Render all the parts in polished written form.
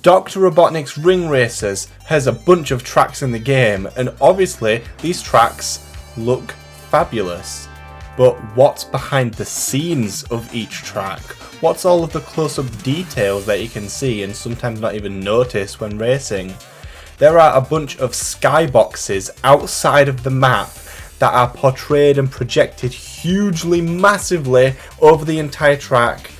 Dr. Robotnik's Ring Racers has a bunch of tracks in the game, and obviously these tracks look fabulous. But what's behind the scenes of each track? What's all of the close-up details that you can see and sometimes not even notice when racing? There are a bunch of skyboxes outside of the map that are portrayed and projected hugely, massively over the entire track.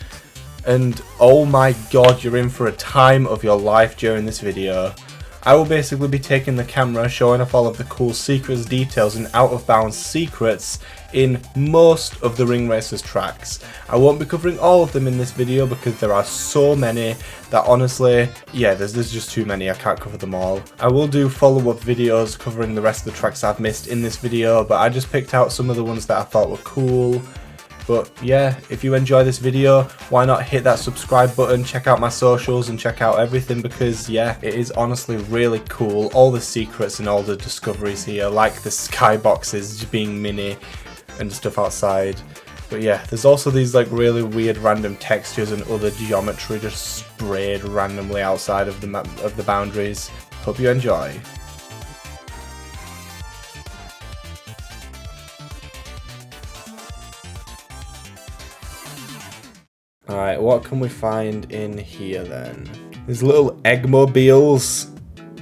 And oh my god, you're in for a time of your life during this video. I will basically be taking the camera, showing off all of the cool secrets, details and out of bounds secrets in most of the Ring Racers tracks. I won't be covering all of them in this video because there are so many that honestly, yeah, there's just too many, I can't cover them all. I will do follow-up videos covering the rest of the tracks I've missed in this video, but I just picked out some of the ones that I thought were cool. But yeah, if you enjoy this video, why not hit that subscribe button, check out my socials and check out everything, because yeah, it is honestly really cool. All the secrets and all the discoveries here, like the skyboxes being mini and stuff outside. But yeah, there's also these like really weird random textures and other geometry just sprayed randomly outside of the map, of the boundaries. Hope you enjoy. Alright, what can we find in here then? There's little eggmobiles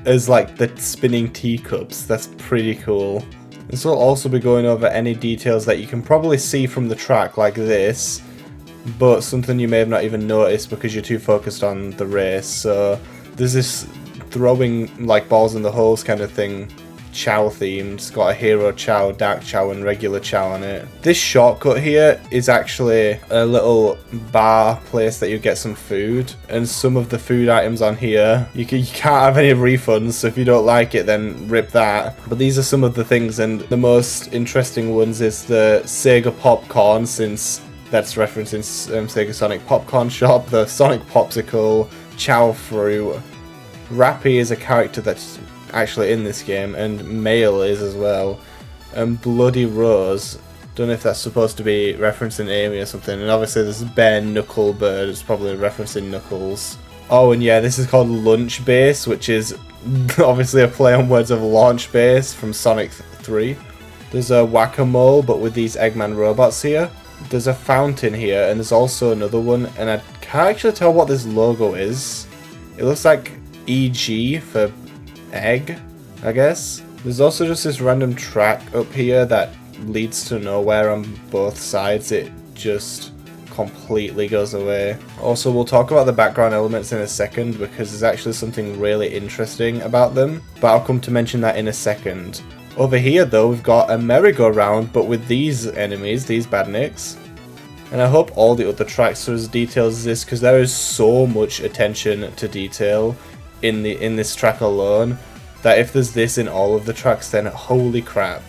as like the spinning teacups. That's pretty cool. This will also be going over any details that you can probably see from the track like this, but something you may have not even noticed because you're too focused on the race. So there's this throwing like balls in the holes kind of thing. Chow themed. It's got a hero chow, dark chow and regular chow on it. This shortcut here is actually a little bar place that you get some food, and some of the food items on here you can't have any refunds, so if you don't like it then rip that. But these are some of the things, and the most interesting ones is the Sega popcorn, since that's referencing Sega Sonic Popcorn Shop, the Sonic Popsicle, Chow Fruit. Rappy is a character that's actually in this game, and Male is as well, and Bloody Rose, don't know if that's supposed to be referencing Amy or something, and obviously there's Bare Knuckle Bird, it's probably referencing Knuckles. Oh, and yeah, this is called Lunch Base, which is obviously a play on words of Launch Base from Sonic 3. There's a Whack-A-Mole, but with these Eggman robots here. There's a fountain here, and there's also another one, and I can't actually tell what this logo is. It looks like EG for egg, I guess. There's also just this random track up here that leads to nowhere on both sides. It just completely goes away. Also, we'll talk about the background elements in a second because there's actually something really interesting about them, but I'll come to mention that in a second. Over here though, we've got a merry-go-round, but with these enemies, these badniks. And I hope all the other tracks are as detailed as this, because there is so much attention to detail in this track alone, that if there's this in all of the tracks, then holy crap.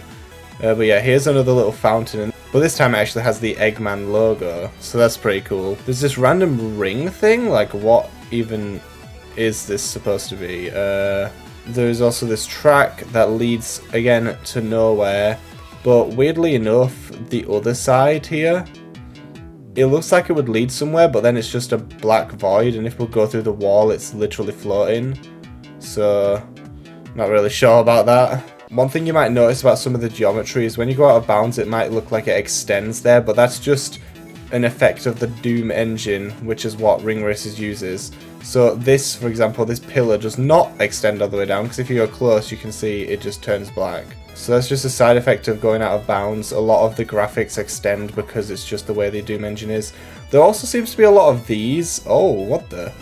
But yeah, here's another little fountain, but this time it actually has the Eggman logo, so that's pretty cool. There's this random ring thing, like what even is this supposed to be? There's also this track that leads again to nowhere, but weirdly enough, the other side here, it looks like it would lead somewhere, but then it's just a black void, and if we go through the wall, it's literally floating. So, not really sure about that. One thing you might notice about some of the geometry is when you go out of bounds, it might look like it extends there, but that's just an effect of the Doom engine, which is what Ring Racers uses. So this, for example, this pillar does not extend all the way down, because if you go close, you can see it just turns black. So that's just a side effect of going out of bounds. A lot of the graphics extend because it's just the way the Doom engine is. There also seems to be a lot of these. Oh, what the?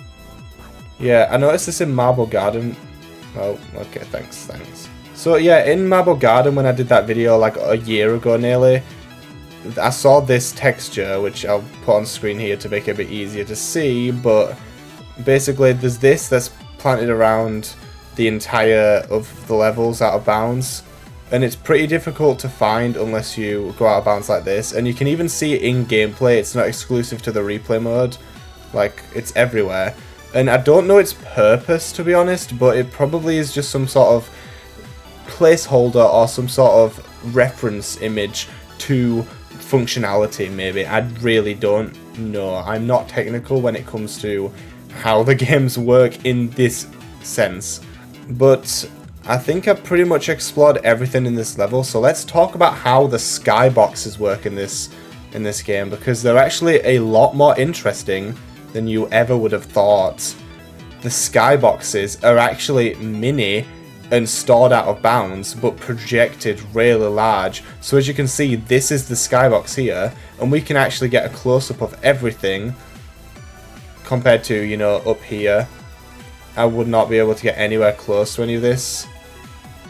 Yeah, I noticed this in Marble Garden. Oh, okay, thanks. So yeah, in Marble Garden, when I did that video like a year ago nearly, I saw this texture, which I'll put on screen here to make it a bit easier to see, but basically there's this that's planted around the entire of the levels out of bounds. And it's pretty difficult to find unless you go out of bounds like this. And you can even see it in gameplay. It's not exclusive to the replay mode. Like, it's everywhere. And I don't know its purpose, to be honest, but it probably is just some sort of placeholder or some sort of reference image to functionality, maybe. I really don't know. I'm not technical when it comes to how the games work in this sense. But I think I've pretty much explored everything in this level, so let's talk about how the skyboxes work in this game, because they're actually a lot more interesting than you ever would have thought. The skyboxes are actually mini and stored out of bounds, but projected really large. So as you can see, this is the skybox here, and we can actually get a close-up of everything compared to, you know, up here. I would not be able to get anywhere close to any of this.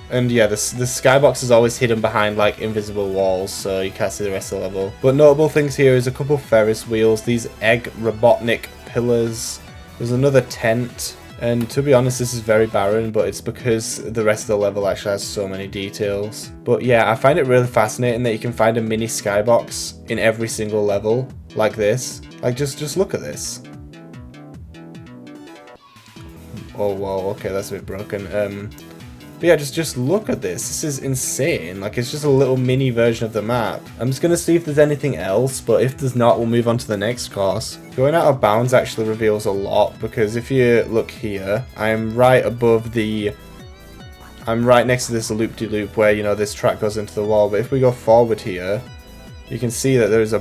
And yeah, the skybox is always hidden behind like invisible walls, so you can't see the rest of the level. But notable things here is a couple Ferris wheels, these egg Robotnik pillars. There's another tent, and to be honest, this is very barren, but it's because the rest of the level actually has so many details. But yeah, I find it really fascinating that you can find a mini skybox in every single level like this. Like just look at this. Oh whoa, okay, that's a bit broken. But yeah, just look at this. This is insane. Like, it's just a little mini version of the map. I'm just going to see if there's anything else, but if there's not, we'll move on to the next course. Going out of bounds actually reveals a lot, because if you look here, I'm right above the... I'm right next to this loop-de-loop where, you know, this track goes into the wall. But if we go forward here, you can see that there's a...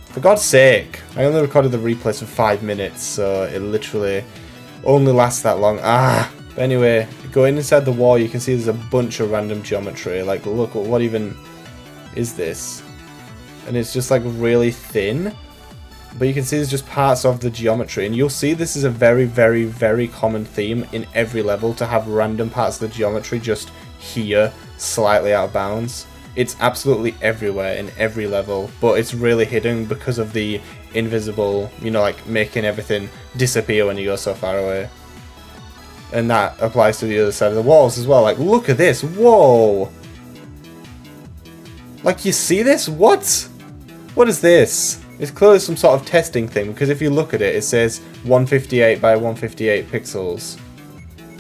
For God's sake! I only recorded the replays for 5 minutes, so it literally only lasts that long. Ah! But anyway, going inside the wall, you can see there's a bunch of random geometry. Like, look, what even is this? And it's just like really thin. But you can see there's just parts of the geometry. And you'll see this is a very, very, very common theme in every level, to have random parts of the geometry just here, slightly out of bounds. It's absolutely everywhere in every level, but it's really hidden because of the invisible, you know, like making everything disappear when you go so far away. And that applies to the other side of the walls as well. Like, look at this. Whoa. Like, you see this? What? What is this? It's clearly some sort of testing thing, because if you look at it, it says 158 by 158 pixels.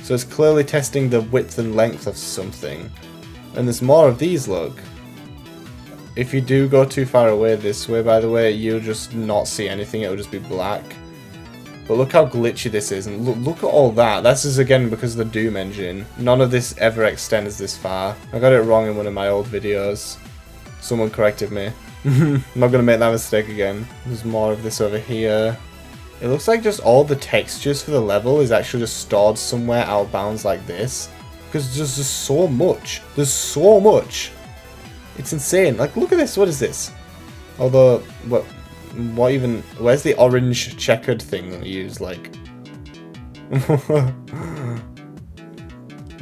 So it's clearly testing the width and length of something. And there's more of these, look. If you do go too far away this way, by the way, you'll just not see anything. It'll just be black. But look how glitchy this is, and look at all that. This is again because of the Doom engine. None of this ever extends this far. I got it wrong in one of my old videos. Someone corrected me. I'm not going to make that mistake again. There's more of this over here. It looks like just all the textures for the level is actually just stored somewhere out of bounds like this. Because there's just so much. There's so much. It's insane. Like, look at this. What is this? Although, what even... Where's the orange checkered thing that you use? Like...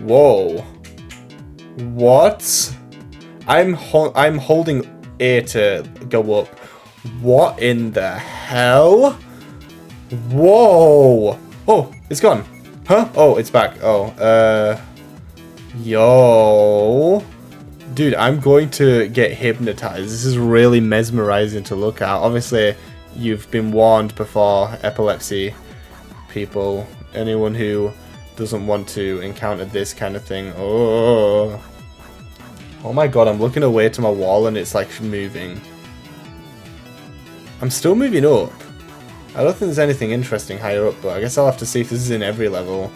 Whoa. What? I'm holding A to go up. What in the hell? Whoa. Oh, it's gone. Huh? Oh, it's back. Oh, yo. Dude, I'm going to get hypnotized. This is really mesmerizing to look at. Obviously, you've been warned before, epilepsy people. Anyone who doesn't want to encounter this kind of thing. Oh. Oh my god, I'm looking away to my wall and it's like moving. I'm still moving up. I don't think there's anything interesting higher up, but I guess I'll have to see if this is in every level.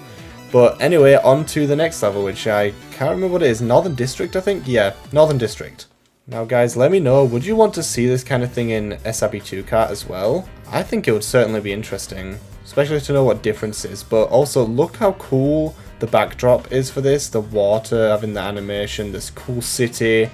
But anyway, on to the next level, which I can't remember what it is. Northern District, I think? Yeah, Northern District. Now guys, let me know, would you want to see this kind of thing in SRB2 kart as well? I think it would certainly be interesting, especially to know what difference is. But also, look how cool the backdrop is for this. The water, having the animation, this cool city.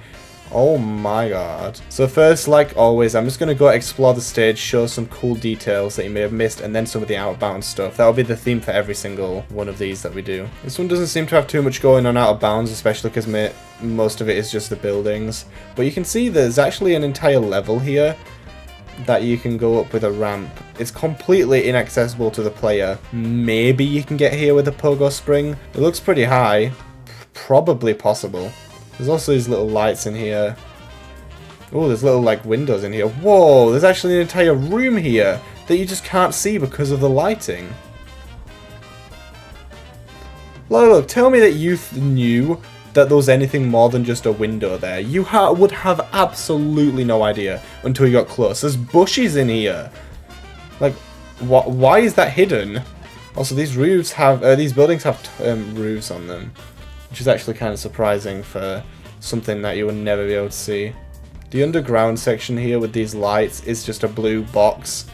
Oh my god. So first, like always, I'm just going to go explore the stage, show some cool details that you may have missed, and then some of the outbound stuff. That'll be the theme for every single one of these that we do. This one doesn't seem to have too much going on out of bounds, especially because most of it is just the buildings. But you can see there's actually an entire level here that you can go up with a ramp. It's completely inaccessible to the player. Maybe you can get here with a pogo spring. It looks pretty high. Probably possible. There's also these little lights in here. Oh, there's little like windows in here. Whoa, there's actually an entire room here that you just can't see because of the lighting. Look, tell me that you knew that there was anything more than just a window there. You would have absolutely no idea until you got close. There's bushes in here. Like, Why is that hidden? Also, these roofs have, these buildings have roofs on them, which is actually kind of surprising for something that you would never be able to see. The underground section here with these lights is just a blue box.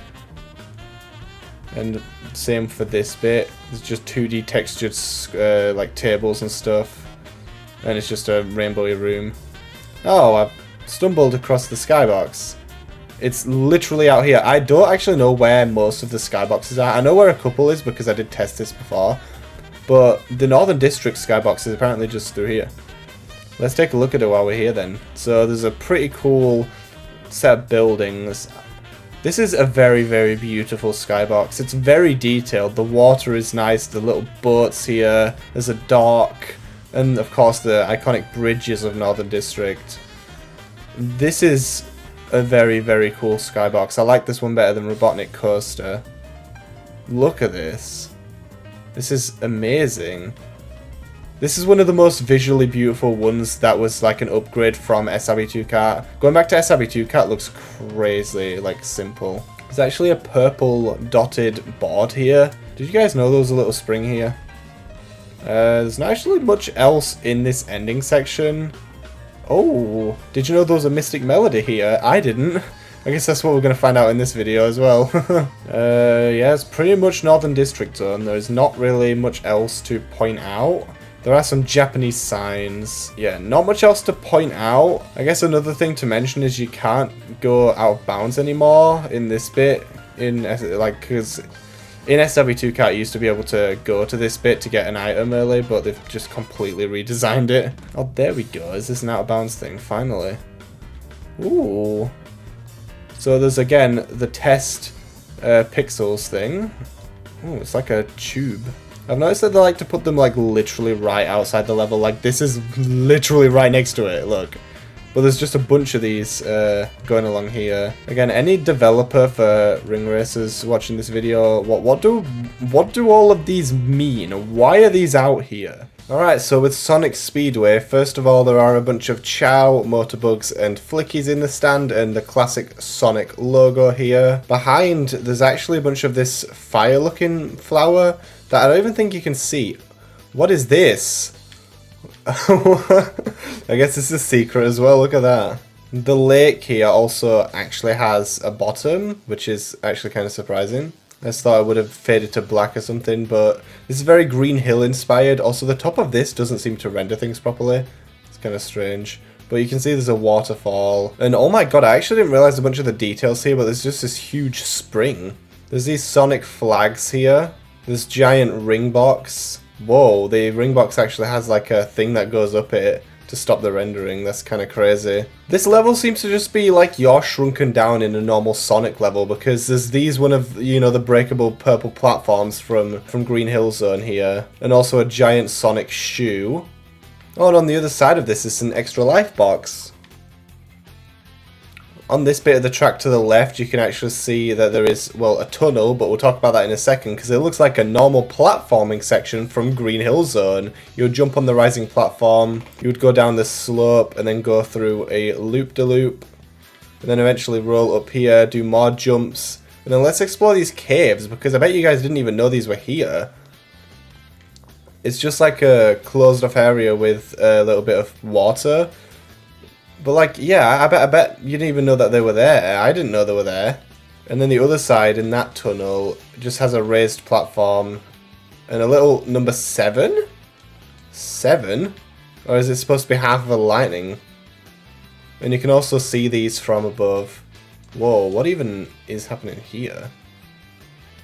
And same for this bit. It's just 2D textured like tables and stuff. And it's just a rainbowy room. Oh, I've stumbled across the skybox. It's literally out here. I don't actually know where most of the skyboxes are. I know where a couple is because I did test this before. But the Northern District skybox is apparently just through here. Let's take a look at it while we're here then. So there's a pretty cool set of buildings. This is a very, very beautiful skybox. It's very detailed. The water is nice. The little boats here. There's a dock. And of course the iconic bridges of Northern District. This is a very, very cool skybox. I like this one better than Robotnik Coaster. Look at this. This is amazing. This is one of the most visually beautiful ones that was like an upgrade from SRB2 Kart. Going back to SRB2 Kart looks crazy, like simple. There's actually a purple dotted board here. Did you guys know there was a little spring here? There's not actually much else in this ending section. Oh, did you know there was a Mystic Melody here? I didn't. I guess that's what we're going to find out in this video as well. Yeah, it's pretty much Northern District Zone. There's not really much else to point out. There are some Japanese signs. Yeah, not much else to point out. I guess another thing to mention is you can't go out of bounds anymore in this bit. Because in SW2 Kart you used to be able to go to this bit to get an item early, but they've just completely redesigned it. Oh, there we go. Is this an out of bounds thing? Finally. Ooh. So there's again the test pixels thing. Ooh, it's like a tube. I've noticed that they like to put them like literally right outside the level. Like this is literally right next to it, look. But there's just a bunch of these going along here. Again, any developer for Ring Racers watching this video, what do all of these mean? Why are these out here? Alright, so with Sonic Speedway, first of all there are a bunch of Chow, Motorbugs and Flickies in the stand and the classic Sonic logo here. Behind there's actually a bunch of this fire looking flower that I don't even think you can see. What is this? I guess this is a secret as well, look at that. The lake here also actually has a bottom, which is actually kind of surprising. I just thought it would have faded to black or something, but this is very Green Hill inspired. Also, the top of this doesn't seem to render things properly. It's kind of strange. But you can see there's a waterfall. And oh my god, I actually didn't realize a bunch of the details here, but there's just this huge spring. There's these Sonic flags here. This giant ring box. Whoa, the ring box actually has like a thing that goes up it to stop the rendering. That's kind of crazy. This level seems to just be like you're shrunken down in a normal Sonic level, because there's these one of, you know, the breakable purple platforms from Green Hill Zone here, and also a giant Sonic shoe. Oh, and on the other side of this is an extra life box. On this bit of the track to the left, you can actually see that there is, well, a tunnel, but we'll talk about that in a second, because it looks like a normal platforming section from Green Hill Zone. You would jump on the rising platform, you would go down the slope, and then go through a loop-de-loop, and then eventually roll up here, do more jumps, and then let's explore these caves, because I bet you guys didn't even know these were here. It's just like a closed-off area with a little bit of water. But like, yeah, I bet you didn't even know that they were there. I didn't know they were there. And then the other side in that tunnel just has a raised platform and a little number 7? 7? Or is it supposed to be half of a lightning? And you can also see these from above. Whoa, what even is happening here?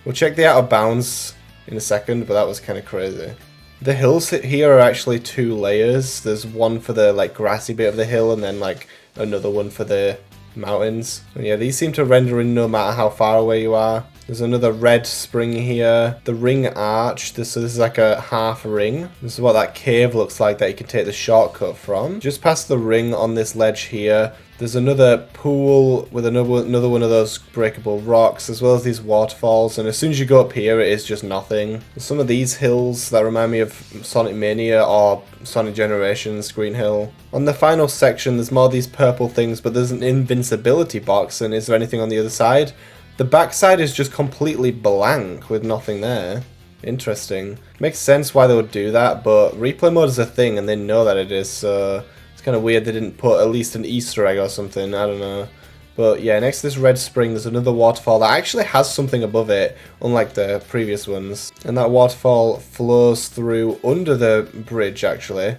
We'll check the out of bounds in a second, but that was kind of crazy. The hills here are actually 2 layers. There's one for the like grassy bit of the hill and then like another one for the mountains. And yeah, these seem to render in no matter how far away you are. There's another red spring here. The ring arch. So this is like a half ring. This is what that cave looks like that you can take the shortcut from. Just past the ring on this ledge here, there's another pool with another one of those breakable rocks, as well as these waterfalls, and as soon as you go up here it is just nothing. There's some of these hills that remind me of Sonic Mania or Sonic Generations Green Hill. On the final section there's more of these purple things, but there's an invincibility box, and is there anything on the other side? The backside is just completely blank with nothing there. Interesting. Makes sense why they would do that, but replay mode is a thing and they know that it is, so it's kind of weird they didn't put at least an Easter egg or something, I don't know. But yeah, next to this red spring there's another waterfall that actually has something above it, unlike the previous ones. And that waterfall flows through under the bridge actually.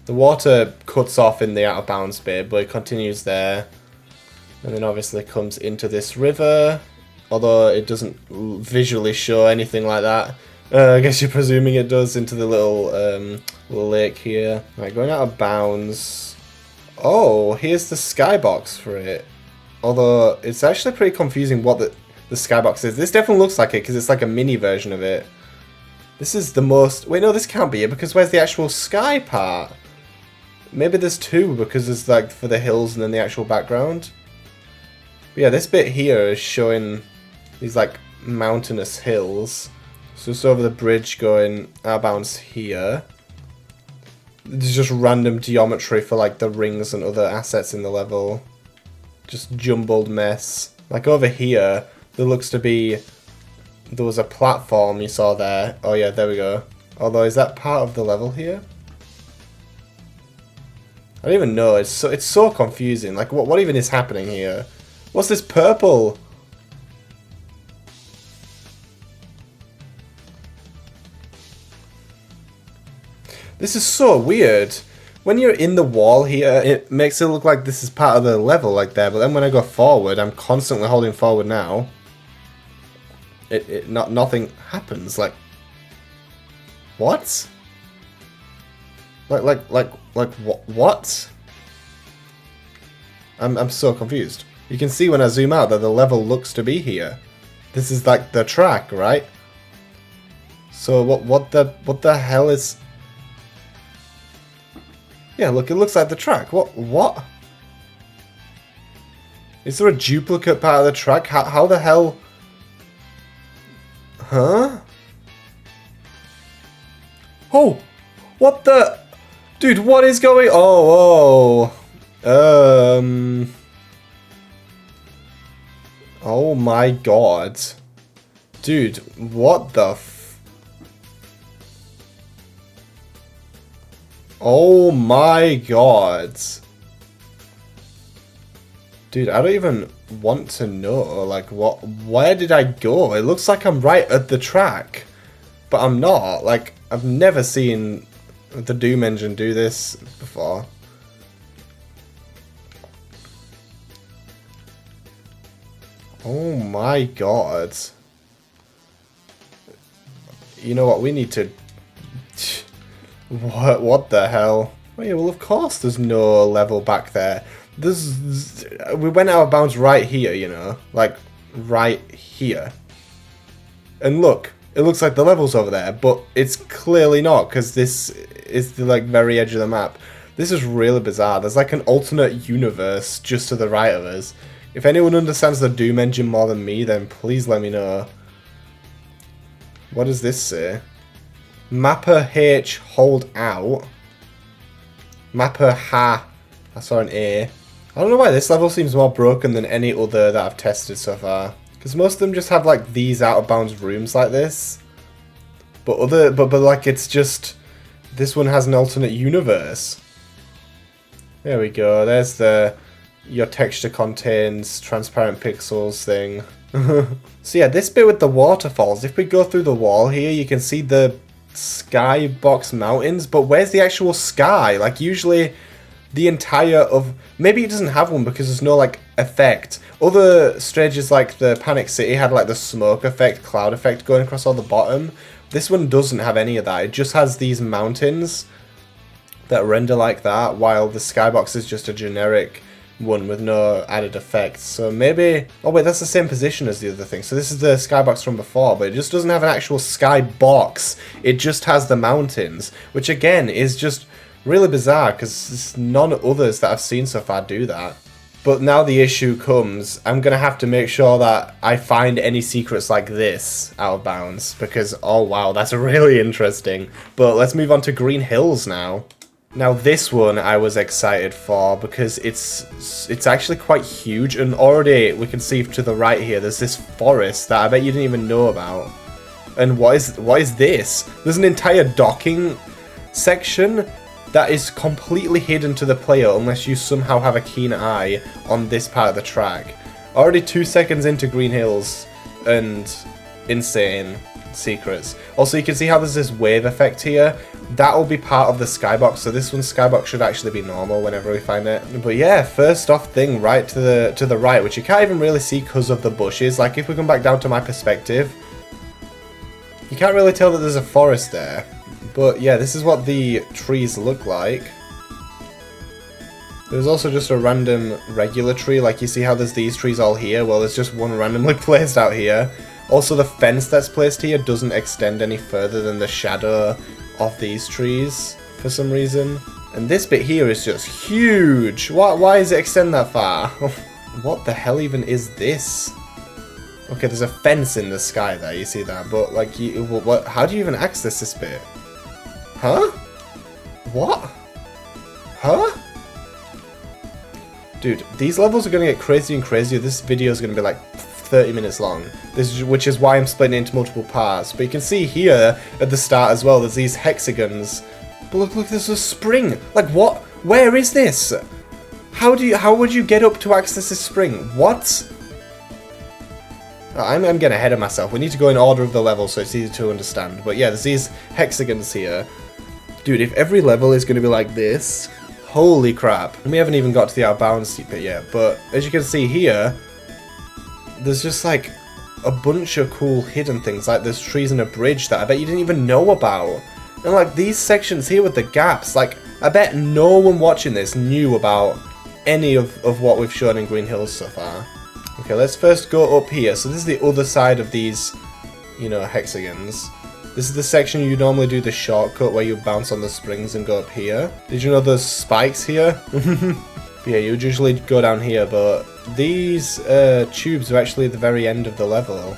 The water cuts off in the out of bounds bit, but it continues there. And then obviously comes into this river. Although it doesn't visually show anything like that. I guess you're presuming it does, into the little lake here. Right, going out of bounds. Oh, here's the skybox for it. Although it's actually pretty confusing what the skybox is. This definitely looks like it because it's like a mini version of it. This is the most... Wait, no, this can't be it because where's the actual sky part? Maybe there's two because there's like for the hills and then the actual background. But yeah, this bit here is showing these like mountainous hills. So it's over the bridge going out of bounds here. There's just random geometry for like the rings and other assets in the level. Just jumbled mess. Like over here, there looks to be... There was a platform you saw there. Oh yeah, there we go. Although, is that part of the level here? I don't even know. It's so confusing. Like, what even is happening here? What's this purple? This is so weird. When you're in the wall here, it makes it look like this is part of the level like there, but then when I go forward, I'm constantly holding forward now. Nothing happens. Like, what? Like what? I'm so confused. You can see when I zoom out that the level looks to be here. This is like the track, right? So what the hell is? Yeah, look, it looks like the track. What? Is there a duplicate part of the track? How the hell? Huh? Oh! What the? Dude, what is going? Oh. Oh my god. Dude, what the Oh my god. Dude, I don't even want to know, like, where did I go? It looks like I'm right at the track, but I'm not. Like, I've never seen the Doom engine do this before. Oh my god. You know what, we need to... What the hell? Oh yeah, well of course there's no level back there. We went out of bounds right here, you know? Like, right here. And look, it looks like the level's over there, but it's clearly not, because this is the like very edge of the map. This is really bizarre. There's like an alternate universe just to the right of us. If anyone understands the Doom engine more than me, then please let me know. What does this say? Mapper H, hold out. Mapper Ha. I saw an A. I don't know why this level seems more broken than any other that I've tested so far. Because most of them just have like these out of bounds rooms like this. But like it's just... This one has an alternate universe. There we go. There's the... Your texture contains transparent pixels thing. So yeah, this bit with the waterfalls. If we go through the wall here, you can see the skybox mountains. But where's the actual sky? Like usually... The entire of... Maybe it doesn't have one because there's no, like, effect. Other stages like the Panic City had, like, the smoke effect, cloud effect going across all the bottom. This one doesn't have any of that. It just has these mountains that render like that, while the skybox is just a generic one with no added effects. So maybe... Oh, wait, that's the same position as the other thing. So this is the skybox from before, but it just doesn't have an actual skybox. It just has the mountains, which, again, is just... really bizarre, because none others that I've seen so far do that. But now the issue comes, I'm going to have to make sure that I find any secrets like this out of bounds, because, oh wow, that's really interesting. But let's move on to Green Hills now. Now this one I was excited for because it's actually quite huge, and already we can see to the right here there's this forest that I bet you didn't even know about. And what is this? There's an entire docking section that is completely hidden to the player unless you somehow have a keen eye on this part of the track. Already 2 seconds into Green Hills and insane secrets. Also, you can see how there's this wave effect here. That will be part of the skybox, so this one's skybox should actually be normal whenever we find it. But yeah, first off thing right to the right, which you can't even really see because of the bushes. Like if we come back down to my perspective, you can't really tell that there's a forest there. But yeah, this is what the trees look like. There's also just a random regular tree, like you see how there's these trees all here? Well, there's just one randomly placed out here. Also, the fence that's placed here doesn't extend any further than the shadow of these trees for some reason. And this bit here is just huge. Why does it extend that far? What the hell even is this? Okay, there's a fence in the sky there, you see that? But like, how do you even access this bit? Huh? What? Huh? Dude, these levels are going to get crazier and crazier. This video is going to be like 30 minutes long, which is why I'm splitting it into multiple parts. But you can see here at the start as well, there's these hexagons. But look, there's a spring. Like what? Where is this? How would you get up to access this spring? What? Oh, I'm getting ahead of myself. We need to go in order of the level so it's easy to understand. But yeah, there's these hexagons here. Dude, if every level is going to be like this, holy crap. And we haven't even got to the outbound bit yet. But as you can see here, there's just like a bunch of cool hidden things. Like there's trees and a bridge that I bet you didn't even know about. And like these sections here with the gaps, like I bet no one watching this knew about any of what we've shown in Green Hills so far. Okay, let's first go up here. So this is the other side of these, you know, hexagons. This is the section you normally do the shortcut where you bounce on the springs and go up here. Did you know there's spikes here? Yeah, you would usually go down here, but these tubes are actually at the very end of the level.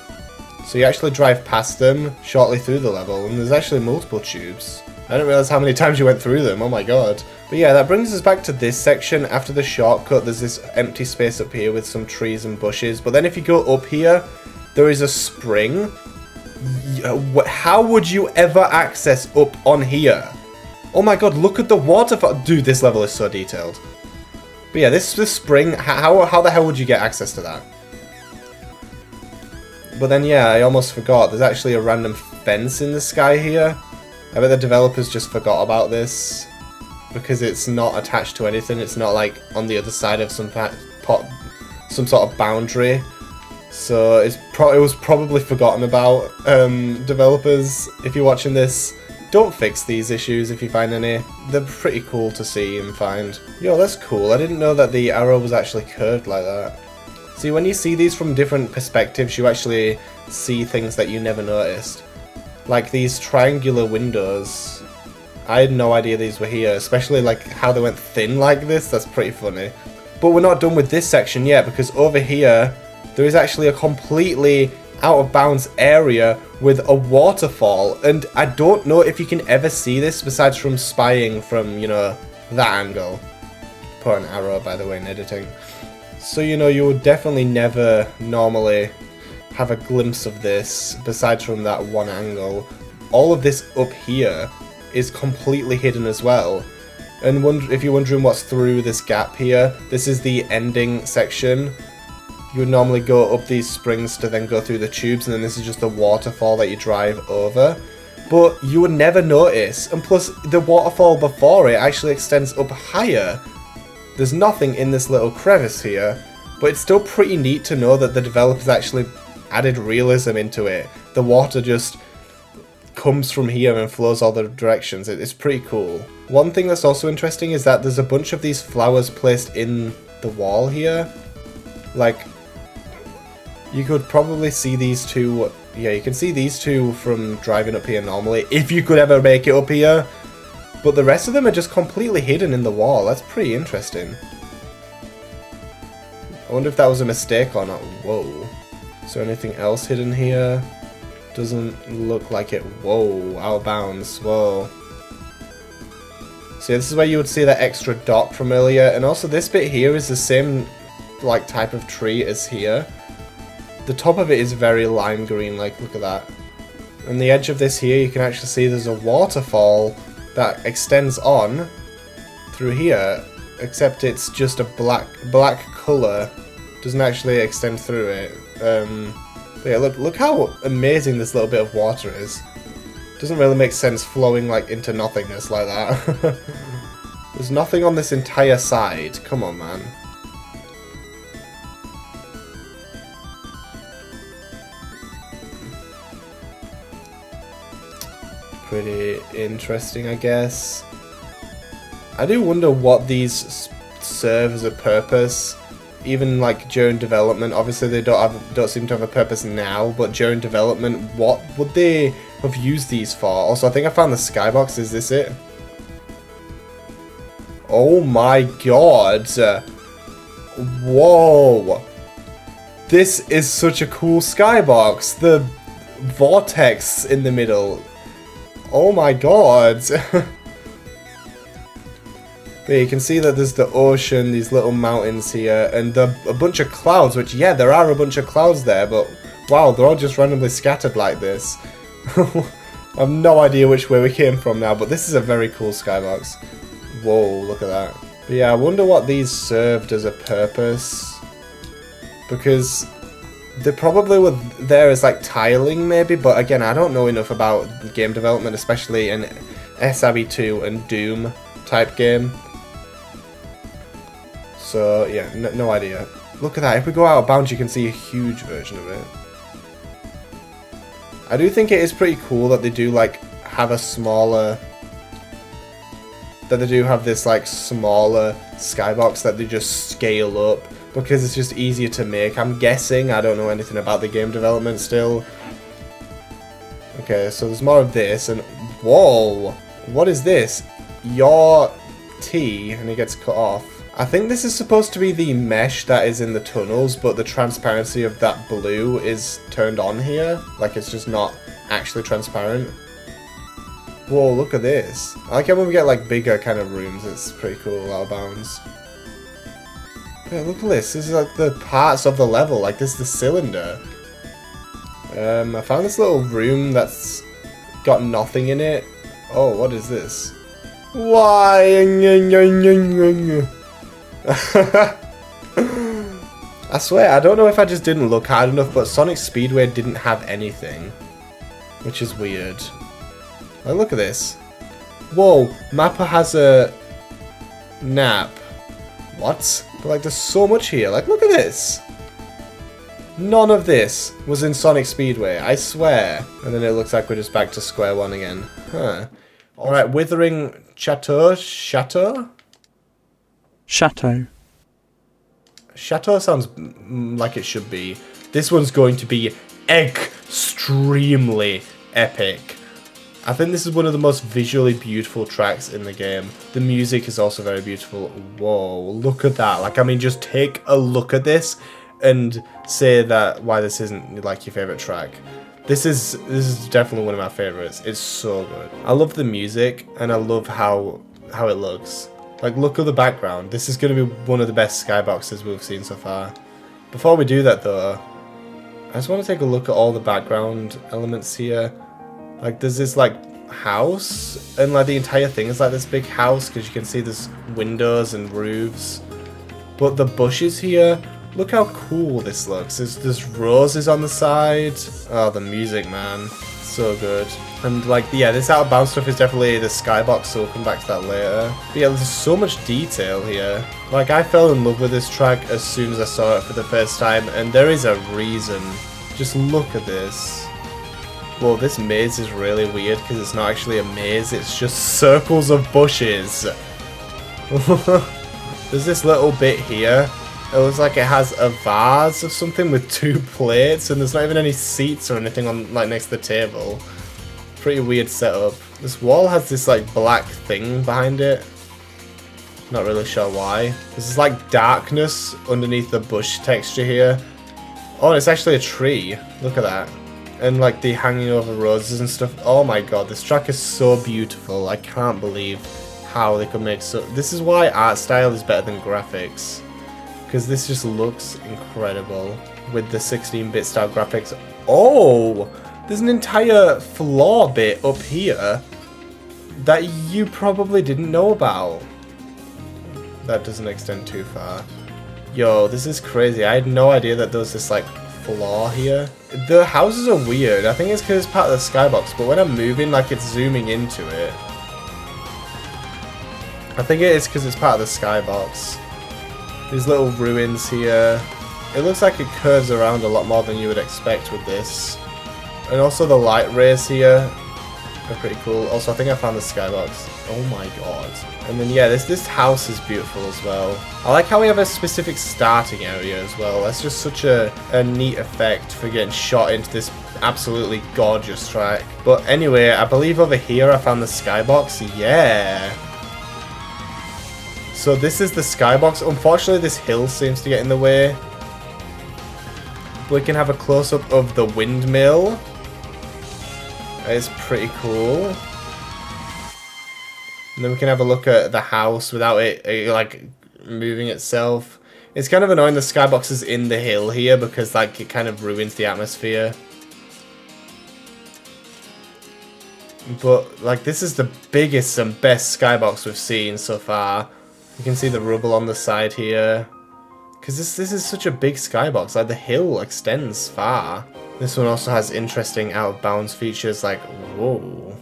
So you actually drive past them shortly through the level, and there's actually multiple tubes. I didn't realize how many times you went through them, oh my god. But yeah, that brings us back to this section. After the shortcut, there's this empty space up here with some trees and bushes. But then if you go up here, there is a spring. How would you ever access up on here? Oh my god, look at the waterfall. Dude, this level is so detailed. But yeah, this spring, how the hell would you get access to that? But then yeah, I almost forgot. There's actually a random fence in the sky here. I bet the developers just forgot about this because it's not attached to anything. It's not like on the other side of some sort of boundary. So it was probably forgotten about. Developers, if you're watching this, don't fix these issues if you find any. They're pretty cool to see and find. Yo, that's cool. I didn't know that the arrow was actually curved like that. See, when you see these from different perspectives, you actually see things that you never noticed. Like these triangular windows. I had no idea these were here, especially like how they went thin like this. That's pretty funny. But we're not done with this section yet, because over here, there is actually a completely out of bounds area with a waterfall, and I don't know if you can ever see this besides from spying from, you know, that angle. Put an arrow, by the way, in editing. So, you know, you would definitely never normally have a glimpse of this besides from that one angle. All of this up here is completely hidden as well. And if you're wondering what's through this gap here, this is the ending section. You would normally go up these springs to then go through the tubes, and then this is just the waterfall that you drive over. But you would never notice, and plus the waterfall before it actually extends up higher. There's nothing in this little crevice here, but it's still pretty neat to know that the developers actually added realism into it. The water just comes from here and flows all the directions. It's pretty cool. One thing that's also interesting is that there's a bunch of these flowers placed in the wall here. Like, you could probably see these two. Yeah, you can see these two from driving up here normally, if you could ever make it up here. But the rest of them are just completely hidden in the wall. That's pretty interesting. I wonder if that was a mistake or not. Whoa. Is there anything else hidden here? Doesn't look like it. Whoa, out of bounds. Whoa. So So yeah, this is where you would see that extra dot from earlier, and also this bit here is the same like type of tree as here. The top of it is very lime green, like look at that. And the edge of this here, you can actually see there's a waterfall that extends on through here, except it's just a black colour, doesn't actually extend through it. But yeah, look how amazing this little bit of water is. Doesn't really make sense flowing like into nothingness like that. There's nothing on this entire side. Come on, man. Pretty interesting, I guess. I do wonder what these serve as a purpose, even like during development. Obviously, they don't seem to have a purpose now, but during development, what would they have used these for? Also, I think I found the skybox. Is this it? Oh my god! Whoa! This is such a cool skybox. The vortex in the middle. Oh my god! But you can see that there's the ocean, these little mountains here, and a bunch of clouds, which, yeah, there are a bunch of clouds there, but wow, they're all just randomly scattered like this. I have no idea which way we came from now, but this is a very cool skybox. Whoa, look at that. But yeah, I wonder what these served as a purpose, because they probably were there as like tiling maybe, but again, I don't know enough about game development, especially in SRE2 and Doom type game. So yeah, no idea. Look at that, if we go out of bounds you can see a huge version of it. I do think it is pretty cool that they do like have a smaller... that they do have this like smaller skybox that they just scale up, because it's just easier to make. I'm guessing, I don't know anything about the game development still. Okay, so there's more of this, and whoa, what is this? Your T, and it gets cut off. I think this is supposed to be the mesh that is in the tunnels, but the transparency of that blue is turned on here. Like, it's just not actually transparent. Whoa, look at this. I like it when we get like bigger kind of rooms. It's pretty cool, out of bounds. Yeah, look at this. This is like the parts of the level. Like, this is the cylinder. I found this little room that's got nothing in it. Oh, what is this? Why? I swear, I don't know if I just didn't look hard enough, but Sonic Speedway didn't have anything, which is weird. Like, look at this. Whoa, Mappa has a nap. What? But like, there's so much here. Like, look at this. None of this was in Sonic Speedway, I swear. And then it looks like we're just back to square one again. Huh. Alright, Withering Chateau? Chateau? Chateau. Chateau sounds like it should be. This one's going to be extremely epic. I think this is one of the most visually beautiful tracks in the game. The music is also very beautiful. Whoa, look at that. Like, I mean, just take a look at this and say that why this isn't like your favorite track. This is definitely one of my favorites. It's so good. I love the music and I love how it looks. Like, look at the background. This is going to be one of the best skyboxes we've seen so far. Before we do that though, I just want to take a look at all the background elements here. Like, there's this like house, and like the entire thing is like this big house, because you can see there's windows and roofs. But the bushes here, look how cool this looks. There's roses on the side. Oh, the music, man, so good. And like, yeah, this out of bounds stuff is definitely the skybox, so we'll come back to that later. But yeah, there's so much detail here. Like, I fell in love with this track as soon as I saw it for the first time, and there is a reason. Just look at this. Well, this maze is really weird because it's not actually a maze, it's just circles of bushes. There's this little bit here. It looks like it has a vase of something with 2 plates, and there's not even any seats or anything on like next to the table. Pretty weird setup. This wall has this like black thing behind it. Not really sure why. There's like darkness underneath the bush texture here. Oh, it's actually a tree. Look at that. And like the hanging over roses and stuff. Oh my god, this track is so beautiful. I can't believe how they could make so. This is why art style is better than graphics, because this just looks incredible with the 16-bit style graphics. Oh, there's an entire floor bit up here that you probably didn't know about. That doesn't extend too far. Yo, this is crazy. I had no idea that there was this like floor here. The houses are weird. I think it's because it's part of the skybox, but when I'm moving, like it's zooming into it. I think it is because it's part of the skybox. These little ruins here. It looks like it curves around a lot more than you would expect with this. And also the light rays here are pretty cool. Also, I think I found the skybox. Oh my god. And then yeah, this house is beautiful as well. I like how we have a specific starting area as well. That's just such a neat effect for getting shot into this absolutely gorgeous track. But anyway, I believe over here I found the skybox. Yeah. So this is the skybox. Unfortunately, this hill seems to get in the way. We can have a close-up of the windmill. It's pretty cool. And then we can have a look at the house without it like moving itself. It's kind of annoying the skybox is in the hill here because like it kind of ruins the atmosphere. But like this is the biggest and best skybox we've seen so far. You can see the rubble on the side here. Because this is such a big skybox, like the hill extends far. This one also has interesting out of bounds features like, whoa.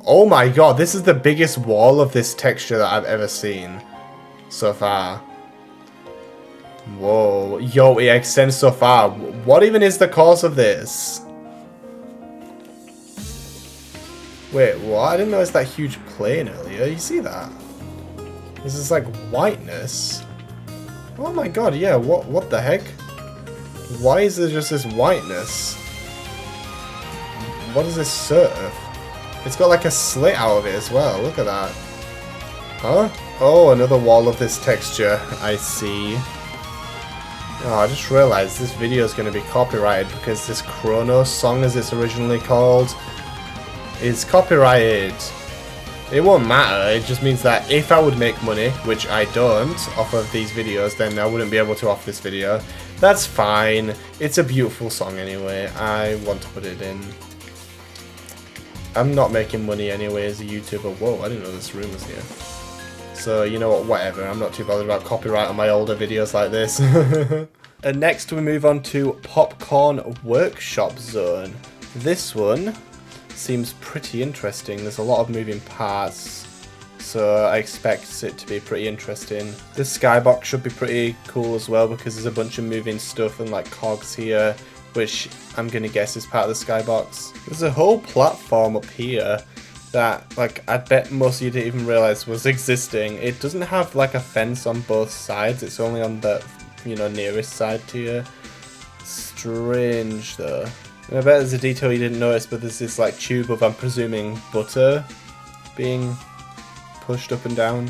Oh my god, this is the biggest wall of this texture that I've ever seen so far. Whoa, yo, it extends so far. What even is the cause of this? Wait, what? I didn't notice that huge plane earlier. You see that? This is like whiteness. Oh my god, yeah, what the heck? Why is there just this whiteness? What does this serve? It's got like a slit out of it as well, look at that. Huh? Oh, another wall of this texture, I see. Oh, I just realized this video is going to be copyrighted because this Chronos song, as it's originally called, is copyrighted. It won't matter, it just means that if I would make money, which I don't, off of these videos, then I wouldn't be able to off this video. That's fine. It's a beautiful song anyway. I want to put it in. I'm not making money anyway as a YouTuber. Whoa, I didn't know this room was here. So, you know what, whatever. I'm not too bothered about copyright on my older videos like this. And next we move on to Popcorn Workshop Zone. This one seems pretty interesting. There's a lot of moving parts, so I expect it to be pretty interesting. The skybox should be pretty cool as well because there's a bunch of moving stuff and like cogs here, which I'm gonna guess is part of the skybox. There's a whole platform up here that like I bet most of you didn't even realize was existing. It doesn't have like a fence on both sides, it's only on the, you know, nearest side to you. Strange though. And I bet there's a detail you didn't notice, but there's this like tube of, I'm presuming, butter being pushed up and down.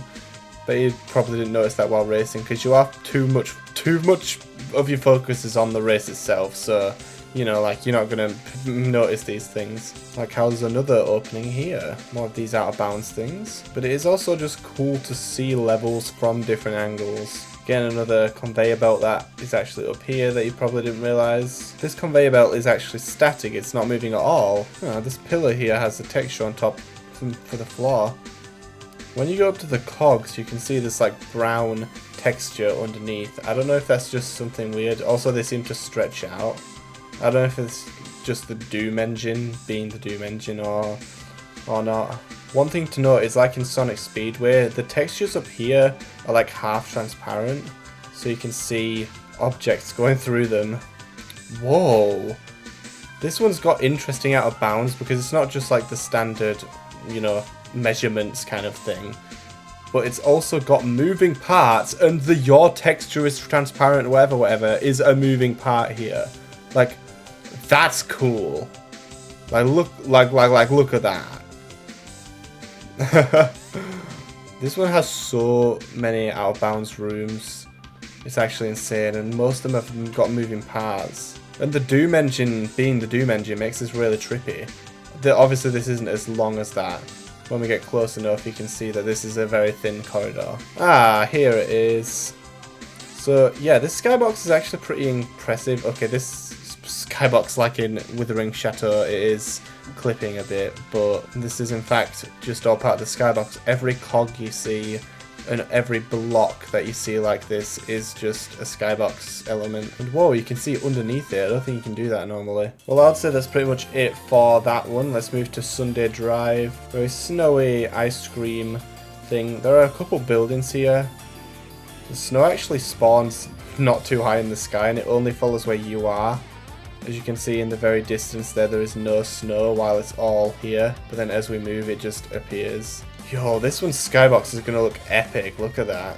But you probably didn't notice that while racing because you have too much of your focus is on the race itself. So, you know, like you're not gonna notice these things. Like how there's another opening here, more of these out of bounds things. But it is also just cool to see levels from different angles. Again, another conveyor belt that is actually up here that you probably didn't realise. This conveyor belt is actually static, it's not moving at all. Oh, this pillar here has the texture on top for the floor. When you go up to the cogs, you can see this like brown texture underneath. I don't know if that's just something weird. Also, they seem to stretch out. I don't know if it's just the Doom engine being the Doom engine or not. One thing to note is like in Sonic Speedway, the textures up here are like half transparent, so you can see objects going through them. Whoa! This one's got interesting out of bounds because it's not just like the standard, you know, measurements kind of thing, but it's also got moving parts, and your texture is transparent, whatever is a moving part here. Like, that's cool. Like look at that. This one has so many out of bounds rooms. It's actually insane, and most of them have got moving parts. And the Doom engine, being the Doom engine, makes this really trippy. Obviously this isn't as long as that, when we get close enough, you can see that this is a very thin corridor. Ah, here it is. So yeah, this skybox is actually pretty impressive. Okay, this skybox, like in Withering Chateau, it is clipping a bit, but this is in fact just all part of the skybox. Every cog you see and every block that you see like this is just a skybox element. And whoa, you can see underneath it. I don't think you can do that normally. Well, I'd say that's pretty much it for that one. Let's move to Sundae Drive. Very snowy ice cream thing. There are a couple buildings here. The snow actually spawns not too high in the sky and it only follows where you are. As you can see in the very distance there is no snow while it's all here. But then as we move it just appears. Yo, this one's skybox is going to look epic. Look at that.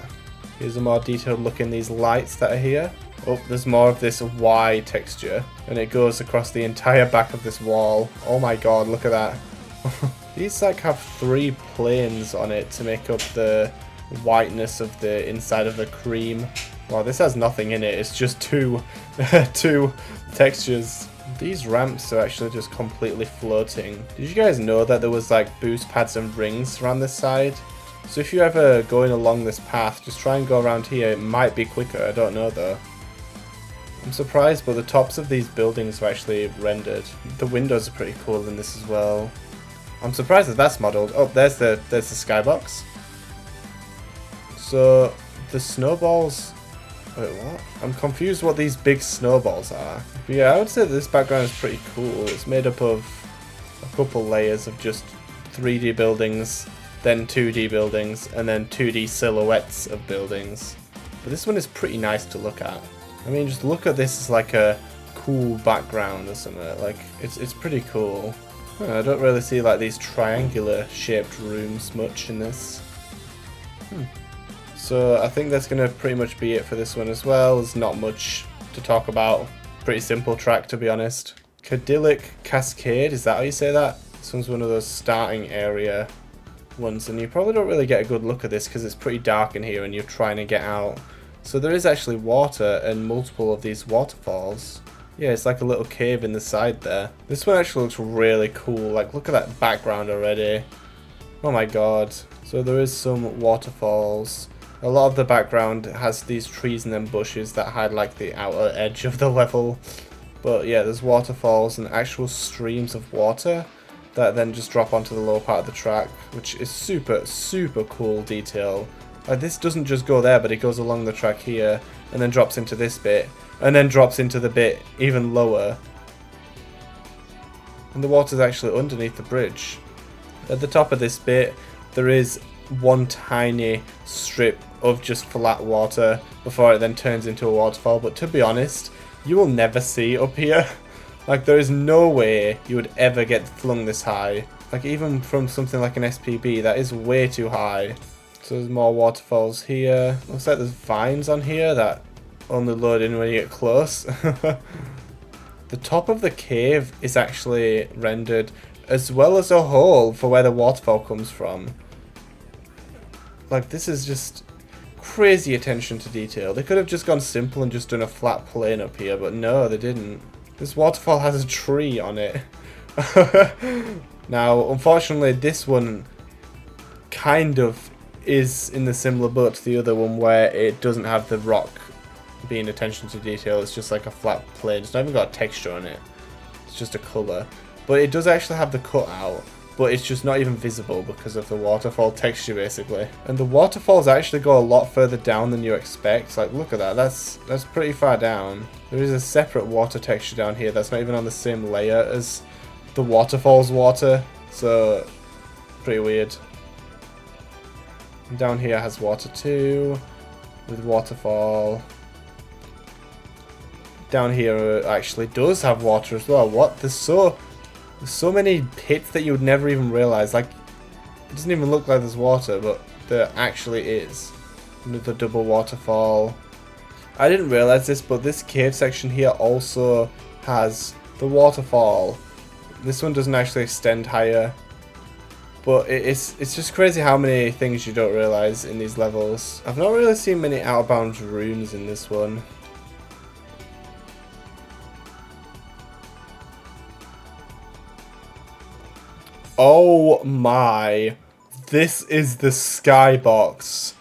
Here's a more detailed look in these lights that are here. Oh, there's more of this Y texture. And it goes across the entire back of this wall. Oh my god, look at that. These like have 3 planes on it to make up the whiteness of the inside of the cream. Wow, this has nothing in it. It's just two textures. These ramps are actually just completely floating. Did you guys know that there was like boost pads and rings around this side? So if you're ever going along this path, just try and go around here. It might be quicker, I don't know though. I'm surprised, but the tops of these buildings were actually rendered. The windows are pretty cool in this as well. I'm surprised that that's modeled. Oh, there's the skybox. So the snowballs. Wait, what? I'm confused what these big snowballs are. But yeah, I would say this background is pretty cool. It's made up of a couple layers of just 3D buildings, then 2D buildings, and then 2D silhouettes of buildings. But this one is pretty nice to look at. I mean, just look at this as like a cool background or something. Like, it's pretty cool. I don't really see like these triangular shaped rooms much in this. So I think that's going to pretty much be it for this one as well. There's not much to talk about. Pretty simple track, to be honest. Cadillac Cascade, is that how you say that? This one's one of those starting area ones, and you probably don't really get a good look at this because it's pretty dark in here and you're trying to get out. So there is actually water and multiple of these waterfalls. Yeah, it's like a little cave in the side there. This one actually looks really cool. Like, look at that background already. Oh my god. So there is some waterfalls. A lot of the background has these trees and then bushes that hide like the outer edge of the level. But yeah, there's waterfalls and actual streams of water that then just drop onto the lower part of the track, which is super, super cool detail. Like, this doesn't just go there, but it goes along the track here and then drops into this bit and then drops into the bit even lower. And the water's actually underneath the bridge. At the top of this bit, there is one tiny strip of just flat water before it then turns into a waterfall, but to be honest, you will never see up here. Like, there is no way you would ever get flung this high. Like, even from something like an SPB, that is way too high. So there's more waterfalls here. Looks like there's vines on here that only load in when you get close. The top of the cave is actually rendered as well as a hole for where the waterfall comes from. Like, this is just crazy attention to detail. They could have just gone simple and just done a flat plane up here, but no, they didn't. This waterfall has a tree on it. Now, unfortunately, this one kind of is in the similar boat to the other one where it doesn't have the rock being attention to detail. It's just like a flat plane. It's not even got a texture on it. It's just a colour. But it does actually have the cutout. But it's just not even visible because of the waterfall texture, basically. And the waterfalls actually go a lot further down than you expect. Like, look at that. That's pretty far down. There is a separate water texture down here that's not even on the same layer as the waterfall's water. So, pretty weird. And down here has water too, with waterfall. Down here actually does have water as well. What? There's so many pits that you would never even realize. Like, it doesn't even look like there's water, but there actually is. Another double waterfall. I didn't realize this, but this cave section here also has the waterfall. This one doesn't actually extend higher, but it's just crazy how many things you don't realize in these levels. I've not really seen many out-of-bounds rooms in this one. Oh my. This is the skybox.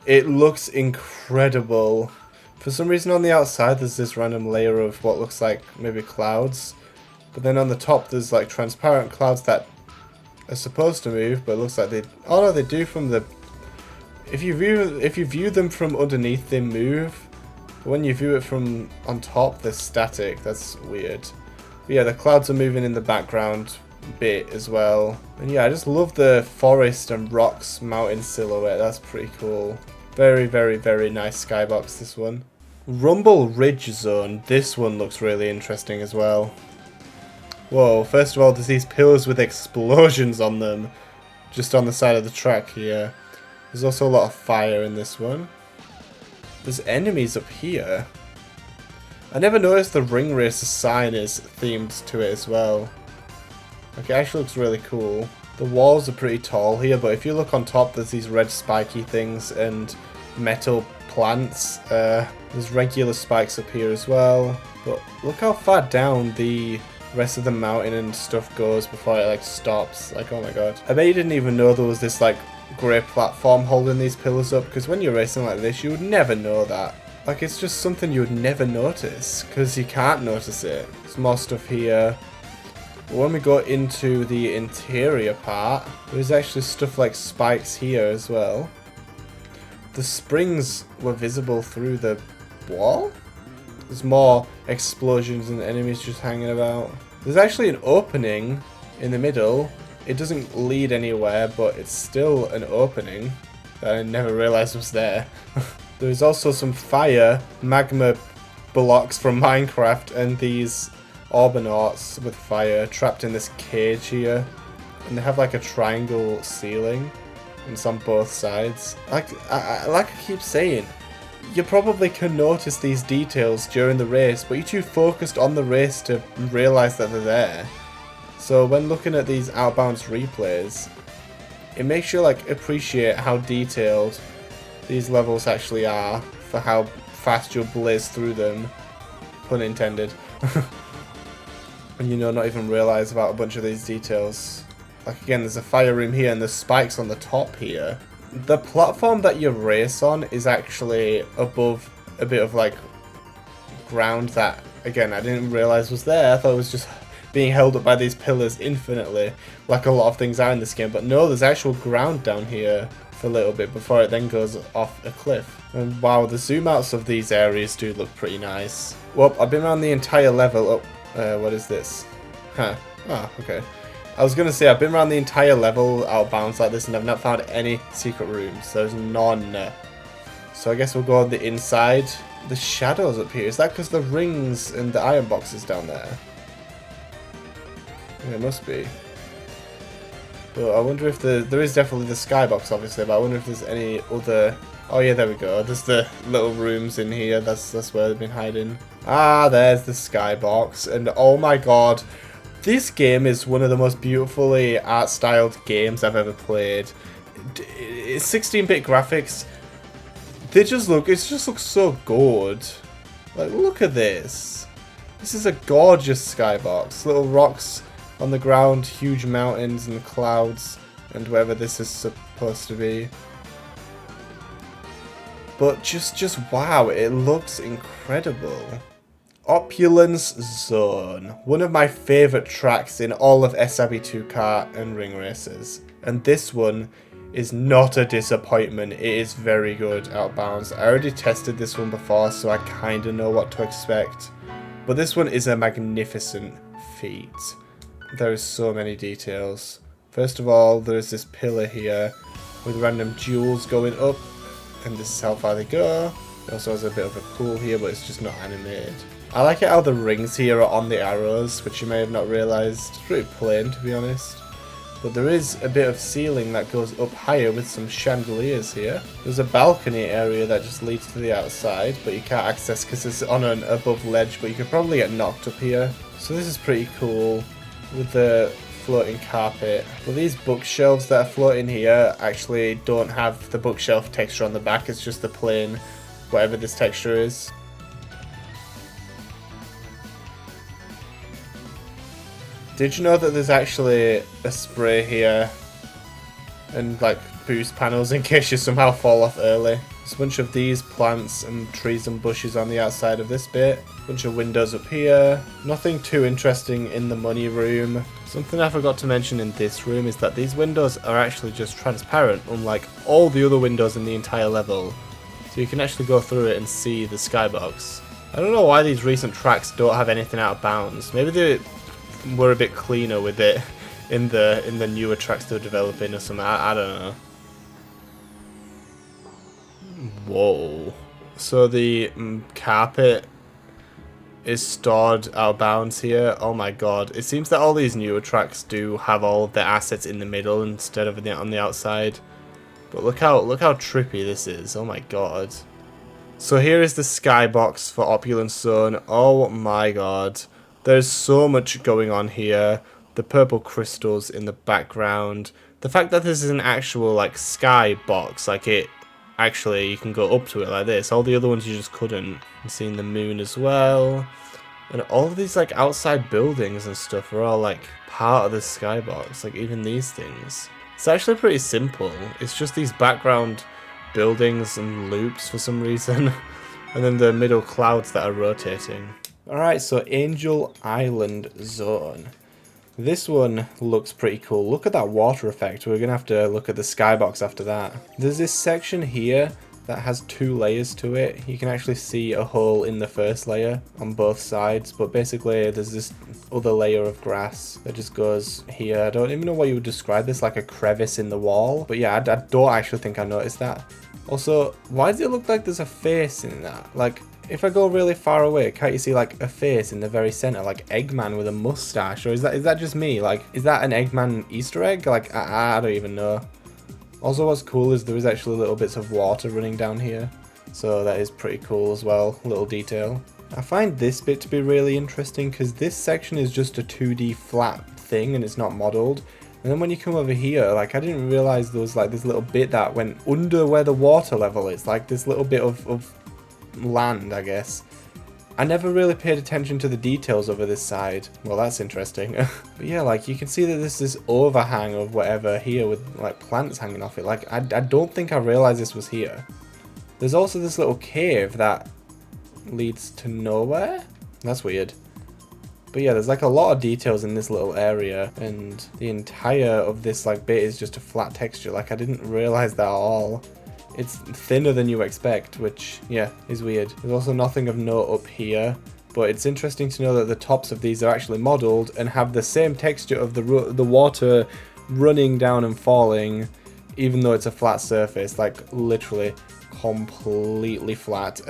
It looks incredible. For some reason on the outside there's this random layer of what looks like maybe clouds. But then on the top there's like transparent clouds that are supposed to move, but it looks like they... Oh no, they do from the... If you view them from underneath, they move. But when you view it from on top, they're static. That's weird. But yeah, the clouds are moving in the background bit as well. And yeah, I just love the forest and rocks mountain silhouette. That's pretty cool. Very, very, very nice skybox, this one. Rumble Ridge Zone. This one looks really interesting as well. Whoa, first of all, there's these pillars with explosions on them. Just on the side of the track here. There's also a lot of fire in this one. There's enemies up here. I never noticed the Ring Racer sign is themed to it as well. Like, it actually looks really cool. The walls are pretty tall here, but if you look on top, there's these red spiky things and metal plants. There's regular spikes up here as well. But look how far down the rest of the mountain and stuff goes before it like stops. Like, oh my god. I bet you didn't even know there was this like grey platform holding these pillars up, because when you're racing like this, you would never know that. Like, it's just something you would never notice, because you can't notice it. There's more stuff here. But when we go into the interior part, there's actually stuff like spikes here as well. The springs were visible through the wall? There's more explosions and enemies just hanging about. There's actually an opening in the middle. It doesn't lead anywhere, but it's still an opening that I never realized was there. There's also some fire magma blocks from Minecraft and these Orbinauts with fire trapped in this cage here. And they have like a triangle ceiling. And it's on both sides. Like I keep saying, you probably can notice these details during the race, but you're too focused on the race to realize that they're there. So when looking at these outbounds replays, it makes you like appreciate how detailed these levels actually are for how fast you'll blaze through them, pun intended. And you know, not even realize about a bunch of these details. Like again, there's a fire room here and there's spikes on the top here. The platform that you race on is actually above a bit of like ground that, again, I didn't realize was there. I thought it was just being held up by these pillars infinitely, like a lot of things are in this game. But no, there's actual ground down here for a little bit before it then goes off a cliff. And wow, the zoom outs of these areas do look pretty nice. Well, I've been around the entire level. Oh, what is this? Huh. Oh, okay. I was going to say, I've been around the entire level outbounds like this and I've not found any secret rooms. There's none. So I guess we'll go on the inside. The shadows up here. Is that because the rings and the iron boxes down there? Yeah, it must be. But I wonder if there is definitely the skybox, obviously, but I wonder if there's any other... Oh yeah, there we go. There's the little rooms in here. That's where they've been hiding. Ah, there's the skybox. And oh my god, this game is one of the most beautifully art-styled games I've ever played. It's 16-bit graphics. It just looks so good. Like, look at this. This is a gorgeous skybox. Little rocks on the ground, huge mountains and clouds, and wherever this is supposed to be. But just wow, it looks incredible. Opulence Zone, one of my favourite tracks in all of SRB2 Kart and Ring Racers. And this one is not a disappointment, it is very good outbounds. I already tested this one before, so I kind of know what to expect. But this one is a magnificent feat. There is so many details. First of all, there is this pillar here with random jewels going up, and this is how far they go. It also has a bit of a pool here, but it's just not animated. I like it how the rings here are on the arrows, which you may have not realised. It's pretty plain, to be honest. But there is a bit of ceiling that goes up higher with some chandeliers here. There's a balcony area that just leads to the outside, but you can't access because it's on an above ledge, but you could probably get knocked up here. So this is pretty cool with the floating carpet. But these bookshelves that are floating here actually don't have the bookshelf texture on the back, it's just the plain whatever this texture is. Did you know that there's actually a spray here and like boost panels in case you somehow fall off early? There's a bunch of these plants and trees and bushes on the outside of this bit. Bunch of windows up here. Nothing too interesting in the money room. Something I forgot to mention in this room is that these windows are actually just transparent, unlike all the other windows in the entire level. So you can actually go through it and see the skybox. I don't know why these recent tracks don't have anything out of bounds. Maybe they were a bit cleaner with it in the newer tracks they're developing or something. I don't know. Whoa. So the carpet is stored out of bounds here. Oh my god. It seems that all these newer tracks do have all of their assets in the middle instead of on the outside. But look how trippy this is. Oh my god. So here is the skybox for Opulence Zone. Oh my god. There's so much going on here. The purple crystals in the background. The fact that this is an actual like skybox, like it actually you can go up to it like this. All the other ones you just couldn't. And seeing the moon as well. And all of these like outside buildings and stuff are all like part of the skybox. Like even these things. It's actually pretty simple. It's just these background buildings and loops for some reason. And then the middle clouds that are rotating. Alright, so Angel Island Zone. This one looks pretty cool. Look at that water effect. We're going to have to look at the skybox after that. There's this section here that has 2 layers to it. You can actually see a hole in the first layer on both sides, but basically there's this other layer of grass that just goes here. I don't even know what you would describe this, like a crevice in the wall, but yeah, I don't actually think I noticed that. Also, why does it look like there's a face in that? Like, if I go really far away, can't you see like a face in the very center, like Eggman with a mustache? Or is that just me? Like, is that an Eggman Easter egg? Like, I don't even know. Also, what's cool is there is actually little bits of water running down here. So that is pretty cool as well, little detail. I find this bit to be really interesting because this section is just a 2D flat thing and it's not modeled. And then when you come over here, like I didn't realize there was like this little bit that went under where the water level is, like this little bit of land, I guess. I never really paid attention to the details over this side. Well, that's interesting. But yeah, like you can see that there's this overhang of whatever here with like plants hanging off it. Like I don't think I realized this was here. There's also this little cave that leads to nowhere. That's weird. But yeah, there's like a lot of details in this little area, and the entire of this like bit is just a flat texture. Like I didn't realize that at all. It's thinner than you expect, which yeah, is weird. There's also nothing of note up here, but it's interesting to know that the tops of these are actually modeled and have the same texture of the water running down and falling, even though it's a flat surface, like literally completely flat.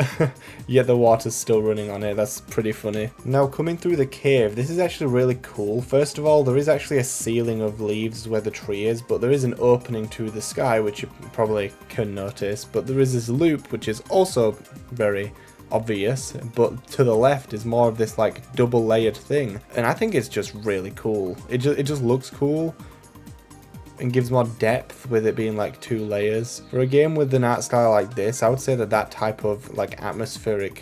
Yet the water's still running on it. That's pretty funny. Now coming through the cave, this is actually really cool. First of all, there is actually a ceiling of leaves where the tree is, but there is an opening to the sky, which you probably can notice. But there is this loop, which is also very obvious, but to the left is more of this like double layered thing, and I think it's just really cool. It just looks cool and gives more depth with it being like 2 layers. For a game with an art style like this, I would say that that type of like atmospheric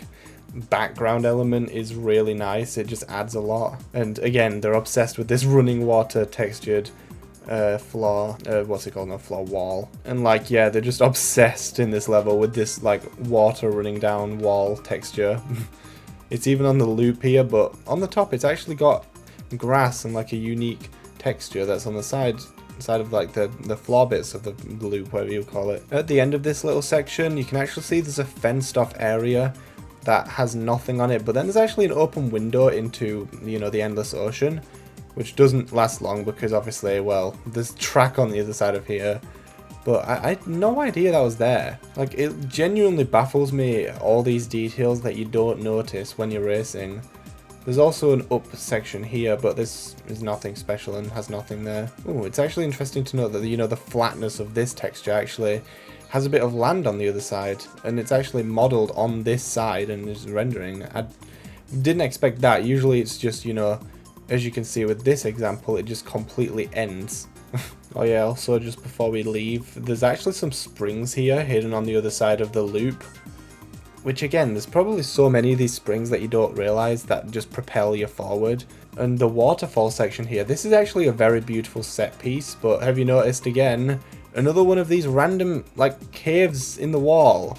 background element is really nice. It just adds a lot. And again, they're obsessed with this running water textured floor, what's it called, no, floor wall. And like, yeah, they're just obsessed in this level with this like water running down wall texture. It's even on the loop here, but on the top it's actually got grass and like a unique texture that's on the side of like the floor bits of the loop, whatever you call it. At the end of this little section, you can actually see there's a fenced off area that has nothing on it, but then there's actually an open window into, you know, the endless ocean, which doesn't last long because obviously, well, there's track on the other side of here. But I had no idea that was there. Like, it genuinely baffles me, all these details that you don't notice when you're racing. There's also an up section here, but this is nothing special and has nothing there. Oh, it's actually interesting to note that, you know, the flatness of this texture actually has a bit of land on the other side, and it's actually modeled on this side and is rendering. I didn't expect that. Usually it's just, you know, as you can see with this example, it just completely ends. Oh yeah, also just before we leave, there's actually some springs here hidden on the other side of the loop. Which again, there's probably so many of these springs that you don't realize that just propel you forward. And the waterfall section here, this is actually a very beautiful set piece, but have you noticed again, another one of these random like caves in the wall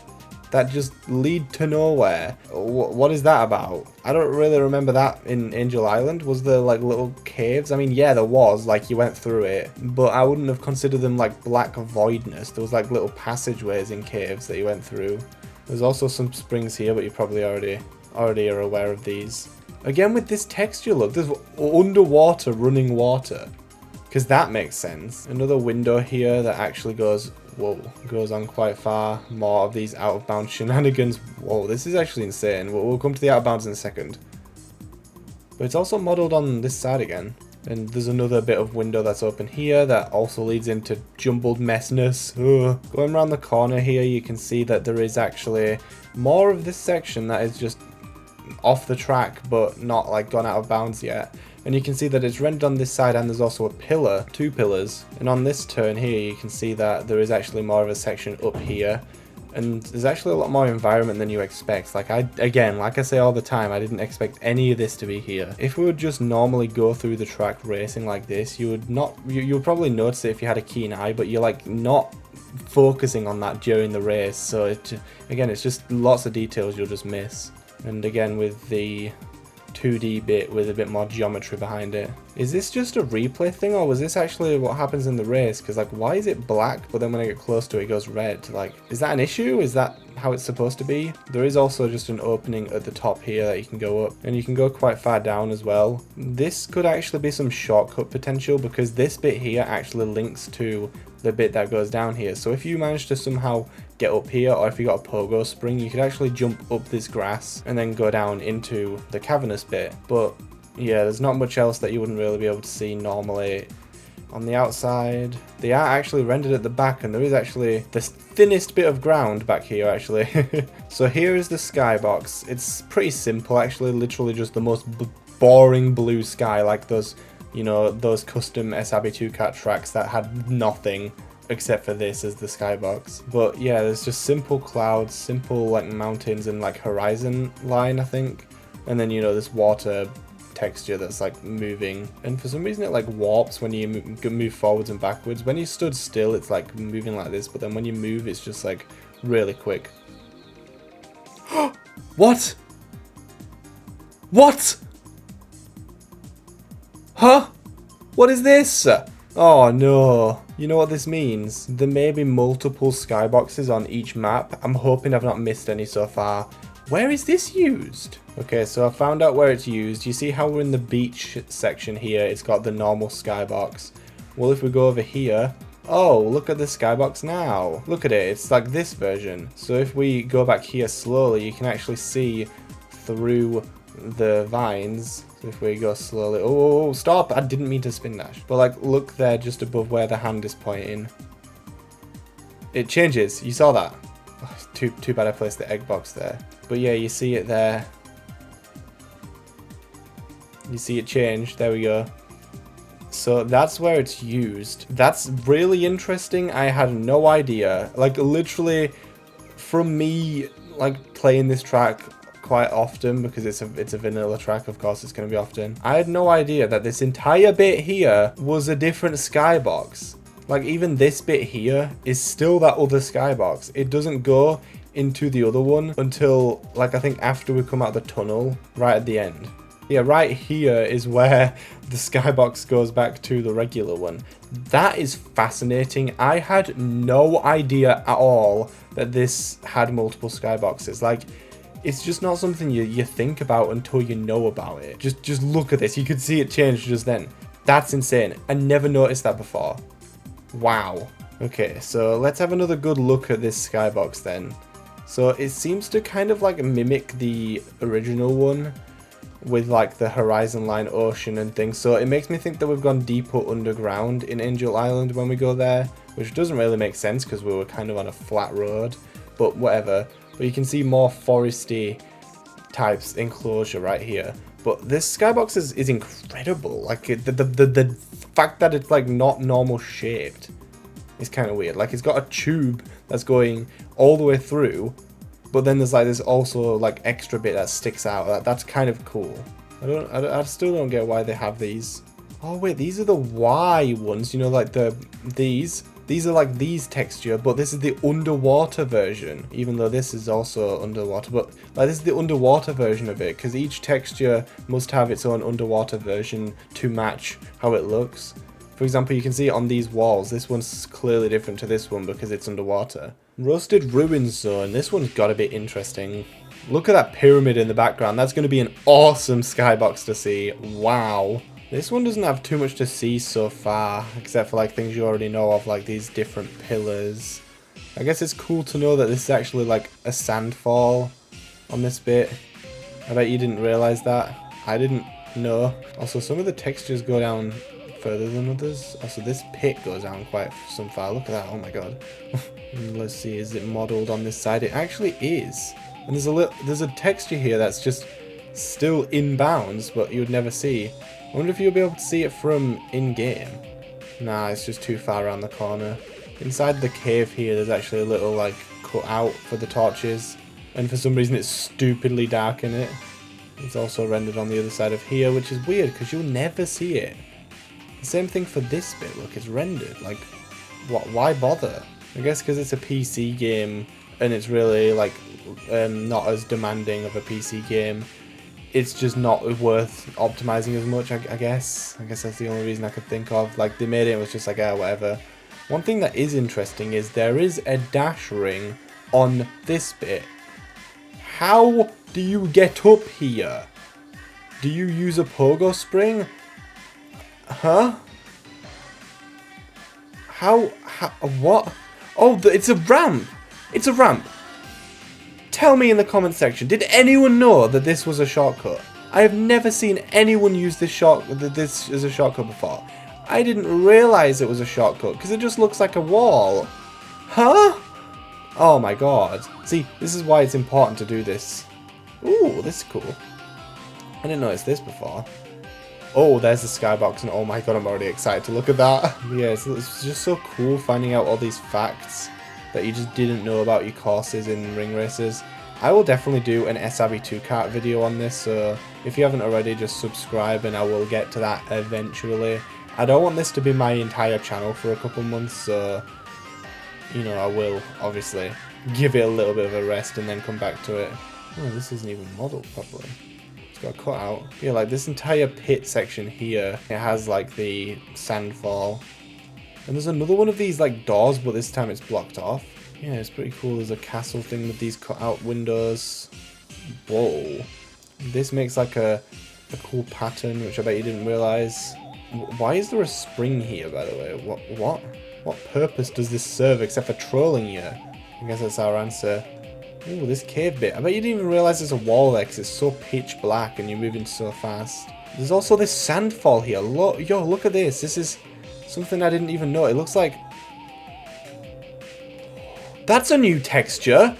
that just lead to nowhere. What is that about? I don't really remember that in Angel Island. Was there like little caves? I mean, yeah, there was, like you went through it, but I wouldn't have considered them like black voidness. There was like little passageways in caves that you went through. There's also some springs here, but you probably already are aware of these. Again, with this texture look, there's underwater running water, because that makes sense. Another window here that actually goes, whoa, goes on quite far. More of these out of bounds shenanigans. Whoa, this is actually insane. We'll come to the out of bounds in a second. But it's also modeled on this side again. And there's another bit of window that's open here that also leads into jumbled messness. Ugh. Going around the corner here, you can see that there is actually more of this section that is just off the track, but not like gone out of bounds yet. And you can see that it's rendered on this side, and there's also a pillar, 2 pillars. And on this turn here, you can see that there is actually more of a section up here. And there's actually a lot more environment than you expect. Like I say all the time, I didn't expect any of this to be here. If we would just normally go through the track racing like this, you would probably notice it if you had a keen eye, but you're like not focusing on that during the race. So again, it's just lots of details you'll just miss. And again, with the 2D bit with a bit more geometry behind it. Is this just a replay thing, or was this actually what happens in the race? Because like, why is it black, but then when I get close to it, it goes red? Like, is that an issue? Is that how it's supposed to be? There is also just an opening at the top here that you can go up, and you can go quite far down as well. This could actually be some shortcut potential, because this bit here actually links to the bit that goes down here. So if you manage to somehow get up here, or if you got a pogo spring, you could actually jump up this grass and then go down into the cavernous bit. But yeah, there's not much else that you wouldn't really be able to see normally. On the outside, they are actually rendered at the back, and there is actually the thinnest bit of ground back here actually. So here is the skybox. It's pretty simple actually, literally just the most boring blue sky, like those, you know, those custom SRB2 cat tracks that had nothing except for this as the skybox. But yeah, there's just simple clouds, simple like mountains and like horizon line, I think. And then, you know, this water texture that's like moving, and for some reason it like warps when you move forwards and backwards. When you stood still, it's like moving like this, but then when you move, it's just like really quick. What? What? Huh? What is this? Oh no. You know what this means? There may be multiple skyboxes on each map. I'm hoping I've not missed any so far. Where is this used? Okay, so I found out where it's used. You see how we're in the beach section here? It's got the normal skybox. Well, if we go over here, oh, look at the skybox now. Look at it, it's like this version. So if we go back here slowly, you can actually see through the vines. So if we go slowly, oh, stop, I didn't mean to spin dash. But like, look there just above where the hand is pointing. It changes, you saw that? Oh, too bad I placed the egg box there. But yeah, you see it there. You see it change, there we go. So that's where it's used. That's really interesting. I had no idea. Like literally from me like playing this track quite often, because it's a vanilla track, of course it's going to be often. I had no idea that this entire bit here was a different skybox. Like even this bit here is still that other skybox. It doesn't go into the other one until like I think after we come out the tunnel, right at the end. Yeah, right here is where the skybox goes back to the regular one. That is fascinating. I had no idea at all that this had multiple skyboxes. Like, it's just not something you think about until you know about it. Just look at this. You could see it change just then. That's insane. I never noticed that before. Wow. Okay, so let's have another good look at this skybox then. So it seems to kind of like mimic the original one, with like the horizon line ocean and things. So it makes me think that we've gone deeper underground in Angel Island when we go there, which doesn't really make sense because we were kind of on a flat road, but whatever. But you can see more foresty types enclosure right here. But this skybox is incredible. Like the fact that it's like not normal shaped is kind of weird. Like it's got a tube that's going all the way through, but then there's like this also like extra bit that sticks out. That's kind of cool. I still don't get why they have these. Oh wait, these are the Y ones, you know, like these. These are like these texture, but this is the underwater version, even though this is also underwater, but like this is the underwater version of it, because each texture must have its own underwater version to match how it looks. For example, you can see it on these walls. This one's clearly different to this one because it's underwater. Roasted Ruin Zone. This one's got a bit interesting. Look at that pyramid in the background. That's going to be an awesome skybox to see. Wow. This one doesn't have too much to see so far, except for like things you already know of, like these different pillars. I guess it's cool to know that this is actually like a sandfall on this bit. I bet you didn't realize that. I didn't know. Also, some of the textures go down further than others. Also, this pit goes down quite some far. Look at that. Oh my god. Let's see, is it modeled on this side? It actually is. And there's a texture here that's just still in bounds, but you would never see. I wonder if you'll be able to see it from in-game. Nah, it's just too far around the corner. Inside the cave here, there's actually a little, like, cutout for the torches. And for some reason, it's stupidly dark in it. It's also rendered on the other side of here, which is weird, because you'll never see it. The same thing for this bit, look, it's rendered. Like, why bother? I guess because it's a PC game, and it's really, like, not as demanding of a PC game. It's just not worth optimizing as much, I guess. I guess that's the only reason I could think of. Like, they made it, it was just like, whatever. One thing that is interesting is there is a dash ring on this bit. How do you get up here? Do you use a pogo spring? Huh? How, what? Oh, it's a ramp. It's a ramp. Tell me in the comment section, did anyone know that this was a shortcut? I have never seen anyone use this as a shortcut before. I didn't realize it was a shortcut because it just looks like a wall. Huh? Oh my god. See, this is why it's important to do this. Ooh, this is cool. I didn't notice this before. Oh, there's the skybox, and oh my god, I'm already excited to look at that. Yeah, it's just so cool finding out all these facts that you just didn't know about your courses in Ring Racers. I will definitely do an SRV2 kart video on this, so if you haven't already, just subscribe and I will get to that eventually. I don't want this to be my entire channel for a couple months, so, you know, I will obviously give it a little bit of a rest and then come back to it. Oh, this isn't even modelled properly. It's got cut out. Yeah, like this entire pit section here, it has like the sandfall. And there's another one of these like doors, but this time it's blocked off. Yeah, it's pretty cool. There's a castle thing with these cut out windows. Whoa. This makes like a cool pattern, which I bet you didn't realize. Why is there a spring here, by the way? What purpose does this serve except for trolling you? I guess that's our answer. Ooh, this cave bit. I bet you didn't even realize there's a wall there because it's so pitch black and you're moving so fast. There's also this sandfall here. Look, yo, look at this. This is something I didn't even know. It looks like... That's a new texture.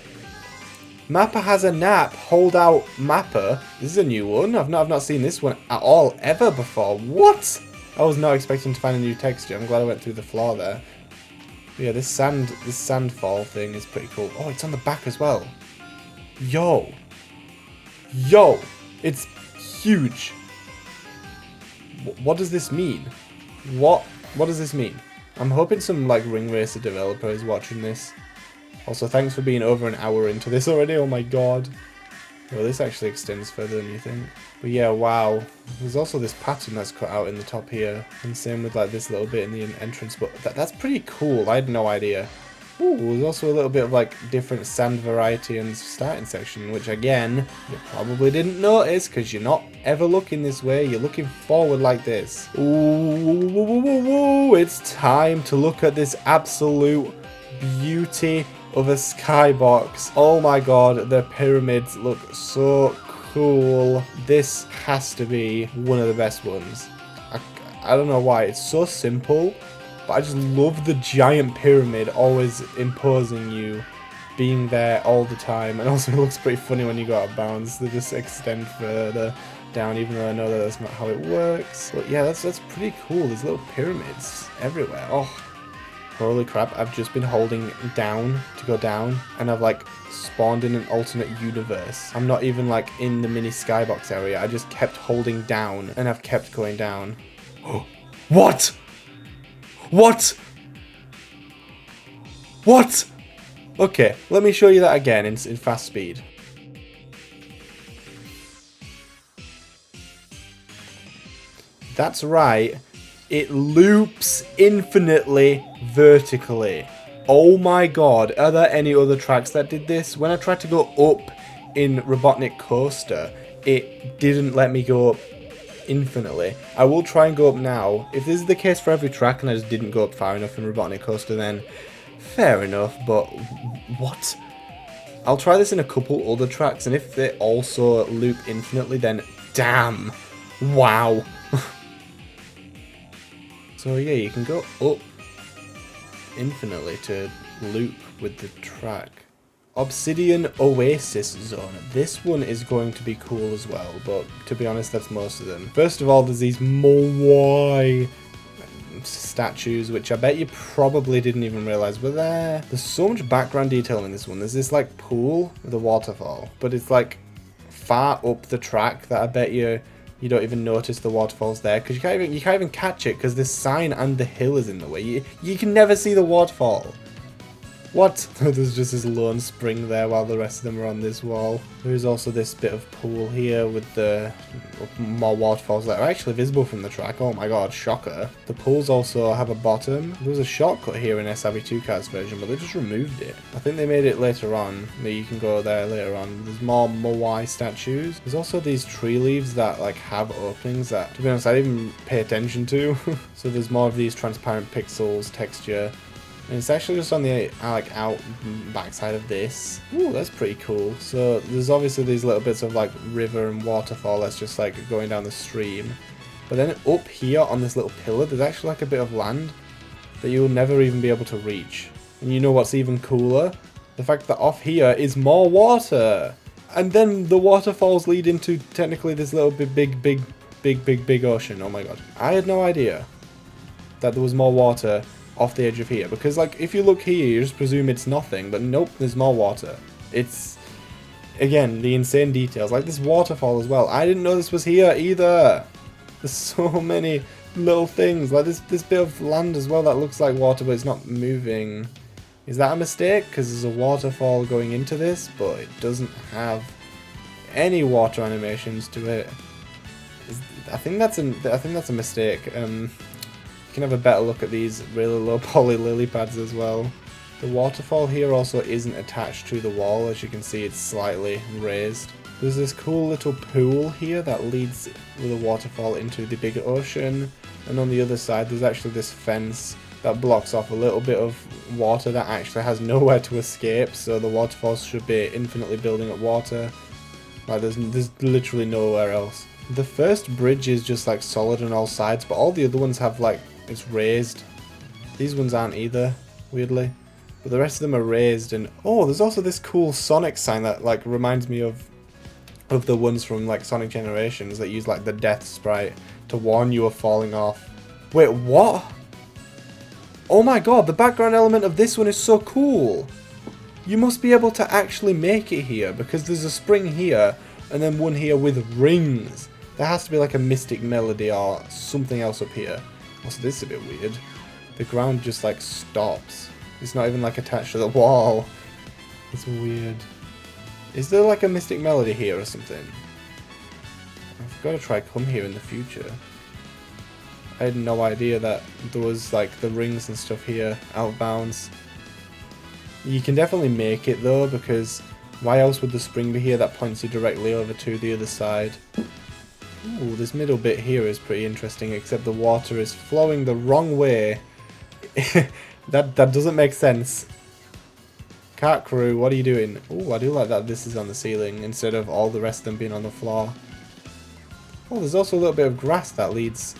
Mapper has a nap. Hold out Mapper. This is a new one. I've not seen this one at all ever before. What? I was not expecting to find a new texture. I'm glad I went through the floor there. But yeah, this sandfall thing is pretty cool. Oh, it's on the back as well. Yo. Yo. It's huge. What does this mean? What does this mean? I'm hoping some like Ring Racer developer is watching this. Also, thanks for being over an hour into this already. Oh my god. Well, this actually extends further than you think. But yeah, wow. There's also this pattern that's cut out in the top here. And same with like this little bit in the entrance. But that's pretty cool. I had no idea. Ooh, there's also a little bit of like different sand variety and starting section, which again, you probably didn't notice because you're not ever looking this way. You're looking forward like this. Ooh, it's time to look at this absolute beauty of a skybox. Oh my god, the pyramids look so cool. This has to be one of the best ones. I don't know why. It's so simple. But I just love the giant pyramid always imposing you, being there all the time. And also it looks pretty funny when you go out of bounds. They just extend further down, even though I know that that's not how it works. But yeah, that's pretty cool. There's little pyramids everywhere. Oh, Holy crap, I've just been holding down to go down, and I've like spawned in an alternate universe. I'm not even like in the mini skybox area. I just kept holding down, and I've kept going down. What? What? What? Okay, let me show you that again in fast speed. That's right. It loops infinitely vertically. Oh my god, are there any other tracks that did this? When I tried to go up in Robotnik Coaster, it didn't let me go up infinitely. I will try and go up now. If this is the case for every track and I just didn't go up far enough in Robotnik Coaster, then fair enough, but what? I'll try this in a couple other tracks, and if they also loop infinitely, then damn. Wow. So yeah, you can go up infinitely to loop with the track. Obsidian Oasis Zone. This one is going to be cool as well, but to be honest, that's most of them. First of all, there's these Moai statues, which I bet you probably didn't even realize were there. There's so much background detail in this one. There's this like pool with a waterfall, but it's like far up the track that I bet you don't even notice the waterfall's there, because you can't even catch it because this sign and the hill is in the way. You can never see the waterfall. What? There's just this lone spring there while the rest of them are on this wall. There's also this bit of pool here with the more waterfalls that are actually visible from the track. Oh my god, shocker. The pools also have a bottom. There was a shortcut here in SRV2 Cars version, but they just removed it. I think they made it later on. That you can go there later on. There's more Moai statues. There's also these tree leaves that like have openings that, to be honest, I didn't even pay attention to. So there's more of these transparent pixels texture. And it's actually just on the like out backside of this. Ooh, that's pretty cool. So there's obviously these little bits of like river and waterfall that's just like going down the stream. But then up here on this little pillar, there's actually like a bit of land that you'll never even be able to reach. And you know what's even cooler? The fact that off here is more water. And then the waterfalls lead into technically this little big ocean. Oh my god. I had no idea that there was more water off the edge of here, because like if you look here you just presume it's nothing, but nope, there's more water. It's again the insane details, like this waterfall as well. I didn't know this was here either. There's so many little things, like this bit of land as well that looks like water but it's not moving. Is that a mistake? Because there's a waterfall going into this, but it doesn't have any water animations to it. I think that's a mistake. You can have a better look at these really low poly lily pads as well. The waterfall here also isn't attached to the wall, as you can see it's slightly raised. There's this cool little pool here that leads with a waterfall into the big ocean, and on the other side there's actually this fence that blocks off a little bit of water that actually has nowhere to escape, so the waterfall should be infinitely building up water. Like there's literally nowhere else. The first bridge is just like solid on all sides, but all the other ones have like, it's raised. These ones aren't either, weirdly. But the rest of them are raised, and oh, there's also this cool Sonic sign that like reminds me of the ones from like Sonic Generations that use like the death sprite to warn you of falling off. Wait, what? Oh my god, the background element of this one is so cool. You must be able to actually make it here, because there's a spring here and then one here with rings. There has to be like a mystic melody or something else up here. Also, this is a bit weird. The ground just like stops. It's not even like attached to the wall. It's weird. Is there like a mystic melody here or something? I've got to try come here in the future. I had no idea that there was like the rings and stuff here outbounds. You can definitely make it though, because why else would the spring be here that points you directly over to the other side? Ooh, this middle bit here is pretty interesting, except the water is flowing the wrong way. that doesn't make sense. Kart crew, what are you doing? Ooh, I do like that this is on the ceiling instead of all the rest of them being on the floor. Oh, there's also a little bit of grass that leads.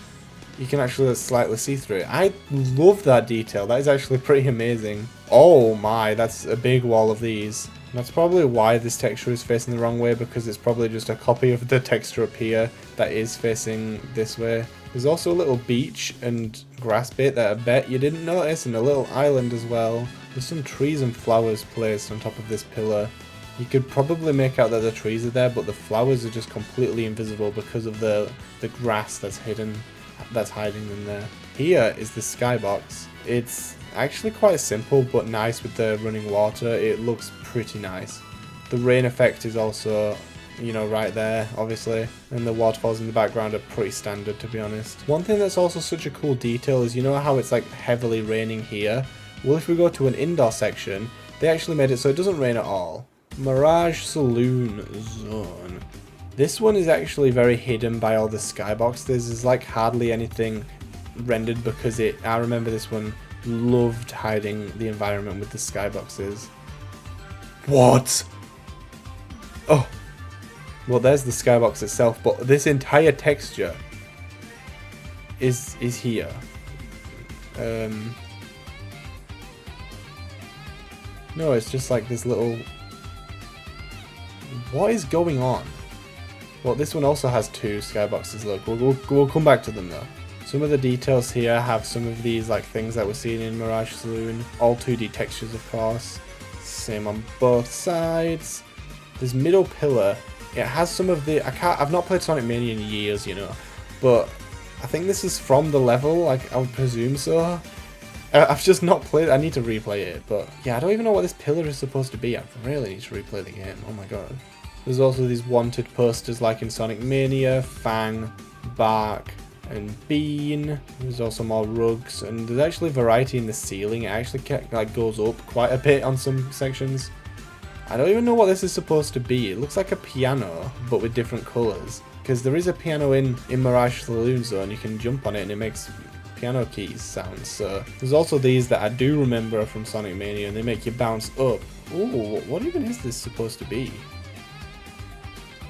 You can actually slightly see through it. I love that detail. That is actually pretty amazing. Oh my, that's a big wall of these. That's probably why this texture is facing the wrong way, because it's probably just a copy of the texture up here that is facing this way. There's also a little beach and grass bit that I bet you didn't notice, and a little island as well. There's some trees and flowers placed on top of this pillar. You could probably make out that the trees are there, but the flowers are just completely invisible because of the grass that's hidden, that's hiding in there. Here is the skybox. It's actually quite simple but nice with the running water. It looks pretty nice. The rain effect is also, you know, right there, obviously, and the waterfalls in the background are pretty standard, to be honest. One thing that's also such a cool detail is, you know how it's like heavily raining here? Well, if we go to an indoor section, they actually made it so it doesn't rain at all. Mirage Saloon Zone. This one is actually very hidden by all the skyboxes. There's like hardly anything rendered because I remember this one loved hiding the environment with the skyboxes. What? Oh. Well, there's the skybox itself, but this entire texture is here. No, it's just like this little... What is going on? Well, this one also has two skyboxes. Look, we'll come back to them though. Some of the details here have some of these like things that we're seeing in Mirage Saloon. All 2D textures, of course. Same on both sides. This middle pillar, it has some of the... I've not played Sonic Mania in years, you know, but I think this is from the level. Like, I would presume so. I've just not played. I need to replay it, but yeah, I don't even know what this pillar is supposed to be. I really need to replay the game. Oh my god. There's also these wanted posters like in Sonic Mania, Fang, Bark, and Bean. There's also more rugs, and there's actually variety in the ceiling. It actually like goes up quite a bit on some sections. I don't even know what this is supposed to be. It looks like a piano, but with different colours. Because there is a piano in Mirage Saloon Zone. You can jump on it and it makes piano keys sounds. So there's also these that I do remember from Sonic Mania, and they make you bounce up. Ooh, what even is this supposed to be?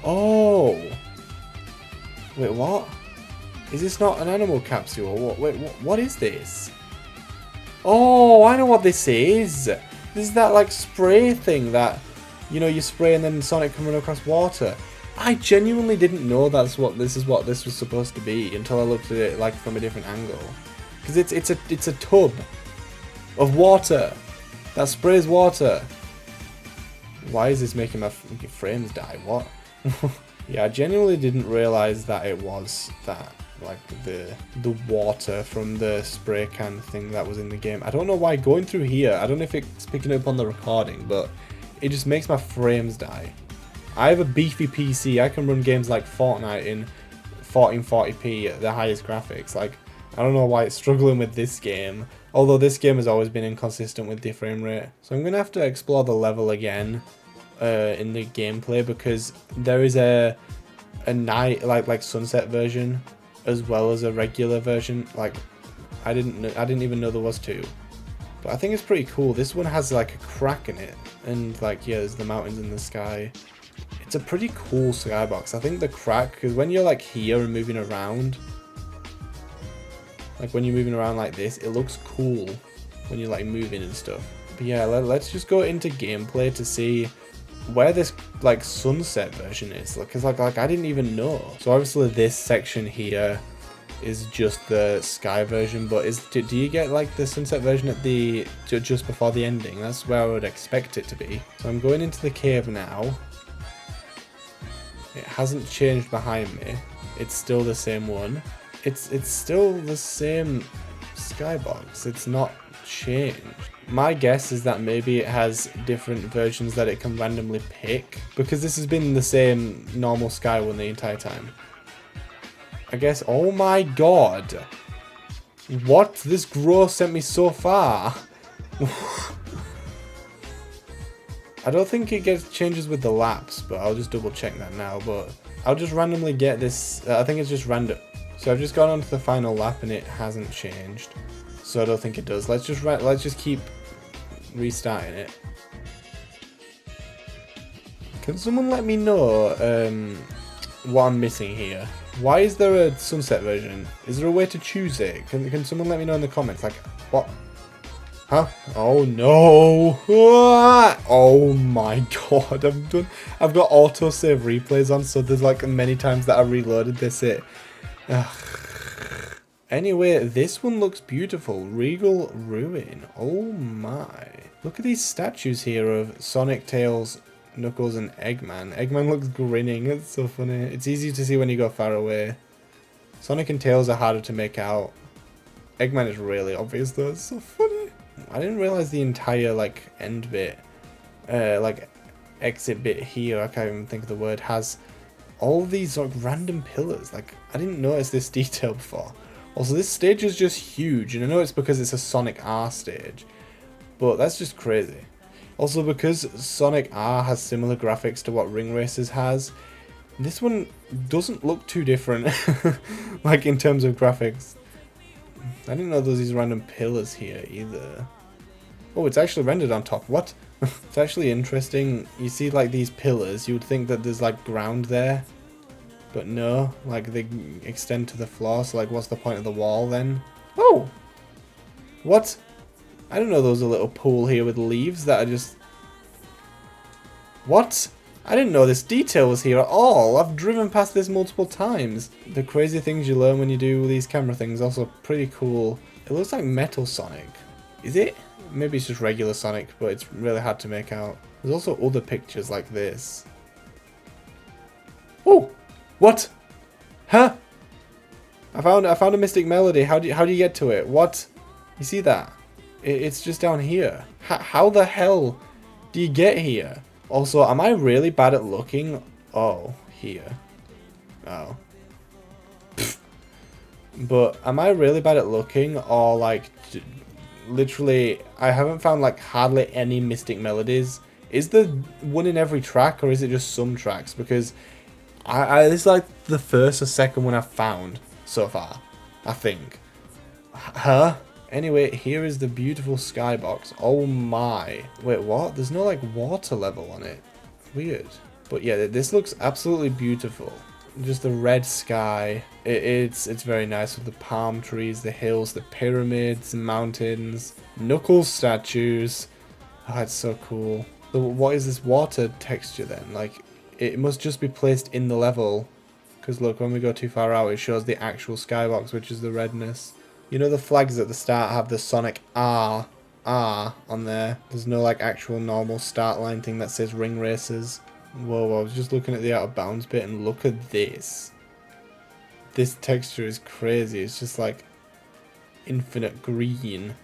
Oh, wait, what? Is this not an animal capsule or what? Wait, what is this? Oh, I know what this is. This is that like spray thing that, you know, you spray and then Sonic can run across water. I genuinely didn't know this is what this was supposed to be until I looked at it like from a different angle. Because it's a tub of water that sprays water. Why is this making my frames die? What? Yeah, I genuinely didn't realize that it was that, like the water from the spray can thing that was in the game. I don't know why going through here, I don't know if it's picking up on the recording, but it just makes my frames die. I have a beefy PC. I can run games like Fortnite in 1440p at the highest graphics. Like, I don't know why it's struggling with this game. Although this game has always been inconsistent with the frame rate. So I'm going to have to explore the level again in the gameplay, because there is a night like sunset version as well as a regular version. Like, I didn't even know there was two. But I think it's pretty cool. This one has like a crack in it, and like, yeah, there's the mountains in the sky. It's a pretty cool skybox. I think the crack, because when you're like here and moving around, like when you're moving around like this, it looks cool when you're like moving and stuff. But yeah, let's just go into gameplay to see where this like sunset version is, because like I didn't even know. So obviously this section here is just the sky version, but do you get like the sunset version at the just before the ending? That's where I would expect it to be. So I'm going into the cave now. It hasn't changed behind me. It's still the same one. It's still the same skybox. It's not changed. My guess is that maybe it has different versions that it can randomly pick, because this has been the same normal sky one the entire time. I guess. Oh my god. What? This grow sent me so far. I don't think it changes with the laps, but I'll just double check that now. But I'll just randomly get this. I think it's just random. So I've just gone on to the final lap and it hasn't changed. So I don't think it does. Let's just keep restarting it. Can someone let me know what I'm missing here? Why is there a sunset version? Is there a way to choose it? Can someone let me know in the comments? Like, what? Huh? Oh no! Oh my god! I've got autosave replays on, so there's like many times that I reloaded this. Ugh. Anyway, this one looks beautiful. Regal Ruin. Oh my. Look at these statues here of Sonic, Tails, Knuckles, and Eggman. Eggman looks grinning. It's so funny. It's easy to see when you go far away. Sonic and Tails are harder to make out. Eggman is really obvious though. It's so funny. I didn't realize the entire like end bit, like exit bit here, I can't even think of the word, has all these like random pillars. Like I didn't notice this detail before. Also, this stage is just huge, and I know it's because it's a Sonic R stage, but that's just crazy. Also, because Sonic R has similar graphics to what Ring Racers has, this one doesn't look too different, like in terms of graphics. I didn't know there was these random pillars here either. Oh, it's actually rendered on top. What? It's actually interesting. You see like these pillars, you would think that there's like ground there. But no, like they extend to the floor, so like what's the point of the wall then? Oh! What? I don't know there was a little pool here with leaves that are just... What? I didn't know this detail was here at all. I've driven past this multiple times. The crazy things you learn when you do these camera things also pretty cool. It looks like Metal Sonic. Is it? Maybe it's just regular Sonic, but it's really hard to make out. There's also other pictures like this. Oh! What? Huh? I found a Mystic Melody. How do you get to it? What? You see that? It's just down here. How the hell do you get here? Also, am I really bad at looking? Oh, here. Oh. Pfft. But am I really bad at looking, or like literally I haven't found like hardly any Mystic Melodies? Is there one in every track, or is it just some tracks? Because this is like the first or second one I've found so far, I think. Huh? Anyway, here is the beautiful skybox. Oh my. Wait, what? There's no like water level on it. Weird. But yeah, this looks absolutely beautiful. Just the red sky. It's very nice with the palm trees, the hills, the pyramids, mountains, Knuckles statues. Oh, it's so cool. So what is this water texture then? Like, it must just be placed in the level, because look, when we go too far out it shows the actual skybox, which is the redness. You know the flags at the start have the Sonic R on there. There's no like actual normal start line thing that says Ring Racers. Whoa, I was just looking at the out of bounds bit and look at this. This texture is crazy. It's just like infinite green.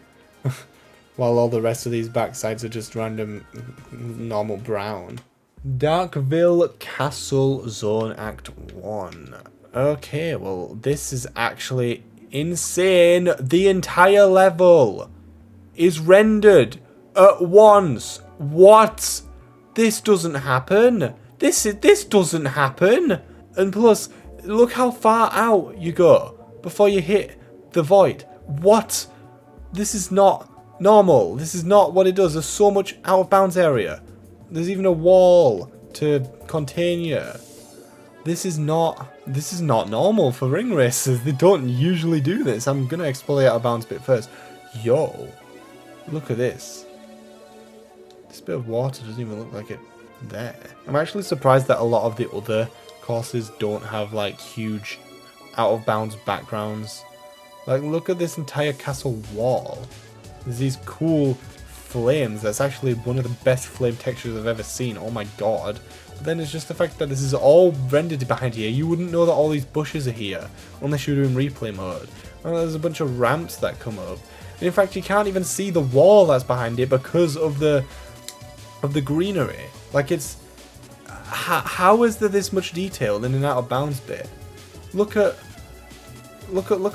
While all the rest of these backsides are just random normal brown. Darkvile Castle Zone Act 1. Okay, well, this is actually insane. The entire level is rendered at once. What? This doesn't happen. This doesn't happen. And plus, look how far out you go before you hit the void. What? This is not normal. This is not what it does. There's so much out of bounds area. There's even a wall to contain you. This is not normal for Ring Racers. They don't usually do this. I'm gonna explore the out of bounds bit first. Yo, look at this. This bit of water doesn't even look like it there. I'm actually surprised that a lot of the other courses don't have like huge out of bounds backgrounds. Like, look at this entire castle wall. There's these cool flames. That's actually one of the best flame textures I've ever seen. Oh my god. But then it's just the fact that this is all rendered behind here. You wouldn't know that all these bushes are here unless you're doing replay mode. And there's a bunch of ramps that come up. And in fact, you can't even see the wall that's behind it because of the greenery. Like, it's... How is there this much detail in an out of bounds bit? Look at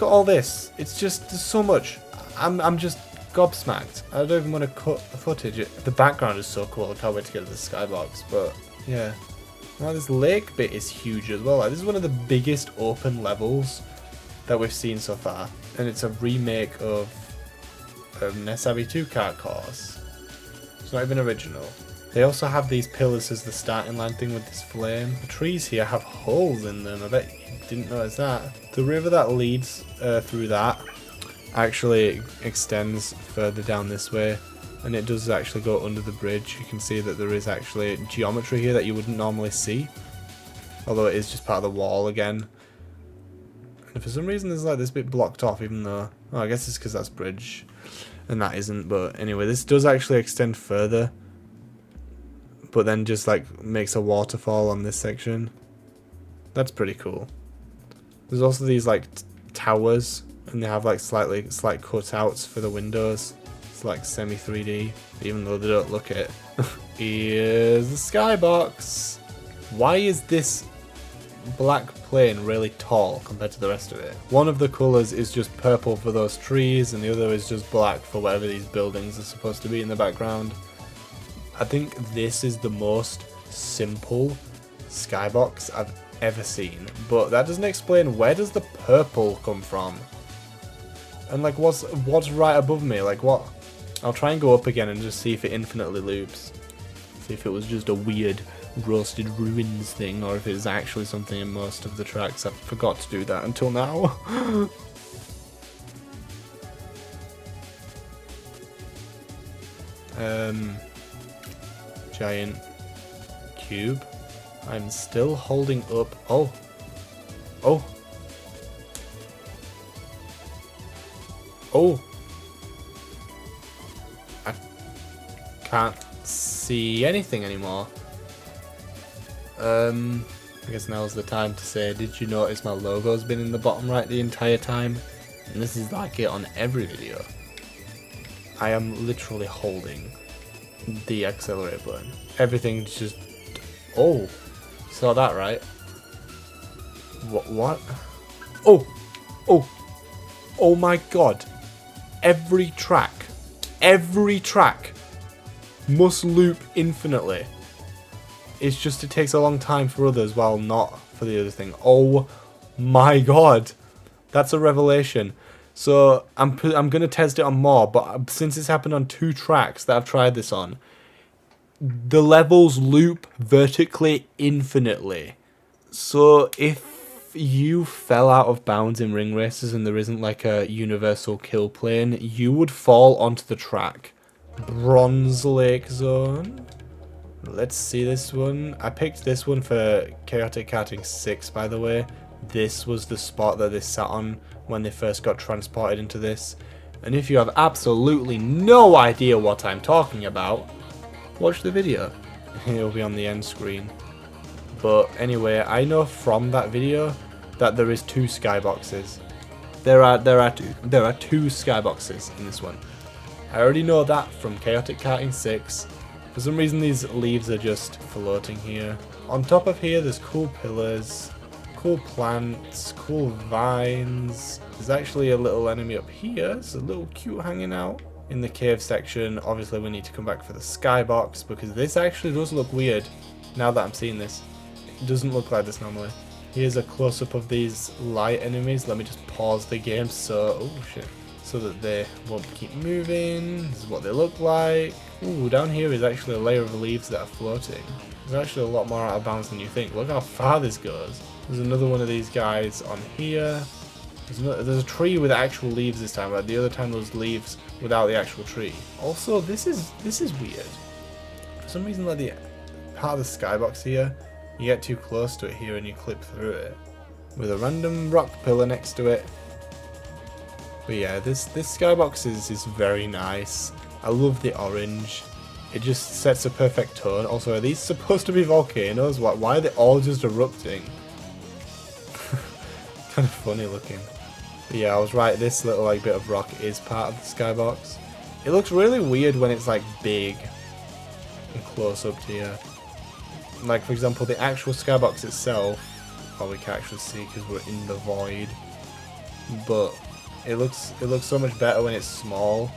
all this. It's just, there's so much. I'm just gobsmacked. I don't even want to cut the footage. The background is so cool. I can't wait to get to the skybox. But yeah, now this lake bit is huge as well. Like, this is one of the biggest open levels that we've seen so far, and it's a remake of Nesabi 2 kart course. It's not even original. They also have these pillars as the starting line thing with this flame. The trees here have holes in them. I bet you didn't notice that. The river that leads through that actually extends further down this way, and it does actually go under the bridge. You can see that there is actually geometry here that you wouldn't normally see, although it is just part of the wall again. And for some reason there's like this bit blocked off, even though... Oh, I guess it's because that's bridge. And that isn't, but anyway, this does actually extend further. But then just like makes a waterfall on this section. That's pretty cool. There's also these like towers, and they have like slight cutouts for the windows. It's like semi 3D, even though they don't look it. Here's the skybox. Why is this black plane really tall compared to the rest of it? One of the colours is just purple for those trees, and the other is just black for whatever these buildings are supposed to be in the background. I think this is the most simple skybox I've ever seen, but that doesn't explain where does the purple come from, and like what's right above me, like what? I'll try and go up again and just see if it infinitely loops, see if it was just a weird roasted ruins thing, or if it's actually something in most of the tracks. I forgot to do that until now. Giant cube. I'm still holding up. Oh. Oh. Oh. I can't see anything anymore. I guess now's the time to say, did you notice my logo's been in the bottom right the entire time? And this is like it on every video. I am literally holding the accelerator button. Everything's just... Oh! You saw that, right? What? Oh! Oh! Oh my god! Every track must loop infinitely. It's just it takes a long time for others, while not for the other thing. Oh my god! That's a revelation. So I'm gonna test it on more, but since it's happened on 2 tracks that I've tried this on, the levels loop vertically infinitely. So if you fell out of bounds in Ring Racers and there isn't like a universal kill plane, you would fall onto the track. Bronze Lake Zone. Let's see this one. I picked this one for Chaotic Karting 6, by the way. This was the spot that they sat on when they first got transported into this. And if you have absolutely no idea what I'm talking about, watch the video. It'll be on the end screen. But anyway, I know from that video that there is 2 skyboxes. There are 2 skyboxes in this one. I already know that from Chaotic Karting 6. For some reason these leaves are just floating here. On top of here there's cool pillars, cool plants, cool vines. There's actually a little enemy up here. It's a little cute hanging out. In the cave section, obviously we need to come back for the skybox, because this actually does look weird now that I'm seeing this. It doesn't look like this normally. Here's a close-up of these light enemies. Let me just pause the game so that they won't keep moving. This is what they look like. Ooh, down here is actually a layer of leaves that are floating. There's actually a lot more out of bounds than you think. Look how far this goes. There's another one of these guys on here. There's a tree with actual leaves this time, but the other time those leaves without the actual tree. Also, this is weird. For some reason, like the part of the skybox here, you get too close to it here and you clip through it. With a random rock pillar next to it. But yeah, this skybox is very nice. I love the orange. It just sets a perfect tone. Also, are these supposed to be volcanoes? Why are they all just erupting? Kind of funny looking. But yeah, I was right. This little like bit of rock is part of the skybox. It looks really weird when it's like big and close up to you. Like for example, the actual skybox itself. Oh, we can't actually see because we're in the void. But it looks so much better when it's small,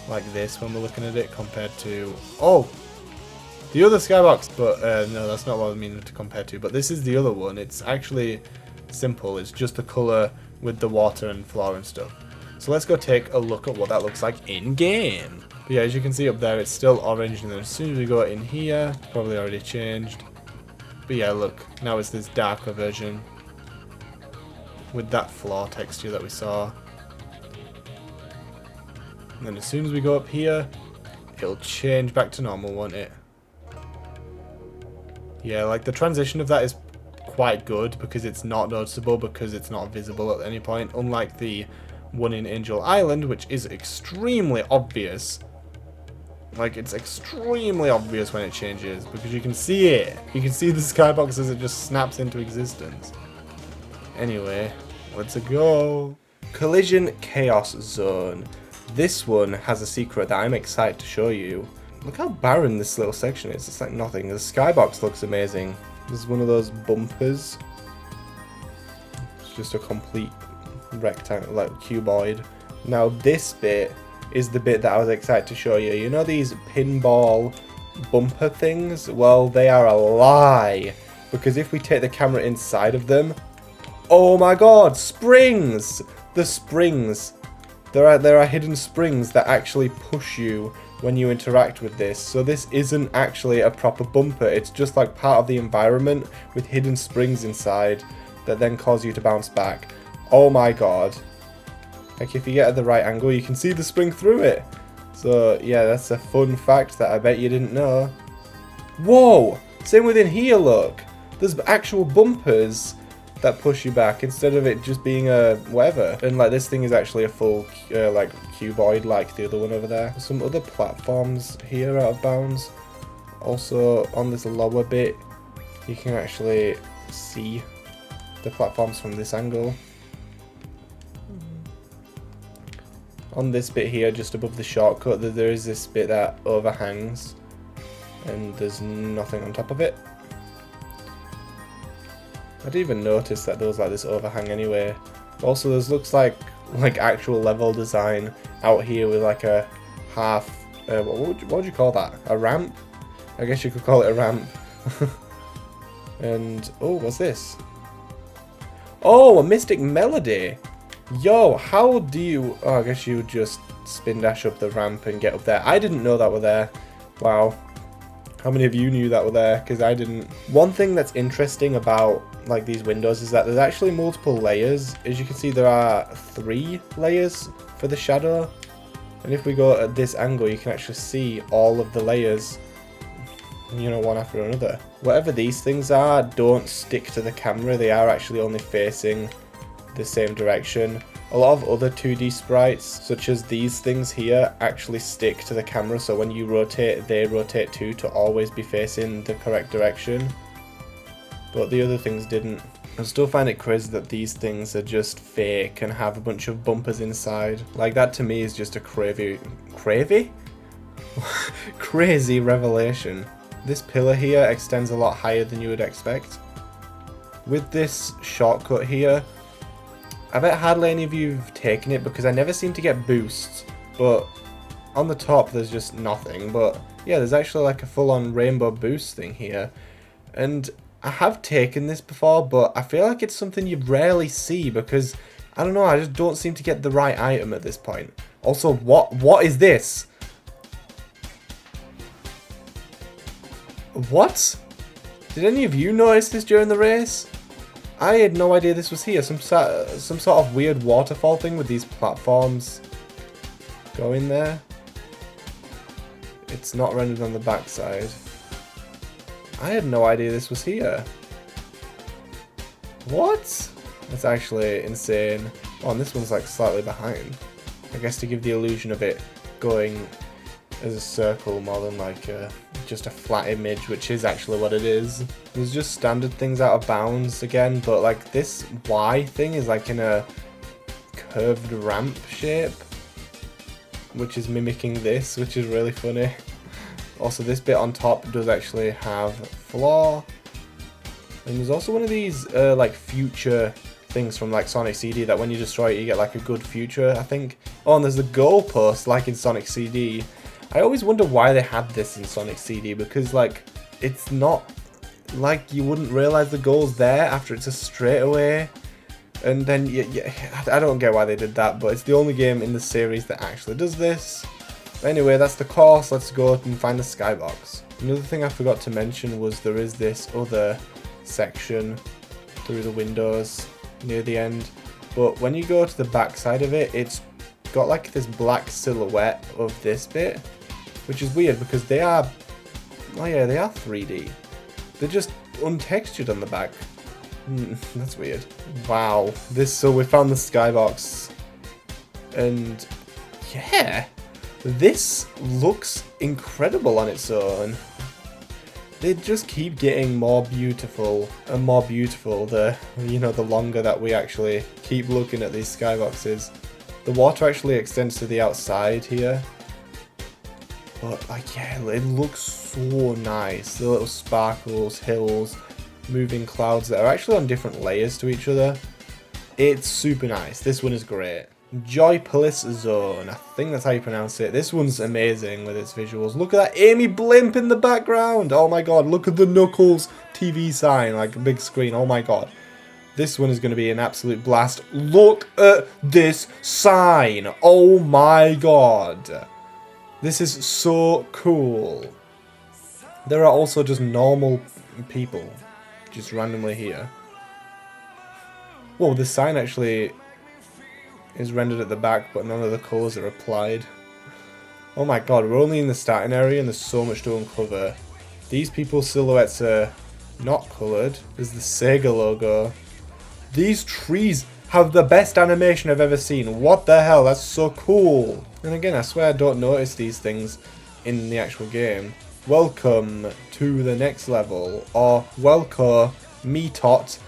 like this, when we're looking at it, compared to the other skybox. But no, that's not what I mean to compare to. But this is the other one. It's actually simple. It's just the color with the water and floor and stuff. So let's go take a look at what that looks like in game. But yeah, as you can see up there, it's still orange, and then as soon as we go in here, it's probably already changed. But yeah, look, now it's this darker version with that floor texture that we saw. And then as soon as we go up here, it'll change back to normal, won't it? Yeah, like the transition of that is quite good because it's not noticeable, because it's not visible at any point, unlike the one in Angel Island, which is extremely obvious. Like, it's extremely obvious when it changes, because you can see it. You can see the skybox as it just snaps into existence. Anyway, let's go. Collision Chaos Zone. This one has a secret that I'm excited to show you. Look how barren this little section is. It's like nothing. The skybox looks amazing. This is one of those bumpers. It's just a complete rectangle, like cuboid. Now this bit is the bit that I was excited to show you. You know these pinball bumper things? Well, they are a lie. Because if we take the camera inside of them, oh my god, springs! The springs. There are hidden springs that actually push you when you interact with this. So this isn't actually a proper bumper. It's just like part of the environment with hidden springs inside that then cause you to bounce back. Oh my god. Like if you get at the right angle, you can see the spring through it. So yeah, that's a fun fact that I bet you didn't know. Whoa! Same within here, look. There's actual bumpers that push you back instead of it just being a whatever. And like this thing is actually a full like cuboid like the other one over there. There's some other platforms here out of bounds. Also on this lower bit, you can actually see the platforms from this angle. On this bit here, just above the shortcut, there is this bit that overhangs and there's nothing on top of it. I didn't even notice that there was like this overhang anyway. Also, this looks like actual level design out here with like a half. What would you call that? A ramp? I guess you could call it a ramp. And oh, what's this? Oh, a Mystic Melody. Yo, how do you? Oh, I guess you would just spin dash up the ramp and get up there. I didn't know that were there. Wow. How many of you knew that were there? Because I didn't. One thing that's interesting about like these windows is that there's actually multiple layers. As you can see, there are 3 layers for the shadow. And if we go at this angle, you can actually see all of the layers, you know, one after another. Whatever these things are, don't stick to the camera. They are actually only facing the same direction. A lot of other 2D sprites, such as these things here, actually stick to the camera, so when you rotate, they rotate too, to always be facing the correct direction. But the other things didn't. I still find it crazy that these things are just fake and have a bunch of bumpers inside. Like, that to me is just a crazy revelation. This pillar here extends a lot higher than you would expect. With this shortcut here, I bet hardly any of you have taken it because I never seem to get boosts, but on the top there's just nothing. But yeah, there's actually like a full-on rainbow boost thing here, and I have taken this before, but I feel like it's something you rarely see because, I don't know, I just don't seem to get the right item at this point. Also, what is this? What? Did any of you notice this during the race? I had no idea this was here. Some sort of weird waterfall thing with these platforms going there. It's not rendered on the backside. I had no idea this was here. What? That's actually insane. Oh, and this one's like slightly behind. I guess to give the illusion of it going as a circle more than like just a flat image, which is actually what it is. There's just standard things out of bounds again, but like this Y thing is like in a curved ramp shape, which is mimicking this, which is really funny. Also, this bit on top does actually have floor, and there's also one of these like future things from like Sonic CD that when you destroy it you get like a good future, I think. Oh, and there's a goalpost like in Sonic CD. I always wonder why they had this in Sonic CD, because like it's not like you wouldn't realise the goal's there after it's a straightaway, and then I don't get why they did that, but it's the only game in the series that actually does this. Anyway, that's the course. Let's go and find the skybox. Another thing I forgot to mention was there is this other section through the windows near the end, but when you go to the back side of it, it's got like this black silhouette of this bit, which is weird because they are, oh yeah, they are 3D. They're just untextured on the back. That's weird. Wow. So we found the skybox. And yeah, this looks incredible on its own. They just keep getting more beautiful and more beautiful the longer that we actually keep looking at these skyboxes. The water actually extends to the outside here. But like, yeah, it looks so nice. The little sparkles, hills, moving clouds that are actually on different layers to each other. It's super nice. This one is great. Joypolis Zone. I think that's how you pronounce it. This one's amazing with its visuals. Look at that Amy blimp in the background. Oh my god. Look at the Knuckles TV sign. Like a big screen. Oh my god. This one is going to be an absolute blast. Look at this sign. Oh my god. This is so cool. There are also just normal people just randomly here. Whoa, this sign actually is rendered at the back, but none of the colours are applied. Oh my god, we're only in the starting area and there's so much to uncover. These people's silhouettes are not coloured. There's the Sega logo. These trees have the best animation I've ever seen. What the hell? That's so cool. And again, I swear I don't notice these things in the actual game. Welcome to the next level. Or welcome me tot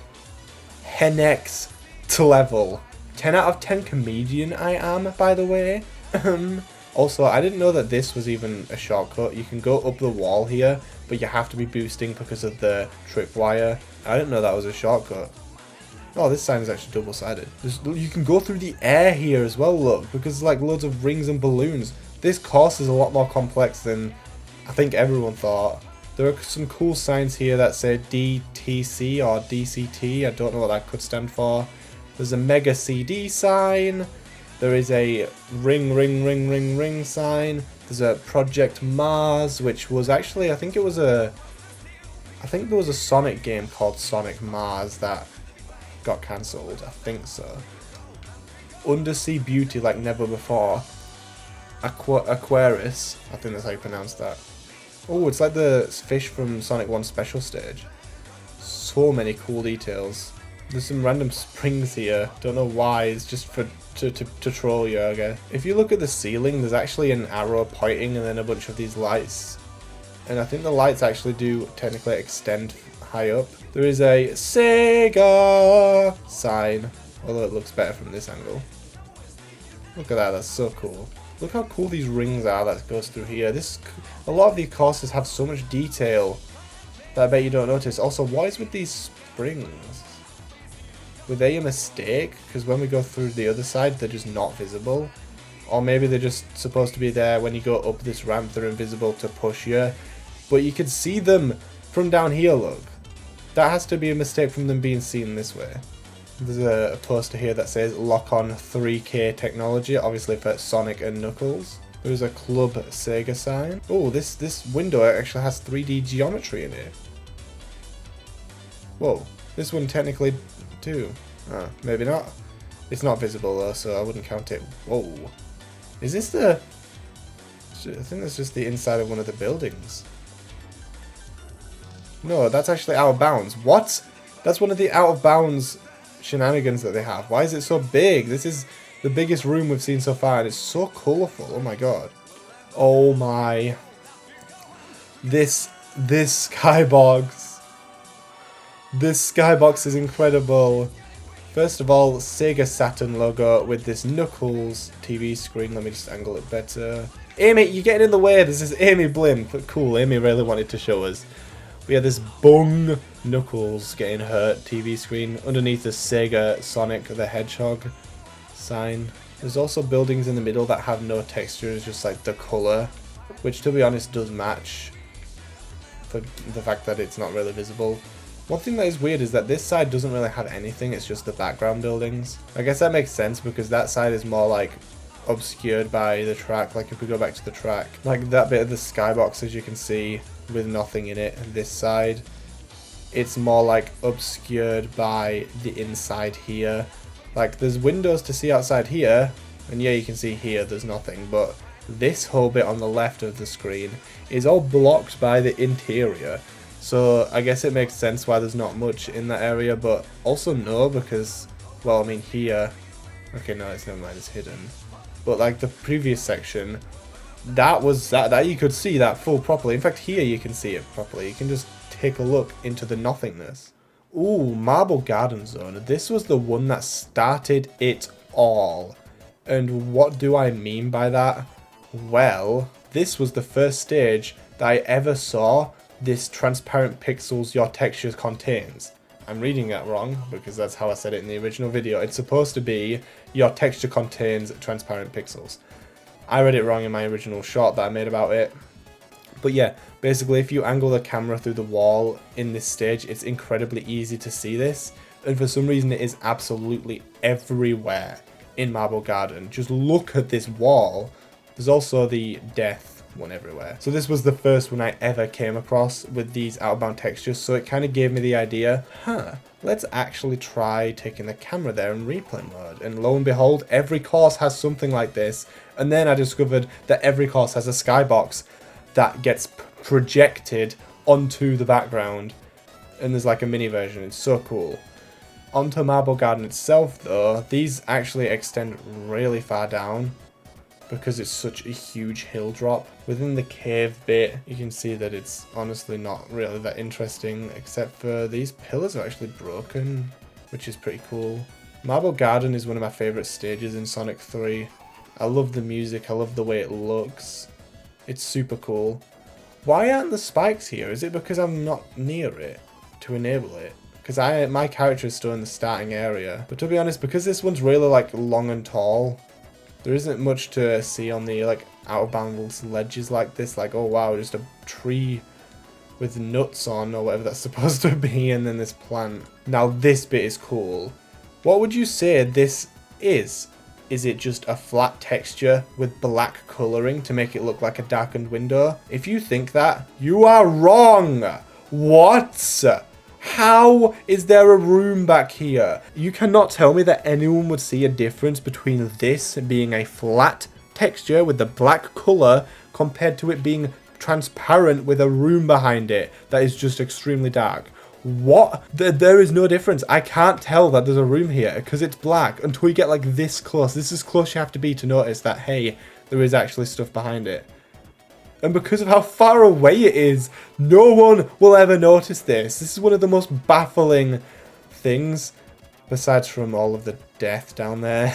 Henex to level. 10 out of 10 comedian I am, by the way. Also, I didn't know that this was even a shortcut. You can go up the wall here, but you have to be boosting because of the tripwire. I didn't know that was a shortcut. Oh, this sign is actually double-sided. You can go through the air here as well, look, because like loads of rings and balloons. This course is a lot more complex than I think everyone thought. There are some cool signs here that say DTC or DCT. I don't know what that could stand for. There's a Mega CD sign. There is a ring sign. There's a Project Mars, which was actually, I think there was a Sonic game called Sonic Mars that got cancelled. I think so. Undersea Beauty like never before. Aquarius. I think that's how you pronounce that. Oh, it's like the fish from Sonic 1 Special Stage. So many cool details. There's some random springs here. Don't know why. It's just to troll you, I guess. If you look at the ceiling, there's actually an arrow pointing and then a bunch of these lights. And I think the lights actually do technically extend high up. There is a Sega sign, although it looks better from this angle. Look at that. That's so cool. Look how cool these rings are that goes through here. A lot of these courses have so much detail that I bet you don't notice. Also, what is with these springs? Were they a mistake? Because when we go through the other side, they're just not visible. Or maybe they're just supposed to be there when you go up this ramp. They're invisible to push you. But you can see them from down here, look. That has to be a mistake from them being seen this way. There's a poster here that says lock on 3K technology, obviously for Sonic and Knuckles. There's a Club Sega sign. Oh, this window actually has 3D geometry in it. Whoa, this one technically too. Maybe not. It's not visible though, so I wouldn't count it. Whoa. Is this the... I think that's just the inside of one of the buildings. No, that's actually out of bounds. What? That's one of the out of bounds shenanigans that they have. Why is it so big? This is the biggest room we've seen so far and it's so colourful. Oh my god. Oh my. This skybox. This skybox is incredible. First of all, Sega Saturn logo with this Knuckles TV screen. Let me just angle it better. Amy, you're getting in the way. This is Amy Blimp. Cool, Amy really wanted to show us. We have this bung Knuckles getting hurt TV screen. Underneath the Sega Sonic the Hedgehog sign. There's also buildings in the middle that have no texture, it's just like the colour. Which to be honest does match for the fact that it's not really visible. One thing that is weird is that this side doesn't really have anything, it's just the background buildings. I guess that makes sense because that side is more like obscured by the track, like if we go back to the track. Like that bit of the skybox, as you can see, with nothing in it, this side, it's more like obscured by the inside here. Like there's windows to see outside here, and yeah, you can see here there's nothing, but this whole bit on the left of the screen is all blocked by the interior. So I guess it makes sense why there's not much in that area, but also no, because, well, I mean here, okay, no, it's never mind, it's hidden. But like the previous section, that was that you could see that full properly. In fact, here you can see it properly. You can just take a look into the nothingness. Ooh, Marble Garden Zone. This was the one that started it all. And what do I mean by that? Well, this was the first stage that I ever saw this transparent pixels your texture contains. I'm reading that wrong because that's how I said it in the original video. It's supposed to be your texture contains transparent pixels. I read it wrong in my original short that I made about it. But yeah, basically if you angle the camera through the wall in this stage, it's incredibly easy to see this. And for some reason it is absolutely everywhere in Marble Garden. Just look at this wall. There's also the death one everywhere. So this was the first one I ever came across with these outbound textures. So it kind of gave me the idea, let's actually try taking the camera there in replay mode. And lo and behold, every course has something like this. And then I discovered that every course has a skybox that gets projected onto the background. And there's like a mini version. It's so cool. Onto Marble Garden itself though, these actually extend really far down because it's such a huge hill drop. Within the cave bit, you can see that it's honestly not really that interesting, except for these pillars are actually broken, which is pretty cool. Marble Garden is one of my favourite stages in Sonic 3. I love the music, I love the way it looks. It's super cool. Why aren't the spikes here? Is it because I'm not near it to enable it? Because my character is still in the starting area. But to be honest, because this one's really like long and tall, there isn't much to see on the like out of bounds ledges like this. Like, oh wow, just a tree with nuts on or whatever that's supposed to be, and then this plant. Now this bit is cool. What would you say this is? Is it just a flat texture with black colouring to make it look like a darkened window? If you think that, you are wrong! What? How is there a room back here? You cannot tell me that anyone would see a difference between this being a flat texture with the black colour compared to it being transparent with a room behind it that is just extremely dark. What? There is no difference. I can't tell that there's a room here because it's black until you get like this close. This is close you have to be to notice that, hey, there is actually stuff behind it. And because of how far away it is, no one will ever notice this. This is one of the most baffling things, besides from all of the death down there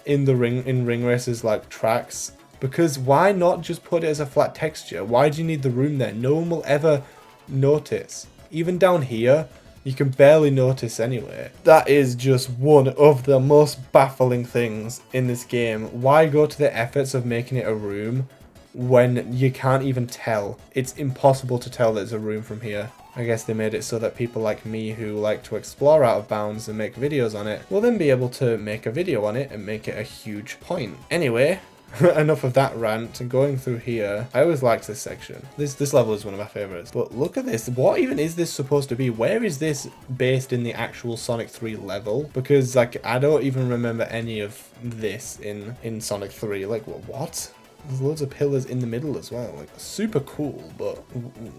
in Ring Racers like tracks. Because why not just put it as a flat texture? Why do you need the room there? No one will ever notice. Even down here, you can barely notice anyway. That is just one of the most baffling things in this game. Why go to the efforts of making it a room when you can't even tell? It's impossible to tell there's a room from here. I guess they made it so that people like me who like to explore out of bounds and make videos on it will then be able to make a video on it and make it a huge point. Anyway, enough of that rant. And going through here, I always liked this section. This level is one of my favorites. But look at this. What even is this supposed to be? Where is this based in the actual Sonic 3 level? Because like I don't even remember any of this in Sonic 3. Like what? There's loads of pillars in the middle as well. Like super cool, but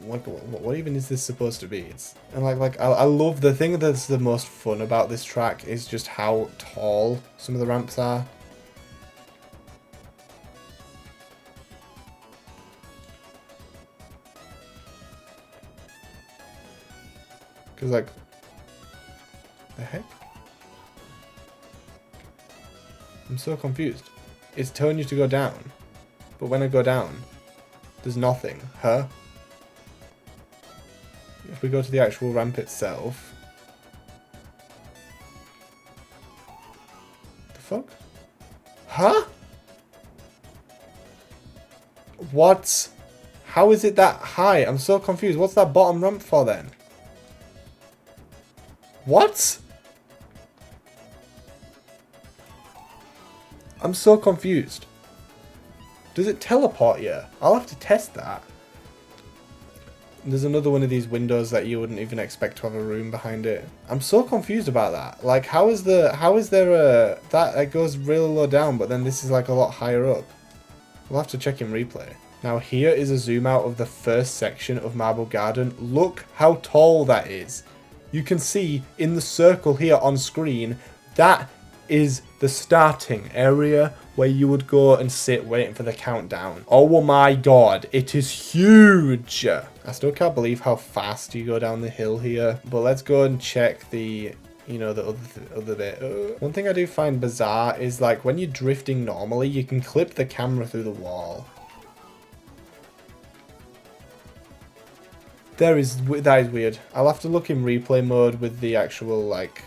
like what even is this supposed to be? And I love the thing that's the most fun about this track is just how tall some of the ramps are. Because like, the heck? I'm so confused. It's telling you to go down. But when I go down, there's nothing. Huh? If we go to the actual ramp itself. The fuck? Huh? What? How is it that high? I'm so confused. What's that bottom ramp for then? What? I'm so confused. Does it teleport you? I'll have to test that. There's another one of these windows that you wouldn't even expect to have a room behind it. I'm so confused about that. Like, how is there that goes real low down, but then this is like a lot higher up? We'll have to check in replay. Now here is a zoom out of the first section of Marble Garden. Look how tall that is. You can see in the circle here on screen, that is the starting area where you would go and sit waiting for the countdown. Oh my god, it is huge. I still can't believe how fast you go down the hill here. But let's go and check the, you know, the other bit. One thing I do find bizarre is like when you're drifting normally, you can clip the camera through the wall. That is weird. I'll have to look in replay mode with the actual like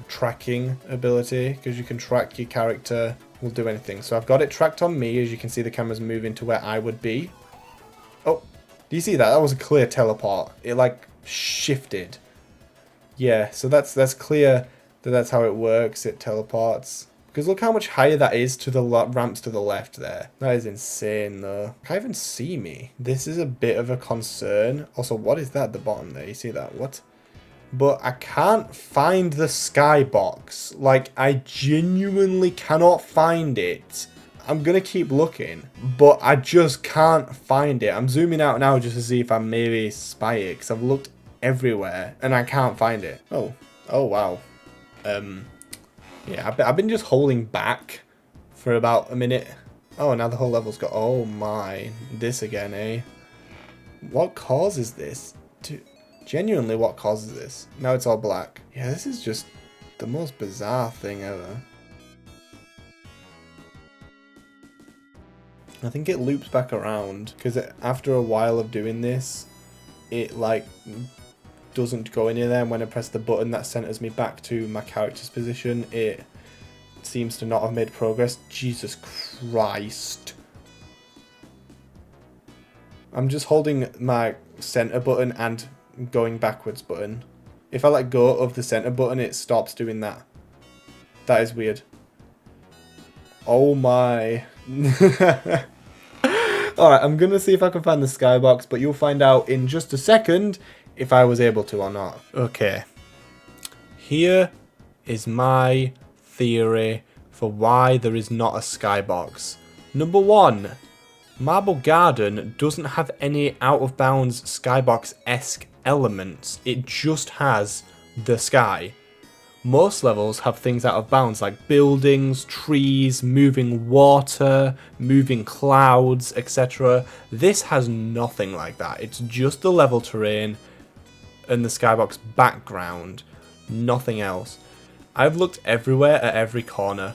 tracking ability, because you can track your character will do anything. So I've got it tracked on me. As you can see, the camera's moving to where I would be. Oh, do you see that? That was a clear teleport. It like shifted. Yeah, so that's clear that that's how it works. It teleports. Because look how much higher that is to the ramps to the left there. That is insane though. Can't even see me. This is a bit of a concern. Also, what is that at the bottom there? You see that? What? But I can't find the skybox. Like, I genuinely cannot find it. I'm going to keep looking, but I just can't find it. I'm zooming out now just to see if I maybe spy it, because I've looked everywhere and I can't find it. Oh wow. Yeah, I've been just holding back for about a minute. Oh, now the whole level's got... Oh my. This again, eh? What causes this? Genuinely, what causes this? Now it's all black. Yeah, this is just the most bizarre thing ever. I think it loops back around, because after a while of doing this, it like doesn't go in there, and when I press the button that centers me back to my character's position, it seems to not have made progress. Jesus Christ. I'm just holding my center button and going backwards button. If I let go of the center button, it stops doing that. That is weird. Oh my. Alright, I'm gonna see if I can find the skybox, but you'll find out in just a second if I was able to or not. Okay. Here is my theory for why there is not a skybox. Number one, Marble Garden doesn't have any out-of-bounds skybox-esque elements. It just has the sky. Most levels have things out of bounds like buildings, trees, moving water, moving clouds, etc. This has nothing like that. It's just the level terrain and the skybox background, nothing else. I've looked everywhere at every corner.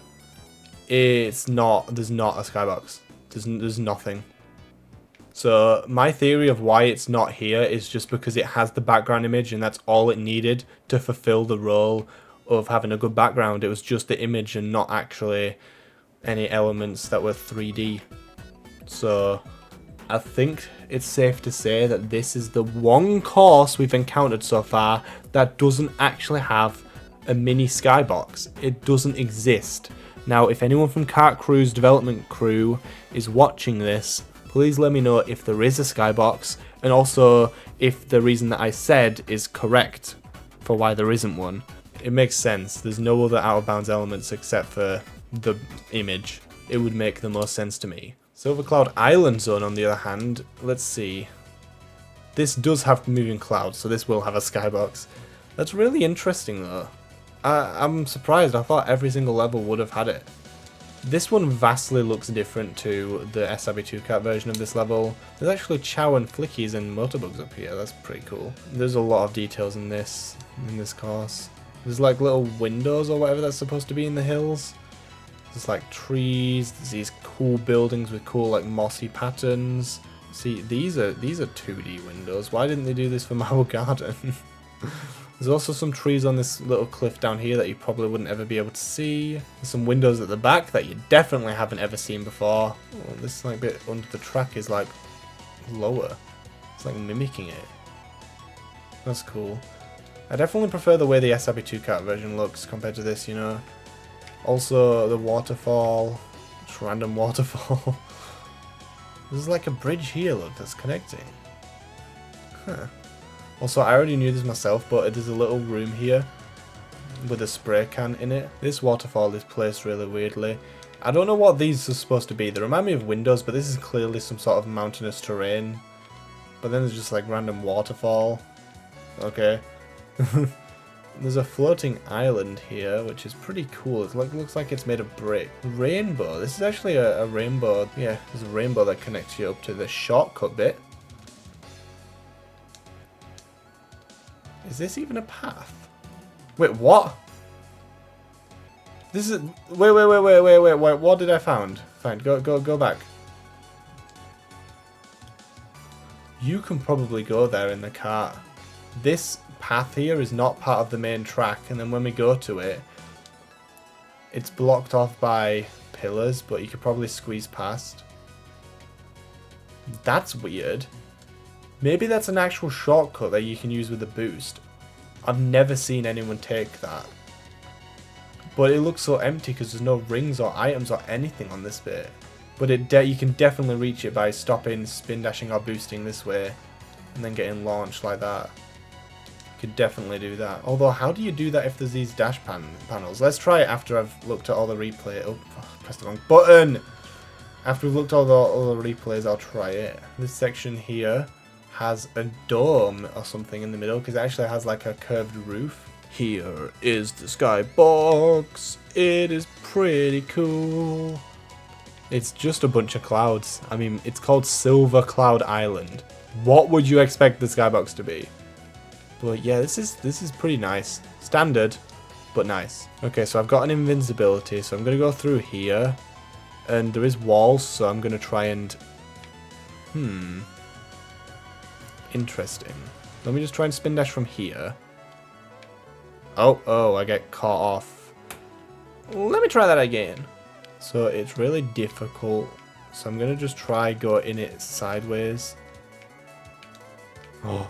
There's not a skybox. There's nothing. So my theory of why it's not here is just because it has the background image and that's all it needed to fulfill the role of having a good background. It was just the image and not actually any elements that were 3D. So I think it's safe to say that this is the one course we've encountered so far that doesn't actually have a mini skybox. It doesn't exist. Now, if anyone from Kart Crew's development crew is watching this, please let me know if there is a skybox, and also if the reason that I said is correct for why there isn't one. It makes sense. There's no other out-of-bounds elements except for the image. It would make the most sense to me. Silvercloud Island Zone, on the other hand, let's see. This does have moving clouds, so this will have a skybox. That's really interesting, though. I'm surprised. I thought every single level would have had it. This one vastly looks different to the SRB2 Kart version of this level. There's actually Chow and Flickies and Motorbugs up here. That's pretty cool. There's a lot of details in this course. There's like little windows or whatever that's supposed to be in the hills. There's like trees. There's these cool buildings with cool like mossy patterns. See, these are 2D windows. Why didn't they do this for Marble Garden? There's also some trees on this little cliff down here that you probably wouldn't ever be able to see. There's some windows at the back that you definitely haven't ever seen before. Oh, this like bit under the track is like lower. It's like mimicking it. That's cool. I definitely prefer the way the SRB2 Kart version looks compared to this, you know. Also, the waterfall. Just random waterfall. There's like a bridge here, look, that's connecting. Huh. Also, I already knew this myself, but there's a little room here with a spray can in it. This waterfall is placed really weirdly. I don't know what these are supposed to be. They remind me of windows, but this is clearly some sort of mountainous terrain. But then there's just like random waterfall. Okay. There's a floating island here, which is pretty cool. It looks like it's made of brick. Rainbow. This is actually a rainbow. Yeah, there's a rainbow that connects you up to the shortcut bit. Is this even a path? Wait, what? This is... Wait. What did I find? Go back. You can probably go there in the cart. This path here is not part of the main track, and then when we go to it, it's blocked off by pillars, but you could probably squeeze past. That's weird. Maybe that's an actual shortcut that you can use with a boost. I've never seen anyone take that. But it looks so empty because there's no rings or items or anything on this bit. But you can definitely reach it by stopping, spin dashing or boosting this way, and then getting launched like that. You could definitely do that. Although, how do you do that if there's these dash panels? Let's try it after I've looked at all the replay. Oh, I pressed the wrong button! After we've looked at all the replays, I'll try it. This section here has a dome or something in the middle because it actually has like a curved roof. Here is the skybox. It is pretty cool. It's just a bunch of clouds. I mean, it's called Silvercloud Island. What would you expect the skybox to be? But yeah, this is pretty nice. Standard, but nice. Okay, so I've got an invincibility, so I'm gonna go through here, and there is walls, so I'm gonna try and interesting. Let me just try and spin dash from here. Oh, I get caught off. Let me try that again. So it's really difficult. So I'm going to just try go in it sideways. Oh.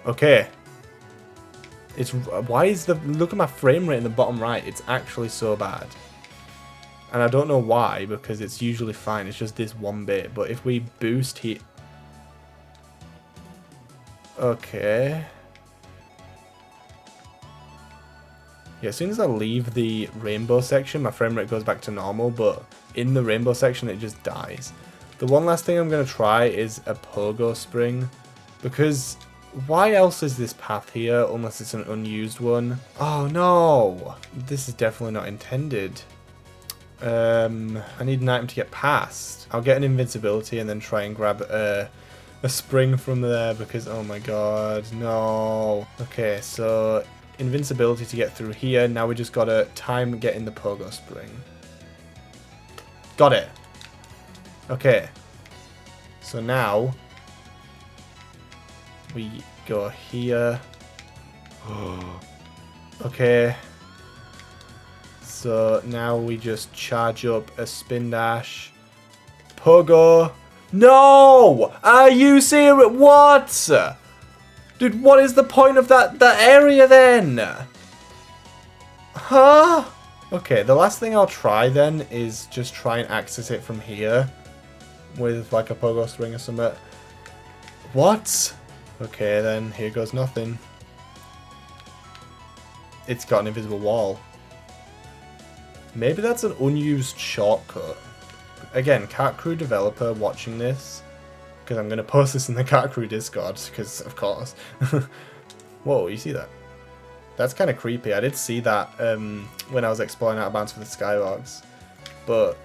Okay. Why is look at my frame rate in the bottom right. It's actually so bad. And I don't know why, because it's usually fine. It's just this one bit. But if we boost here. Okay. Yeah, as soon as I leave the rainbow section, my frame rate goes back to normal, but in the rainbow section, it just dies. The one last thing I'm going to try is a pogo spring, because why else is this path here unless it's an unused one? Oh no, this is definitely not intended. I need an item to get past. I'll get an invincibility and then try and grab a spring from there because, oh my god, no. Okay, so invincibility to get through here. Now we just gotta time getting the pogo spring. Got it. Okay. So now we go here. Okay. So now we just charge up a spin dash. Pogo. No! Are you serious? What? Dude, what is the point of that area then? Huh? Okay, the last thing I'll try then is just try and access it from here with like a pogo string or something. What? Okay, then here goes nothing. It's got an invisible wall. Maybe that's an unused shortcut. Again, Kart Crew developer watching this, because I'm going to post this in the Kart Crew Discord, because of course. Whoa, you see that? That's kind of creepy. I did see that when I was exploring out of bounds for the skybox. But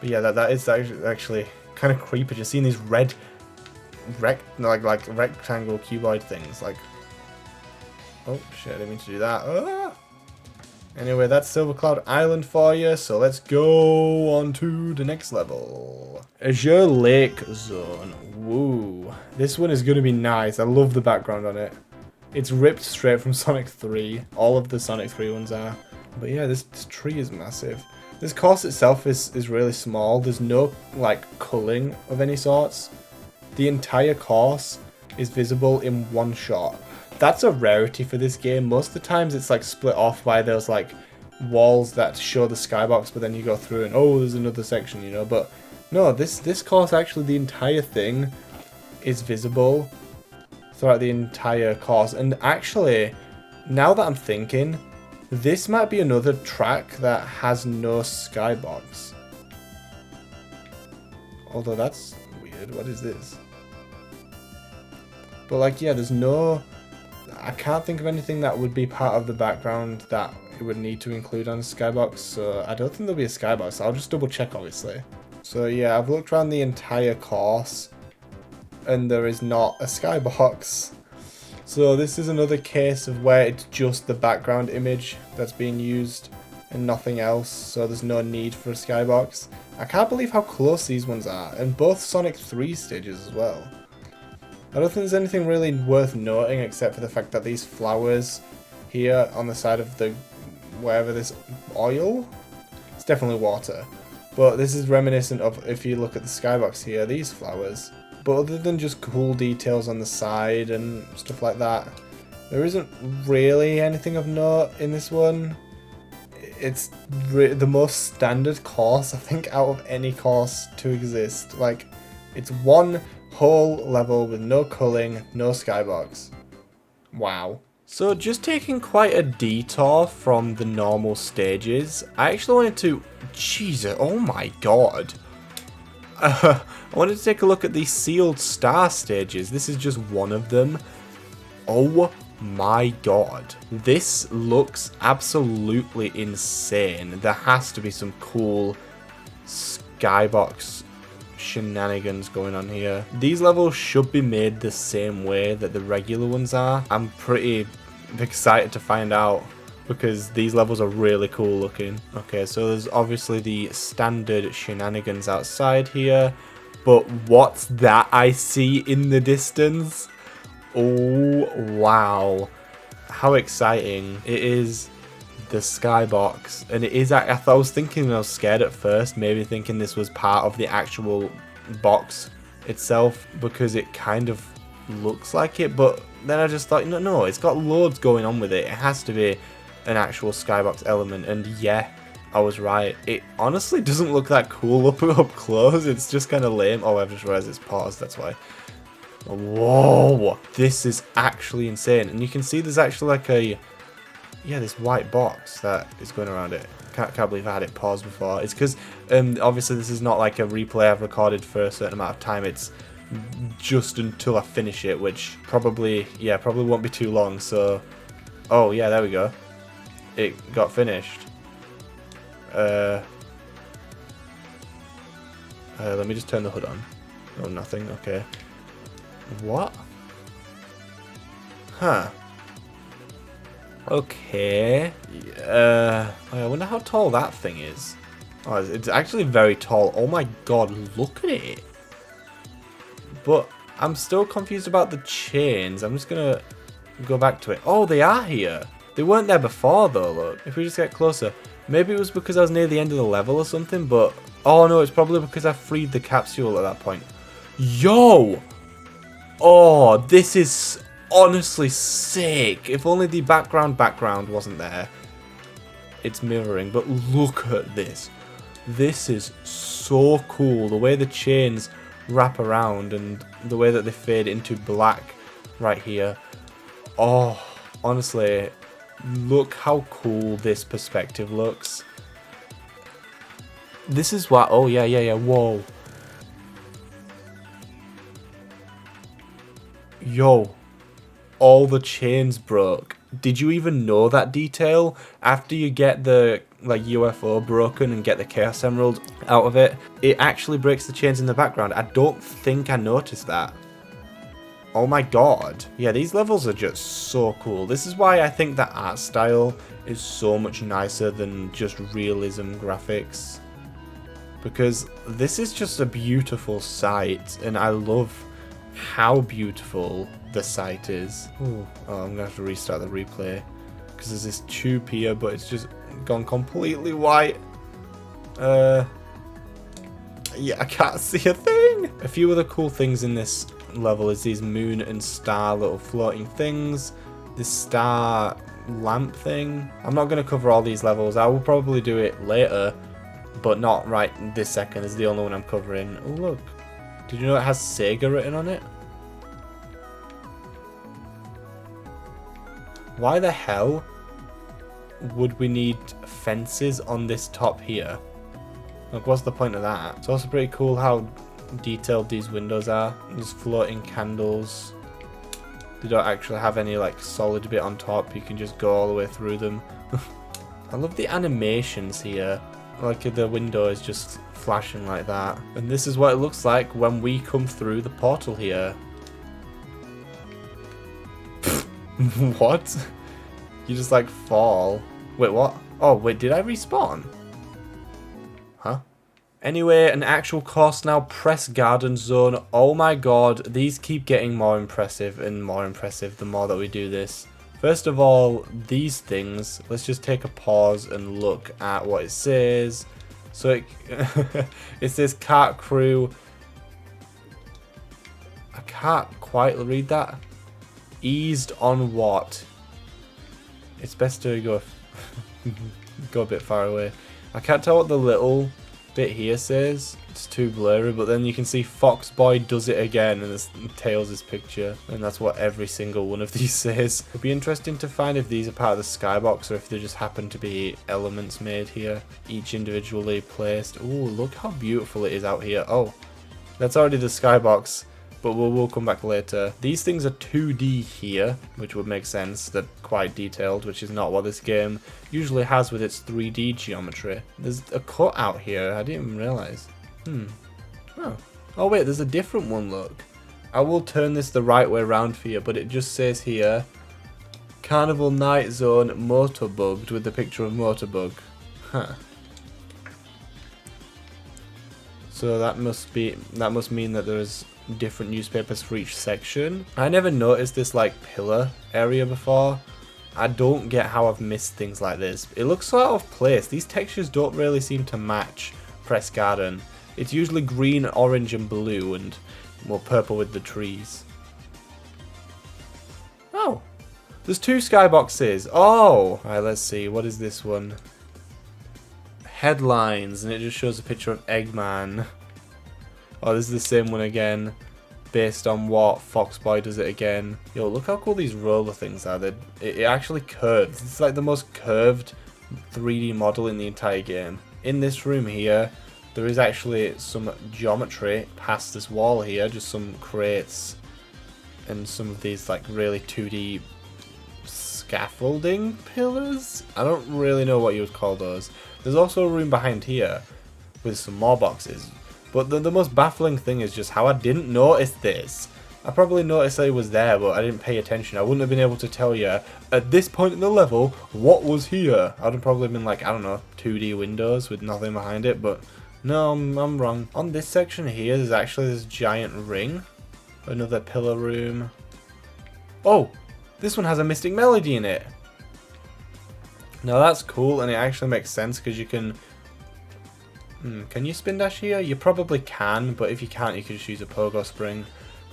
yeah, that is actually kind of creepy. Just seeing these red rectangle cuboid things. Like, oh shit, I didn't mean to do that. Ah! Anyway, that's Silvercloud Island for you, so let's go on to the next level. Azure Lake Zone. Woo. This one is going to be nice. I love the background on it. It's ripped straight from Sonic 3. All of the Sonic 3 ones are. But yeah, this tree is massive. This course itself is really small. There's no, like, culling of any sorts. The entire course is visible in one shot. That's a rarity for this game. Most of the times it's like split off by those like walls that show the skybox, but then you go through and oh, there's another section, you know. But no, this course actually, the entire thing is visible throughout the entire course. And actually, now that I'm thinking, This might be another track that has no skybox. Although that's weird. What is this? But like, yeah, there's no... I can't think of anything that would be part of the background that it would need to include on a skybox. So I don't think there'll be a skybox. I'll just double check, obviously. So yeah, I've looked around the entire course and there is not a skybox. So this is another case of where it's just the background image that's being used and nothing else. So there's no need for a skybox. I can't believe how close these ones are, and both Sonic 3 stages as well. I don't think there's anything really worth noting except for the fact that these flowers here on the side of the wherever this oil, it's definitely water. But this is reminiscent of, if you look at the skybox here, these flowers. But other than just cool details on the side and stuff like that, there isn't really anything of note in this one. It's the most standard course, I think, out of any course to exist. Like, it's one whole level with no culling, no skybox. Wow. So just taking quite a detour from the normal stages, I actually wanted to... Jesus, oh my god. I wanted to take a look at the sealed star stages. This is just one of them. Oh my god. This looks absolutely insane. There has to be some cool skybox shenanigans going on here. These levels should be made the same way that the regular ones are. I'm pretty excited to find out because these levels are really cool looking. Okay, so there's obviously the standard shenanigans outside here, but what's that I see in the distance? Oh wow, how exciting. It is the skybox, and it is, I was thinking, I was scared at first, maybe thinking this was part of the actual box itself because it kind of looks like it, but then I just thought, no, it's got loads going on with it. It has to be an actual skybox element, and yeah, I was right. It honestly doesn't look that cool up close. It's just kind of lame. Oh, I've just realized it's paused, that's why. Whoa, this is actually insane. And you can see there's actually like a, yeah, this white box that is going around it. Can't believe I had it paused before. It's because obviously this is not like a replay I've recorded for a certain amount of time. It's just until I finish it, which probably won't be too long. So, oh yeah, there we go. It got finished. Let me just turn the hood on. Oh, nothing. Okay. What? Huh. Okay. I wonder how tall that thing is. Oh, it's actually very tall. Oh my god, look at it. But I'm still confused about the chains. I'm just gonna go back to it. Oh, they are here. They weren't there before though, look. If we just get closer. Maybe it was because I was near the end of the level or something, but... Oh no, it's probably because I freed the capsule at that point. Yo! Oh, this is honestly sick. If only the background wasn't there. It's mirroring, but look at this. This is so cool. The way the chains wrap around and the way that they fade into black right here. Oh, honestly, look how cool this perspective looks. This is what... Oh, yeah. Whoa. Yo, all the chains broke. Did you even know that detail? After you get the like UFO broken and get the Chaos Emerald out of it, it actually breaks the chains in the background. I don't think I noticed that. Oh my god. Yeah, these levels are just so cool. This is why I think that art style is so much nicer than just realism graphics. Because this is just a beautiful sight, and I love how beautiful the site is. Ooh. Oh, I'm gonna have to restart the replay because there's this tube here, but it's just gone completely white. Yeah, I can't see a thing. A few other cool things in this level is these moon and star little floating things. This star lamp thing. I'm not gonna cover all these levels. I will probably do it later, but not right this second. This is the only one I'm covering. Oh look. Did you know it has Sega written on it? Why the hell would we need fences on this top here? Like, what's the point of that? It's also pretty cool how detailed these windows are. There's floating candles. They don't actually have any like solid bit on top. You can just go all the way through them. I love the animations here. Like the window is just flashing like that. And this is what it looks like when we come through the portal here. What? You just like fall. Wait, what? Oh, wait, did I respawn? Huh? Anyway, an actual course now, Press Garden Zone. Oh my god, these keep getting more impressive and more impressive the more that we do this. First of all, these things, let's just take a pause and look at what it says. So it says kart crew. I can't quite read that. Eased on what? It's best to go go a bit far away. I can't tell what the little bit here says. It's too blurry, but then you can see Foxboy does it again, and there's Tails' picture, and that's what every single one of these says. It'd be interesting to find if these are part of the skybox or if they just happen to be elements made here, each individually placed. Ooh, look how beautiful it is out here. Oh, that's already the skybox, but we'll come back later. These things are 2D here, which would make sense. They're quite detailed, which is not what this game usually has with its 3D geometry. There's a cut out here. I didn't even realize. Oh wait, there's a different one, look. I will turn this the right way around for you, but it just says here, Carnival Night Zone Motorbugged, with the picture of Motorbug. Huh. So that must mean that there's different newspapers for each section. I never noticed this like pillar area before. I don't get how I've missed things like this. It looks so out of place. These textures don't really seem to match Press Garden. It's usually green, orange and blue, and more purple with the trees. Oh, there's 2 skyboxes. Oh, alright, let's see. What is this one? Headlines, and it just shows a picture of Eggman. Oh, this is the same one again, based on what Foxboy does it again. Yo, look how cool these roller things are. It actually curves. It's like the most curved 3D model in the entire game. In this room here, there is actually some geometry past this wall here, just some crates and some of these like really 2D scaffolding pillars. I don't really know what you would call those. There's also a room behind here with some more boxes. But the most baffling thing is just how I didn't notice this. I probably noticed that it was there, but I didn't pay attention. I wouldn't have been able to tell you at this point in the level what was here. I'd have probably been like, I don't know, 2D windows with nothing behind it, but no, I'm wrong. On this section here, there's actually this giant ring. Another pillar room. Oh, this one has a Mystic Melody in it. Now that's cool, and it actually makes sense because you can... can you spin dash here? You probably can, but if you can't, you can just use a pogo spring.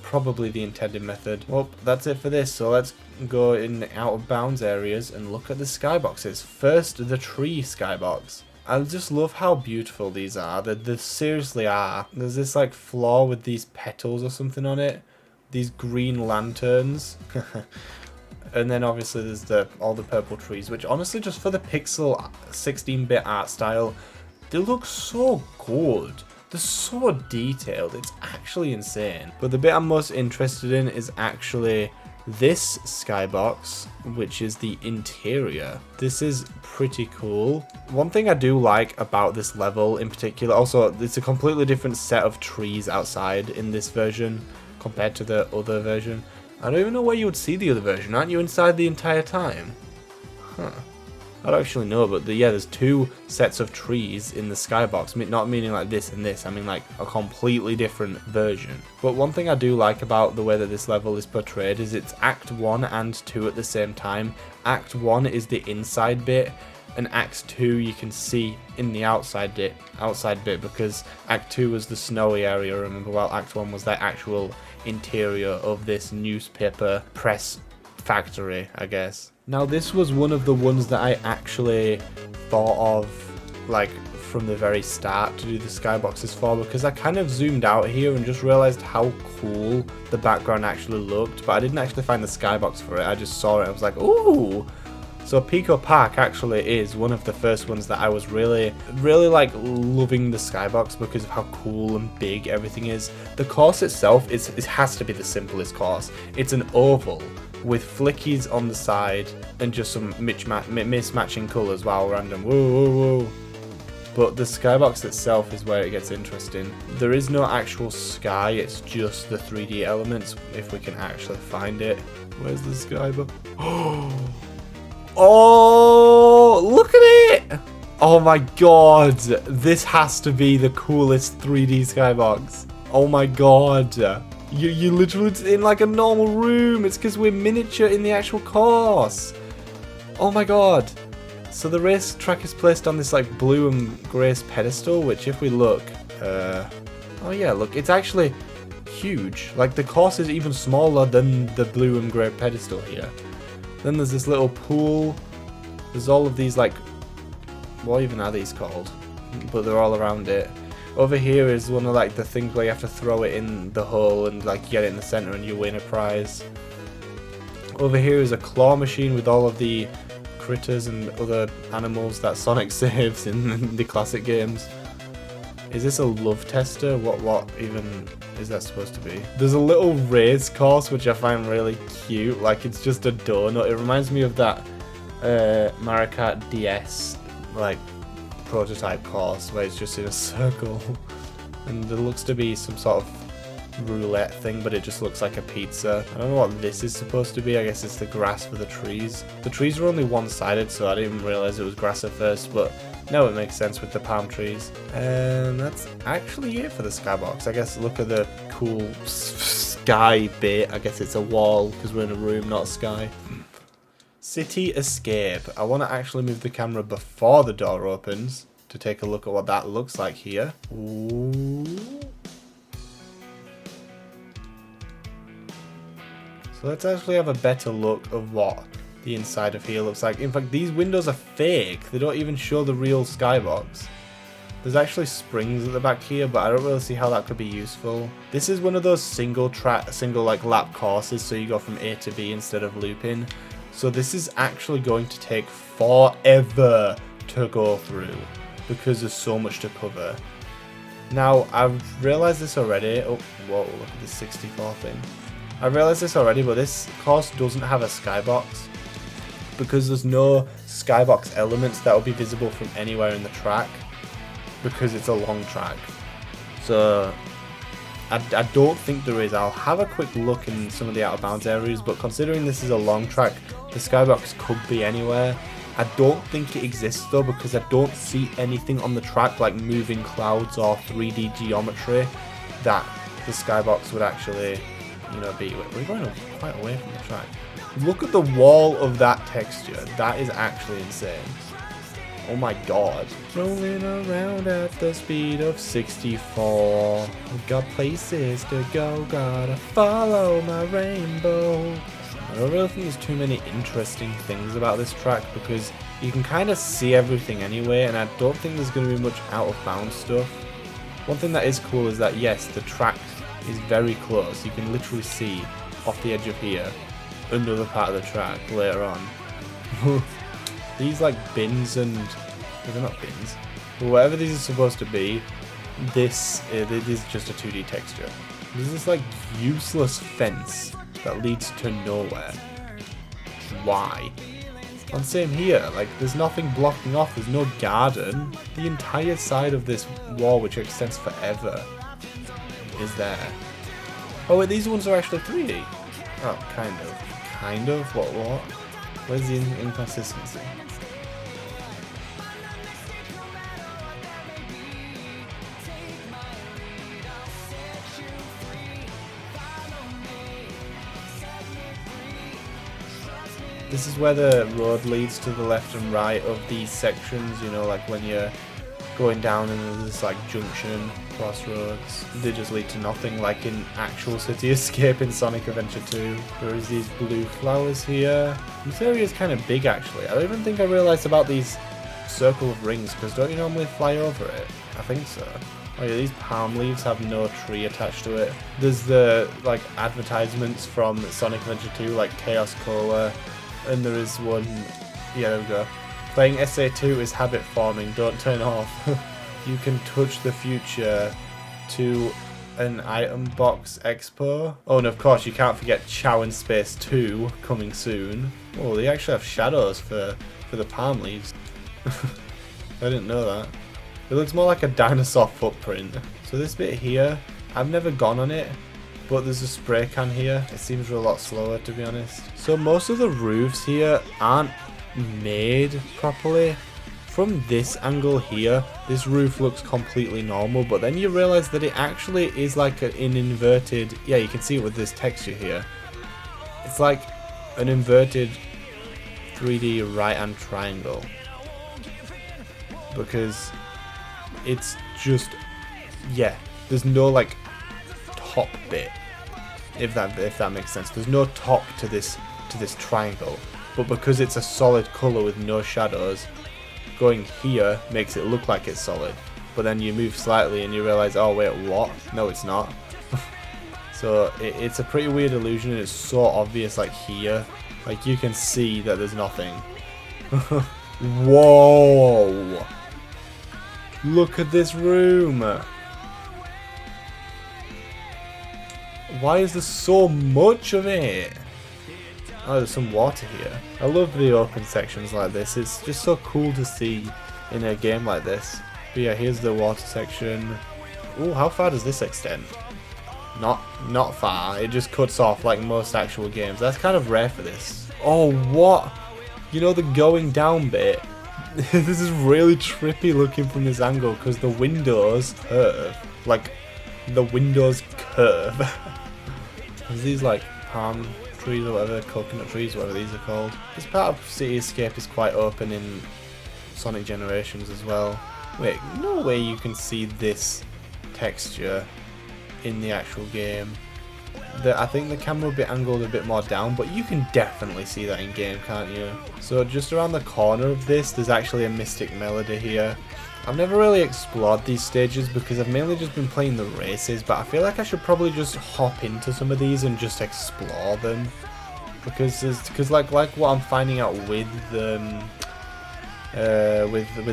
Probably the intended method. Well, that's it for this, so let's go in the out of bounds areas and look at the skyboxes. First, the tree skybox. I just love how beautiful these are. They seriously are. There's this like floor with these petals or something on it. These green lanterns. And then obviously there's all the purple trees, which honestly just for the pixel 16-bit art style, they look so good. They're so detailed. It's actually insane. But the bit I'm most interested in is actually this skybox, which is the interior. This is pretty cool. One thing I do like about this level in particular, also it's a completely different set of trees outside in this version compared to the other version. I don't even know where you would see the other version. Aren't you inside the entire time? Huh. I don't actually know, but yeah, there's 2 sets of trees in the skybox. Not meaning like this and this, I mean like a completely different version. But one thing I do like about the way that this level is portrayed is it's Act 1 and 2 at the same time. Act 1 is the inside bit, and Act 2 you can see in the outside bit because Act 2 was the snowy area, remember, while Act 1 was the actual interior of this newspaper press factory, I guess. Now this was one of the ones that I actually thought of like from the very start to do the skyboxes for, because I kind of zoomed out here and just realized how cool the background actually looked, but I didn't actually find the skybox for it. I just saw it, I was like, ooh, So Pico Park actually is one of the first ones that I was really like loving the skybox because of how cool and big everything is. The course itself it has to be the simplest course. It's an oval with flickies on the side and just some mismatching colours. Wow, random. Whoa, whoa, whoa. But the skybox itself is where it gets interesting. There is no actual sky, it's just the 3D elements, if we can actually find it. Where's the skybox? Oh, look at it! Oh my god, this has to be the coolest 3D skybox. Oh my god. You literally, it's in like a normal room. It's because we're miniature in the actual course. Oh my god. So the race track is placed on this like blue and grey pedestal, which if we look, oh yeah, look, it's actually huge. Like the course is even smaller than the blue and grey pedestal here. Then there's this little pool. There's all of these like, what even are these called? But they're all around it. Over here is one of like the things where you have to throw it in the hole and like get it in the center and you win a prize. Over here is a claw machine with all of the critters and other animals that Sonic saves in the classic games. Is this a love tester? What even is that supposed to be? There's a little race course which I find really cute. Like it's just a donut. It reminds me of that Mario Kart DS like prototype course where it's just in a circle. And there looks to be some sort of roulette thing, but it just looks like a pizza. I don't know what this is supposed to be. I guess it's the grass for the trees. The trees are only one-sided, so I didn't even realize it was grass at first, but now it makes sense with the palm trees. And that's actually it for the skybox. I guess look at the cool sky bit. I guess it's a wall because we're in a room, not a sky. City Escape. I want to actually move the camera before the door opens to take a look at what that looks like here. Ooh. So let's actually have a better look of what the inside of here looks like. In fact, these windows are fake. They don't even show the real skybox. There's actually springs at the back here, but I don't really see how that could be useful. This is one of those single like lap courses, so you go from A to B instead of looping. So this is actually going to take forever to go through because there's so much to cover. Now, I've realized this already. Oh, whoa, look at this 64 thing. I realized this already, but this course doesn't have a skybox because there's no skybox elements that will be visible from anywhere in the track because it's a long track. So I don't think there is. I'll have a quick look in some of the out of bounds areas, but considering this is a long track, the skybox could be anywhere. I don't think it exists though because I don't see anything on the track like moving clouds or 3D geometry that the skybox would actually, you know, be. We're going quite away from the track. Look at the wall of that texture. That is actually insane. Oh my god. Rolling around at the speed of 64. We've got places to go, gotta follow my rainbow. I don't really think there's too many interesting things about this track because you can kind of see everything anyway, and I don't think there's going to be much out of bounds stuff. One thing that is cool is that yes, the track is very close. You can literally see off the edge of here another part of the track later on. These like bins and they're not bins, but whatever these are supposed to be, this is just a 2D texture. There's this like useless fence that leads to nowhere. Why? And same here, like there's nothing blocking off, there's no garden. The entire side of this wall, which extends forever, is there. Oh wait, these ones are actually 3D. Oh, kind of. Kind of? What? Where's the inconsistency? This is where the road leads to the left and right of these sections, you know, like when you're going down and there's this like junction, crossroads. They just lead to nothing like in actual City Escape in Sonic Adventure 2. There is these blue flowers here. This area is kind of big actually. I don't even think I realised about these circle of rings because don't you normally fly over it? I think so. Oh yeah, these palm leaves have no tree attached to it. There's the like advertisements from Sonic Adventure 2 like Chaos Cola. And there is one Yeah, there we go. Playing SA2 is habit forming, don't turn off. You can touch the future to an item box expo. Oh, and of course you can't forget Chow in Space 2 coming soon. Oh, they actually have shadows for the palm leaves. I didn't know that. It looks more like a dinosaur footprint. So this bit here, I've never gone on it, but there's a spray can here. It seems a lot slower, to be honest. So most of the roofs here aren't made properly. From this angle here, this roof looks completely normal, but then you realize that it actually is like an inverted, yeah, you can see it with this texture here. It's like an inverted 3D right hand triangle, because it's just, yeah, there's no like top bit, if that makes sense. There's no top to this triangle, but because it's a solid color with no shadows, going here makes it look like it's solid. But then you move slightly and you realize, oh wait, what? No, it's not. So it's a pretty weird illusion, and it's so obvious, like here, like you can see that there's nothing. Whoa! Look at this room! Why is there so much of it? Oh, there's some water here. I love the open sections like this. It's just so cool to see in a game like this. But yeah, here's the water section. Ooh, how far does this extend? Not far. It just cuts off like most actual games. That's kind of rare for this. Oh, what? You know the going down bit? This is really trippy looking from this angle, because the windows curve. Like, the windows curve. There's these like palm trees or whatever, coconut trees, whatever these are called. This part of Cityscape is quite open in Sonic Generations as well. Wait, no way you can see this texture in the actual game. I think the camera will be angled a bit more down, but you can definitely see that in game, can't you? So just around the corner of this, there's actually a Mystic Melody here. I've never really explored these stages because I've mainly just been playing the races, but I feel like I should probably just hop into some of these and just explore them, because like what I'm finding out with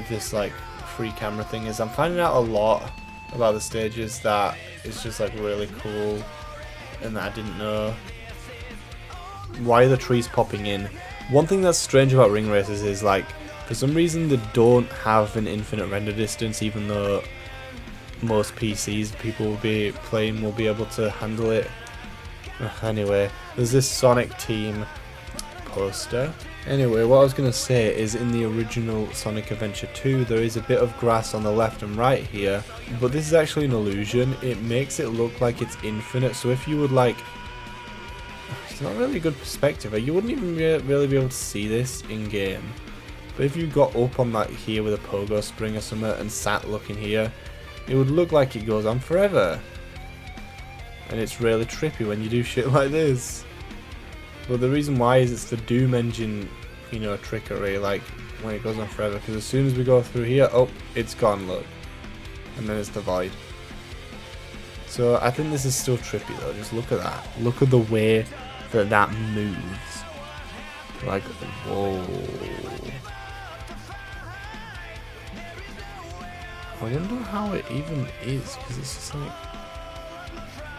this like free camera thing is I'm finding out a lot about the stages that is just like really cool and that I didn't know. Why are the trees popping in? One thing that's strange about Ring Racers is like, for some reason they don't have an infinite render distance, even though most PCs people will be playing will be able to handle it. Anyway, there's this Sonic Team poster. Anyway, what I was going to say is in the original Sonic Adventure 2 there is a bit of grass on the left and right here, but this is actually an illusion. It makes it look like it's infinite, so if you would like, it's not really a good perspective, you wouldn't even really be able to see this in game. But if you got up on that here with a pogo spring or something and sat looking here, it would look like it goes on forever. And it's really trippy when you do shit like this. But the reason why is it's the Doom engine, you know, trickery, like when it goes on forever, because as soon as we go through here, oh, it's gone, look. And then it's the void. So I think this is still trippy though, just look at that. Look at the way that moves. Like, whoa. I wonder how it even is, because it's just like,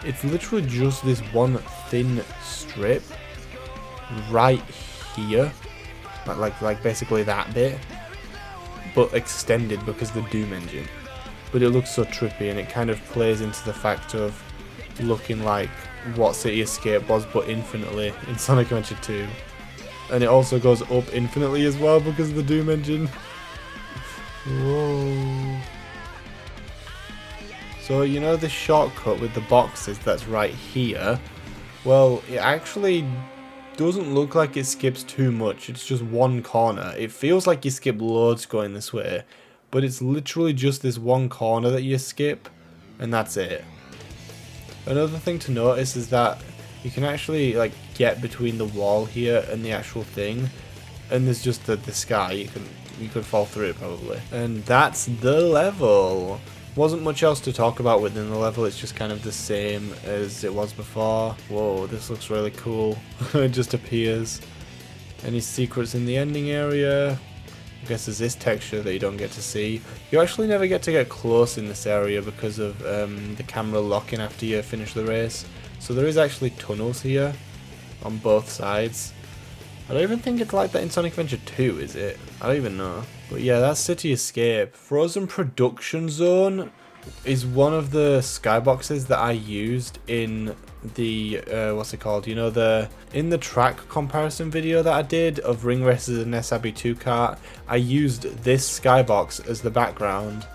it's literally just this one thin strip right here, like basically that bit, but extended because the Doom engine. But it looks so trippy, and it kind of plays into the fact of looking like what City Escape was, but infinitely in Sonic Adventure 2. And it also goes up infinitely as well because of the Doom engine. Whoa. So you know the shortcut with the boxes that's right here? Well, it actually doesn't look like it skips too much. It's just one corner. It feels like you skip loads going this way, but it's literally just this one corner that you skip, and that's it. Another thing to notice is that you can actually like get between the wall here and the actual thing, and there's just the sky. You could fall through it probably. And that's the level. Wasn't much else to talk about within the level, it's just kind of the same as it was before. Whoa, this looks really cool. It just appears. Any secrets in the ending area? I guess there's this texture that you don't get to see. You actually never get to get close in this area because of the camera locking after you finish the race. So there is actually tunnels here on both sides. I don't even think it's like that in Sonic Adventure 2, is it? I don't even know. But yeah, that's City Escape. Frozen Production Zone is one of the skyboxes that I used in the what's it called, you know, in the track comparison video that I did of Ring Racers and SRB2 kart. I used this skybox as the background,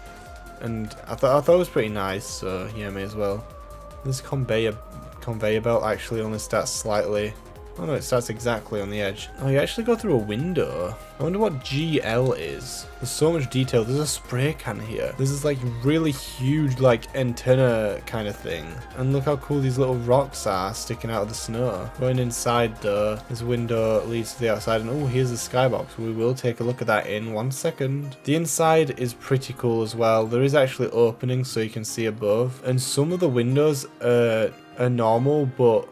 and I thought it was pretty nice, so yeah, may as well. This conveyor belt actually only starts slightly. Oh no, it starts exactly on the edge. Oh, you actually go through a window. I wonder what GL is. There's so much detail. There's a spray can here. This is like really huge, like antenna kind of thing. And look how cool these little rocks are sticking out of the snow. Going inside though, this window leads to the outside, and oh, here's the skybox. We will take a look at that in 1 second. The inside is pretty cool as well. There is actually openings so you can see above, and some of the windows are normal, but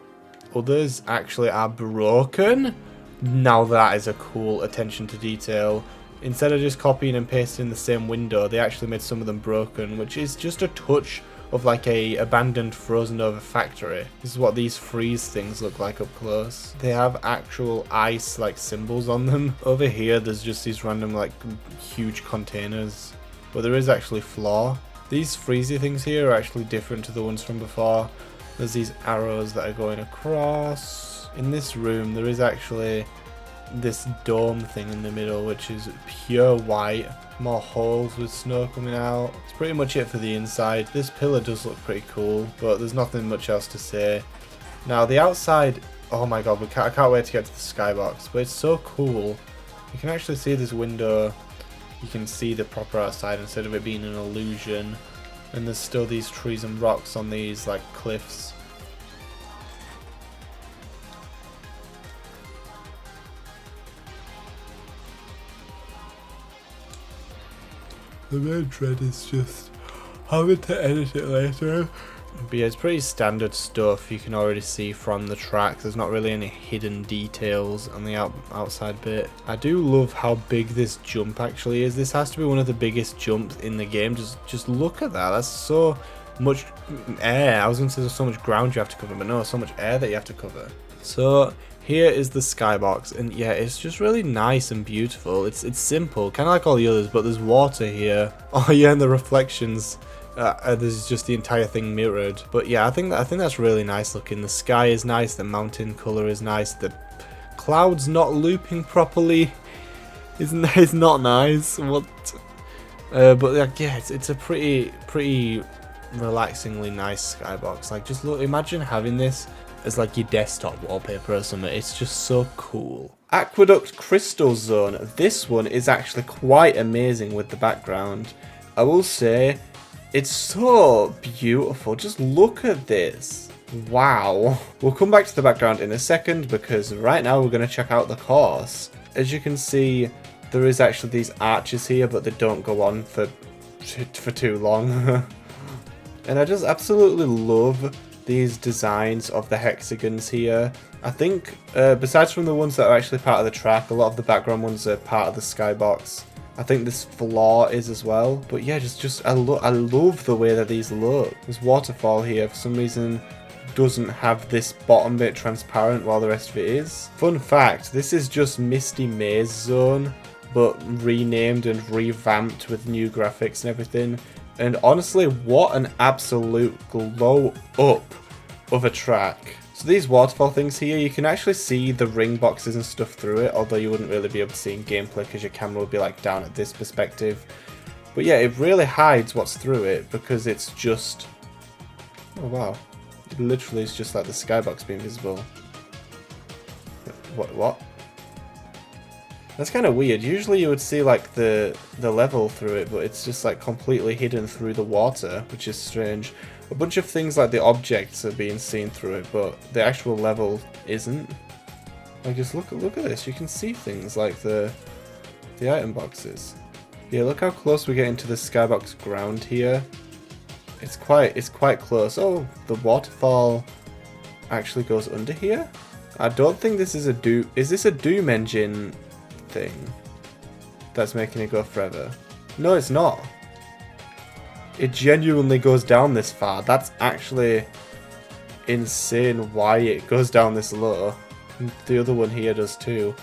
others actually are broken. Now that is a cool attention to detail. Instead of just copying and pasting the same window, they actually made some of them broken, which is just a touch of like a abandoned frozen over factory. This is what these freeze things look like up close. They have actual ice like symbols on them. Over here there's just these random like huge containers, but there is actually floor. These freezy things here are actually different to the ones from before. There's these arrows that are going across. In this room there is actually this dome thing in the middle, which is pure white. More holes with snow coming out. It's pretty much it for the inside. This pillar does look pretty cool, but there's nothing much else to say. Now the outside, oh my god, I can't wait to get to the skybox, but it's so cool. You can actually see this window. You can see the proper outside instead of it being an illusion. And there's still these trees and rocks on these like cliffs. The main dread is just having to edit it later. But yeah, it's pretty standard stuff you can already see from the track. There's not really any hidden details on the outside bit. I do love how big this jump actually is. This has to be one of the biggest jumps in the game. Just look at that. That's so much air. I was going to say there's so much ground you have to cover, but no, so much air that you have to cover. So here is the skybox, and yeah, it's just really nice and beautiful. It's simple, kind of like all the others, but there's water here. Oh yeah, and the reflections. There's just the entire thing mirrored. But yeah, I think that's really nice looking. The sky is nice, the mountain color is nice, the clouds not looping properly is not nice. What? But like, yeah, it's a pretty relaxingly nice skybox. Like, just look, imagine having this as like your desktop wallpaper or something. It's just so cool. Aqueduct Crystal Zone. This one is actually quite amazing with the background. I will say, it's so beautiful. Just look at this. Wow. We'll come back to the background in a second because right now we're going to check out the course. As you can see, there is actually these arches here, but they don't go on for too long. And I just absolutely love these designs of the hexagons here. I think, besides from the ones that are actually part of the track, a lot of the background ones are part of the skybox. I think this floor is as well. But yeah, I love the way that these look. This waterfall here, for some reason, doesn't have this bottom bit transparent while the rest of it is. Fun fact, this is just Misty Maze Zone, but renamed and revamped with new graphics and everything. And honestly, what an absolute glow up of a track. So these waterfall things here, you can actually see the ring boxes and stuff through it, although you wouldn't really be able to see in gameplay because your camera would be like down at this perspective. But yeah, it really hides what's through it because it's just... Oh wow. It literally is just like the skybox being visible. What? That's kind of weird. Usually you would see like the level through it, but it's just like completely hidden through the water, which is strange. A bunch of things like the objects are being seen through it, but the actual level isn't. Like, just look at this. You can see things like the item boxes. Yeah, look how close we get into the skybox ground here. It's quite close. Oh, the waterfall actually goes under here. I don't think this is a Doom. Is this a Doom engine thing that's making it go forever? No, it's not. It genuinely goes down this far. That's actually insane why it goes down this low. The other one here does too.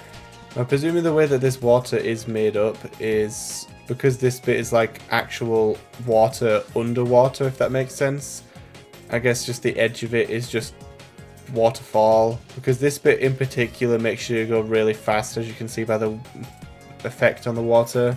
I'm presuming the way that this water is made up is because this bit is like actual water underwater, if that makes sense. I guess just the edge of it is just waterfall, because this bit in particular makes you go really fast, as you can see by the effect on the water.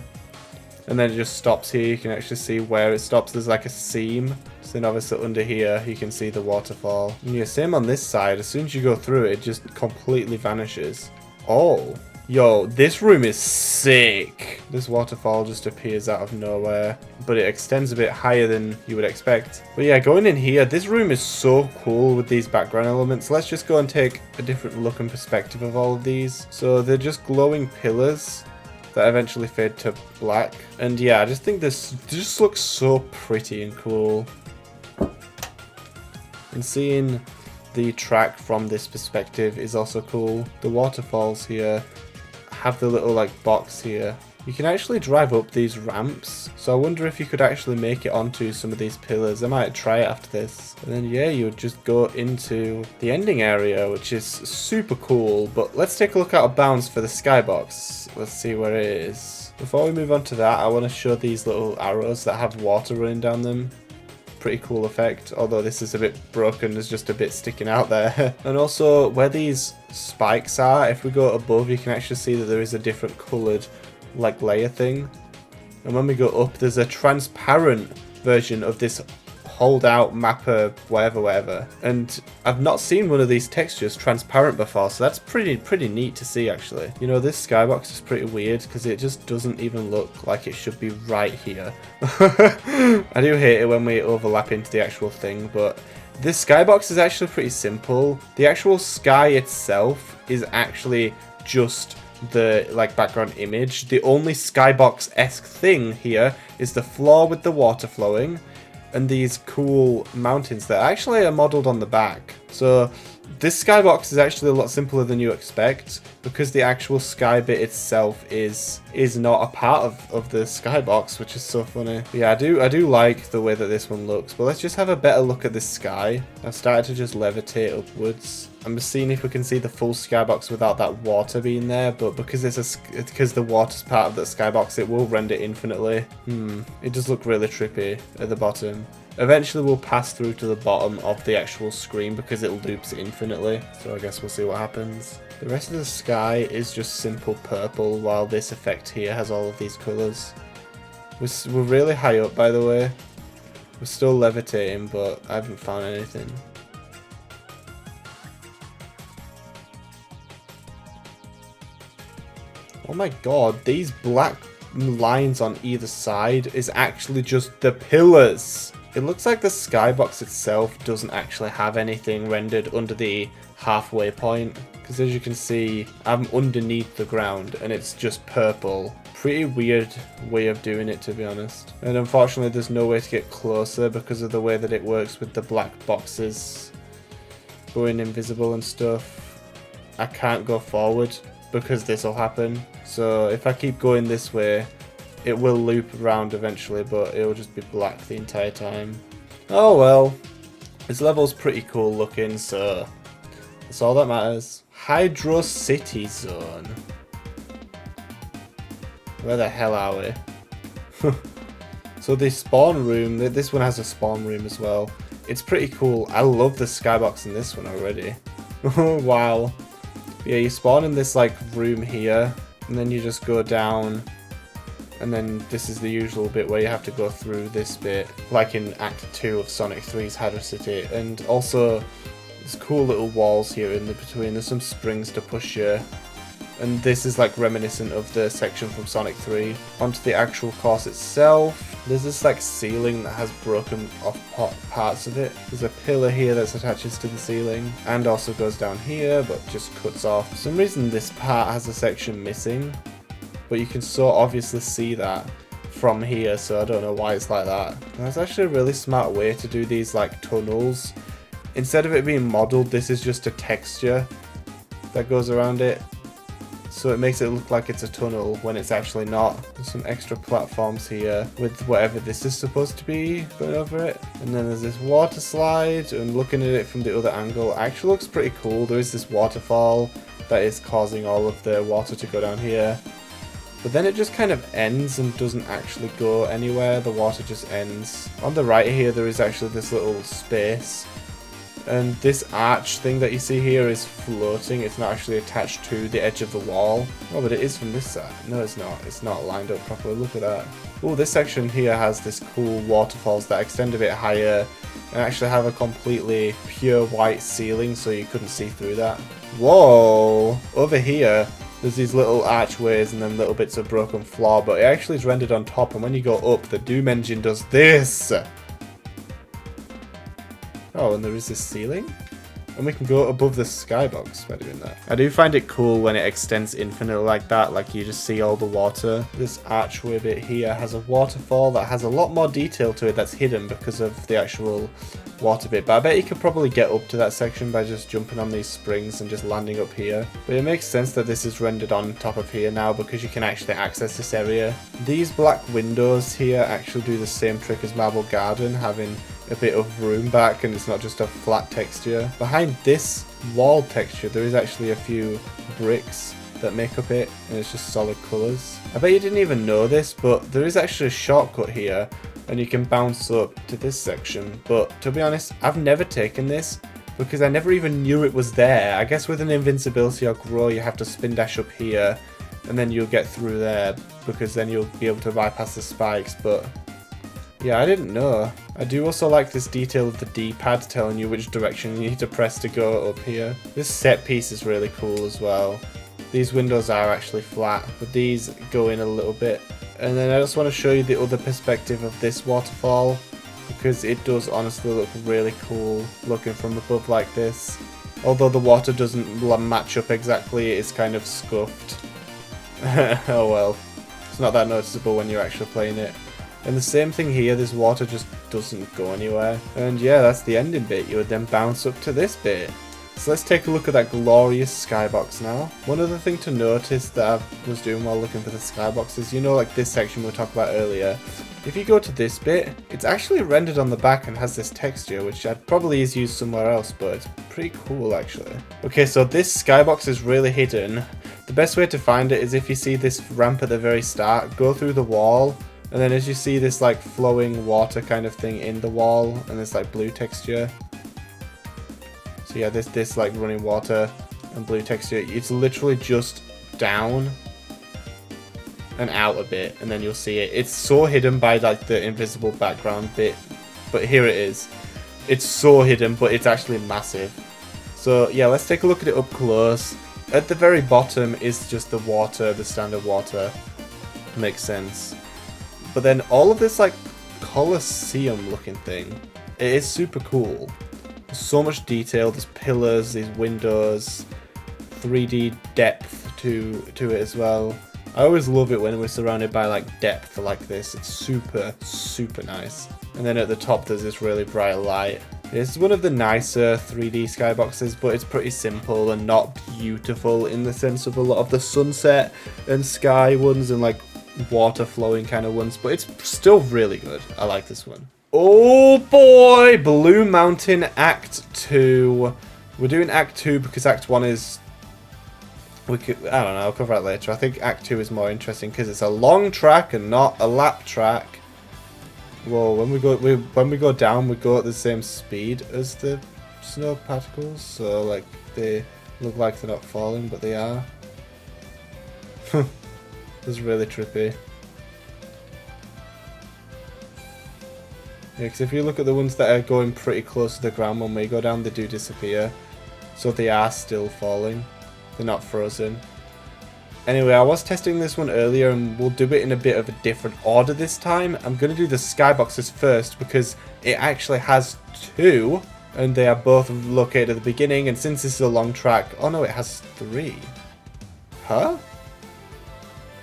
And then it just stops here. You can actually see where it stops. There's like a seam. So then obviously under here you can see the waterfall. And yeah, same on this side. As soon as you go through it, it just completely vanishes. Oh. Yo, this room is sick. This waterfall just appears out of nowhere, but it extends a bit higher than you would expect. But yeah, going in here, this room is so cool with these background elements. Let's just go and take a different look and perspective of all of these. So they're just glowing pillars that eventually fade to black. And yeah, I just think this just looks so pretty and cool. And seeing the track from this perspective is also cool. The waterfalls here have the little like box here. You can actually drive up these ramps, so I wonder if you could actually make it onto some of these pillars. I might try it after this. And then yeah, you would just go into the ending area, which is super cool. But let's take a look out of bounds for the skybox. Let's see where it is. Before we move on to that, I want to show these little arrows that have water running down them. Pretty cool effect, although this is a bit broken. There's just a bit sticking out there. And also where these spikes are, if we go above, you can actually see that there is a different coloured like layer thing. And when we go up, there's a transparent version of this hold out mapper whatever. And I've not seen one of these textures transparent before, so that's pretty neat to see actually. You know, this skybox is pretty weird because it just doesn't even look like it should be right here. I do hate it when we overlap into the actual thing, but this skybox is actually pretty simple. The actual sky itself is actually just the like background image. The only skybox-esque thing here is the floor with the water flowing and these cool mountains that actually are modelled on the back. So this skybox is actually a lot simpler than you expect, because the actual sky bit itself is not a part of the skybox, which is so funny. But yeah, I do like the way that this one looks. But let's just have a better look at this sky. I've started to just levitate upwards. I'm just seeing if we can see the full skybox without that water being there, but because because the water's part of that skybox, it will render infinitely. It does look really trippy at the bottom. Eventually we'll pass through to the bottom of the actual screen because it loops infinitely, so I guess we'll see what happens. The rest of the sky is just simple purple, while this effect here has all of these colours. We're really high up, by the way. We're still levitating, but I haven't found anything. Oh my god, these black lines on either side is actually just the pillars. It looks like the skybox itself doesn't actually have anything rendered under the halfway point, because as you can see, I'm underneath the ground and it's just purple. Pretty weird way of doing it, to be honest. And unfortunately there's no way to get closer because of the way that it works with the black boxes going invisible and stuff. I can't go forward because this will happen. So if I keep going this way, it will loop around eventually, but it will just be black the entire time. Oh well. This level's pretty cool looking, so that's all that matters. Hydro City Zone. Where the hell are we? So the spawn room, this one has a spawn room as well. It's pretty cool. I love the skybox in this one already. Wow. Yeah, you spawn in this like room here, and then you just go down, and then this is the usual bit where you have to go through this bit, like in Act 2 of Sonic 3's Hydro City. And also, there's cool little walls here in the between. There's some springs to push you. And this is like reminiscent of the section from Sonic 3. Onto the actual course itself, there's this like ceiling that has broken off parts of it. There's a pillar here that attaches to the ceiling and also goes down here but just cuts off. For some reason this part has a section missing, but you can so obviously see that from here, so I don't know why it's like that. And that's actually a really smart way to do these like tunnels. Instead of it being modelled, this is just a texture. that goes around it. So it makes it look like it's a tunnel when it's actually not. There's some extra platforms here with whatever this is supposed to be going over it. And then there's this water slide, and looking at it from the other angle actually looks pretty cool. There is this waterfall that is causing all of the water to go down here. But then it just kind of ends and doesn't actually go anywhere. The water just ends. On the right here there is actually this little space. And this arch thing that you see here is floating. It's not actually attached to the edge of the wall. Oh, but it is from this side. No, it's not. It's not lined up properly. Look at that. Oh, this section here has this cool waterfalls that extend a bit higher and actually have a completely pure white ceiling, so you couldn't see through that. Whoa! Over here, there's these little archways and then little bits of broken floor, but it actually is rendered on top, and when you go up, the Doom engine does this! Oh, and there is this ceiling? And we can go above the skybox by doing that. I do find it cool when it extends infinitely like that, like you just see all the water. This archway bit here has a waterfall that has a lot more detail to it that's hidden because of the actual water bit. But I bet you could probably get up to that section by just jumping on these springs and just landing up here. But it makes sense that this is rendered on top of here now because you can actually access this area. These black windows here actually do the same trick as Marble Garden, having a bit of room back and it's not just a flat texture. Behind this wall texture there is actually a few bricks that make up it, and it's just solid colours. I bet you didn't even know this, but there is actually a shortcut here and you can bounce up to this section. But to be honest, I've never taken this because I never even knew it was there. I guess with an invincibility or grow you have to spin dash up here and then you'll get through there because then you'll be able to bypass the spikes. But yeah, I didn't know. I do also like this detail of the D-pad telling you which direction you need to press to go up here. This set piece is really cool as well. These windows are actually flat, but these go in a little bit. And then I just want to show you the other perspective of this waterfall, because it does honestly look really cool looking from above like this. Although the water doesn't match up exactly, it's kind of scuffed. Oh well, it's not that noticeable when you're actually playing it. And the same thing here, this water just doesn't go anywhere. And yeah, that's the ending bit. You would then bounce up to this bit. So let's take a look at that glorious skybox now. One other thing to notice that I was doing while looking for the skybox is, you know, like this section we talked about earlier. If you go to this bit, it's actually rendered on the back and has this texture, which I'd probably is used somewhere else, but it's pretty cool actually. Okay, so this skybox is really hidden. The best way to find it is if you see this ramp at the very start, go through the wall, and then as you see this like flowing water kind of thing in the wall and this like blue texture. So yeah, this like running water and blue texture, it's literally just down and out a bit and then you'll see it. It's so hidden by like the invisible background bit, but here it is. It's so hidden, but it's actually massive. So yeah, let's take a look at it up close. At the very bottom is just the water, the standard water. Makes sense. But then all of this like Colosseum looking thing, it is super cool. There's so much detail, there's pillars, these windows, 3D depth to it as well. I always love it when we're surrounded by like depth like this. It's super, super nice. And then at the top there's this really bright light. It's one of the nicer 3D skyboxes, but it's pretty simple and not beautiful in the sense of a lot of the sunset and sky ones and like water flowing kind of ones, but it's still really good. I like this one. Oh boy, Blue Mountain Act 2. We're doing Act 2 because Act 1 is, I don't know, I'll cover that later. I think Act 2 is more interesting because it's a long track and not a lap track. Whoa, when we go down, we go at the same speed as the snow particles, so like they look like they're not falling, but they are. It's really trippy. Yeah, because if you look at the ones that are going pretty close to the ground, when we go down, they do disappear. So they are still falling. They're not frozen. Anyway, I was testing this one earlier, and we'll do it in a bit of a different order this time. I'm going to do the skyboxes first, because it actually has two, and they are both located at the beginning, and since this is a long track... Oh no, it has three. Huh?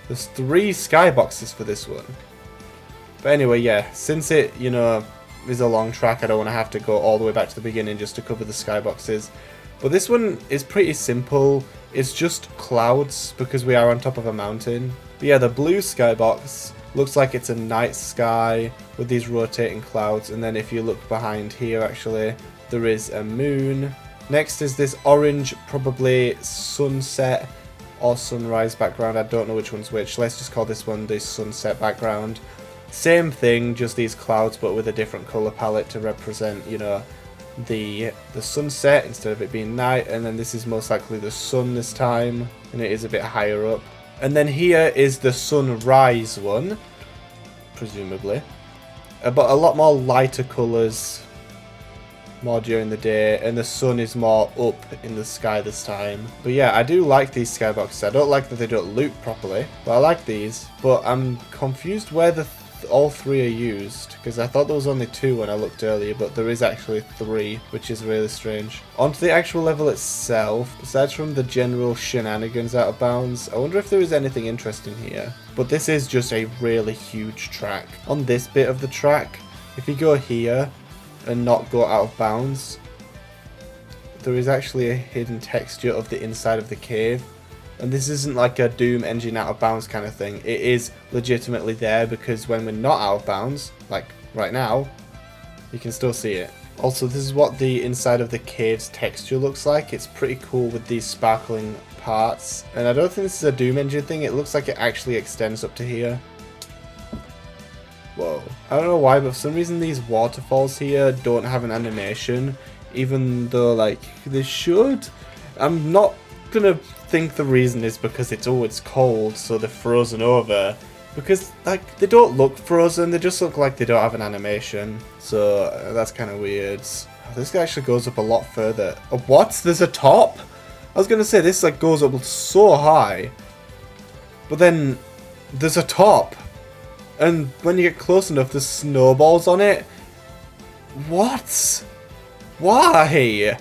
There's 3 skyboxes for this one. But anyway, yeah, since it, you know, is a long track, I don't want to have to go all the way back to the beginning just to cover the skyboxes. But this one is pretty simple. It's just clouds because we are on top of a mountain. But yeah, the blue skybox looks like it's a night sky with these rotating clouds. And then if you look behind here, actually, there is a moon. Next is this orange, probably sunset or sunrise background. I don't know which one's which. Let's just call this one the sunset background. Same thing, just these clouds, but with a different color palette to represent, you know, the sunset instead of it being night. And then this is most likely the sun this time, and it is a bit higher up. And then here is the sunrise one, presumably, but a lot more lighter colors, more during the day, and the sun is more up in the sky this time. But yeah, I do like these skyboxes. I don't like that they don't loop properly, but I like these. But I'm confused where all three are used, because I thought there was only two when I looked earlier, but there is actually three, which is really strange. Onto the actual level itself, aside from the general shenanigans out of bounds, I wonder if there is anything interesting here. But this is just a really huge track. On this bit of the track, if you go here and not go out of bounds, there is actually a hidden texture of the inside of the cave. And this isn't like a Doom engine out of bounds kind of thing. It is legitimately there because when we're not out of bounds, like right now, you can still see it. Also, this is what the inside of the cave's texture looks like. It's pretty cool with these sparkling parts. And I don't think this is a Doom engine thing. It looks like it actually extends up to here. Whoa. I don't know why, but for some reason these waterfalls here don't have an animation, even though like they should. I'm not gonna think the reason is because it's cold, so they're frozen over, because like they don't look frozen, they just look like they don't have an animation, so that's kind of weird. This guy actually goes up a lot further. Oh, what? There's a top? I was gonna say this like goes up so high, but then there's a top, and when you get close enough there's snowballs on it. What? Why?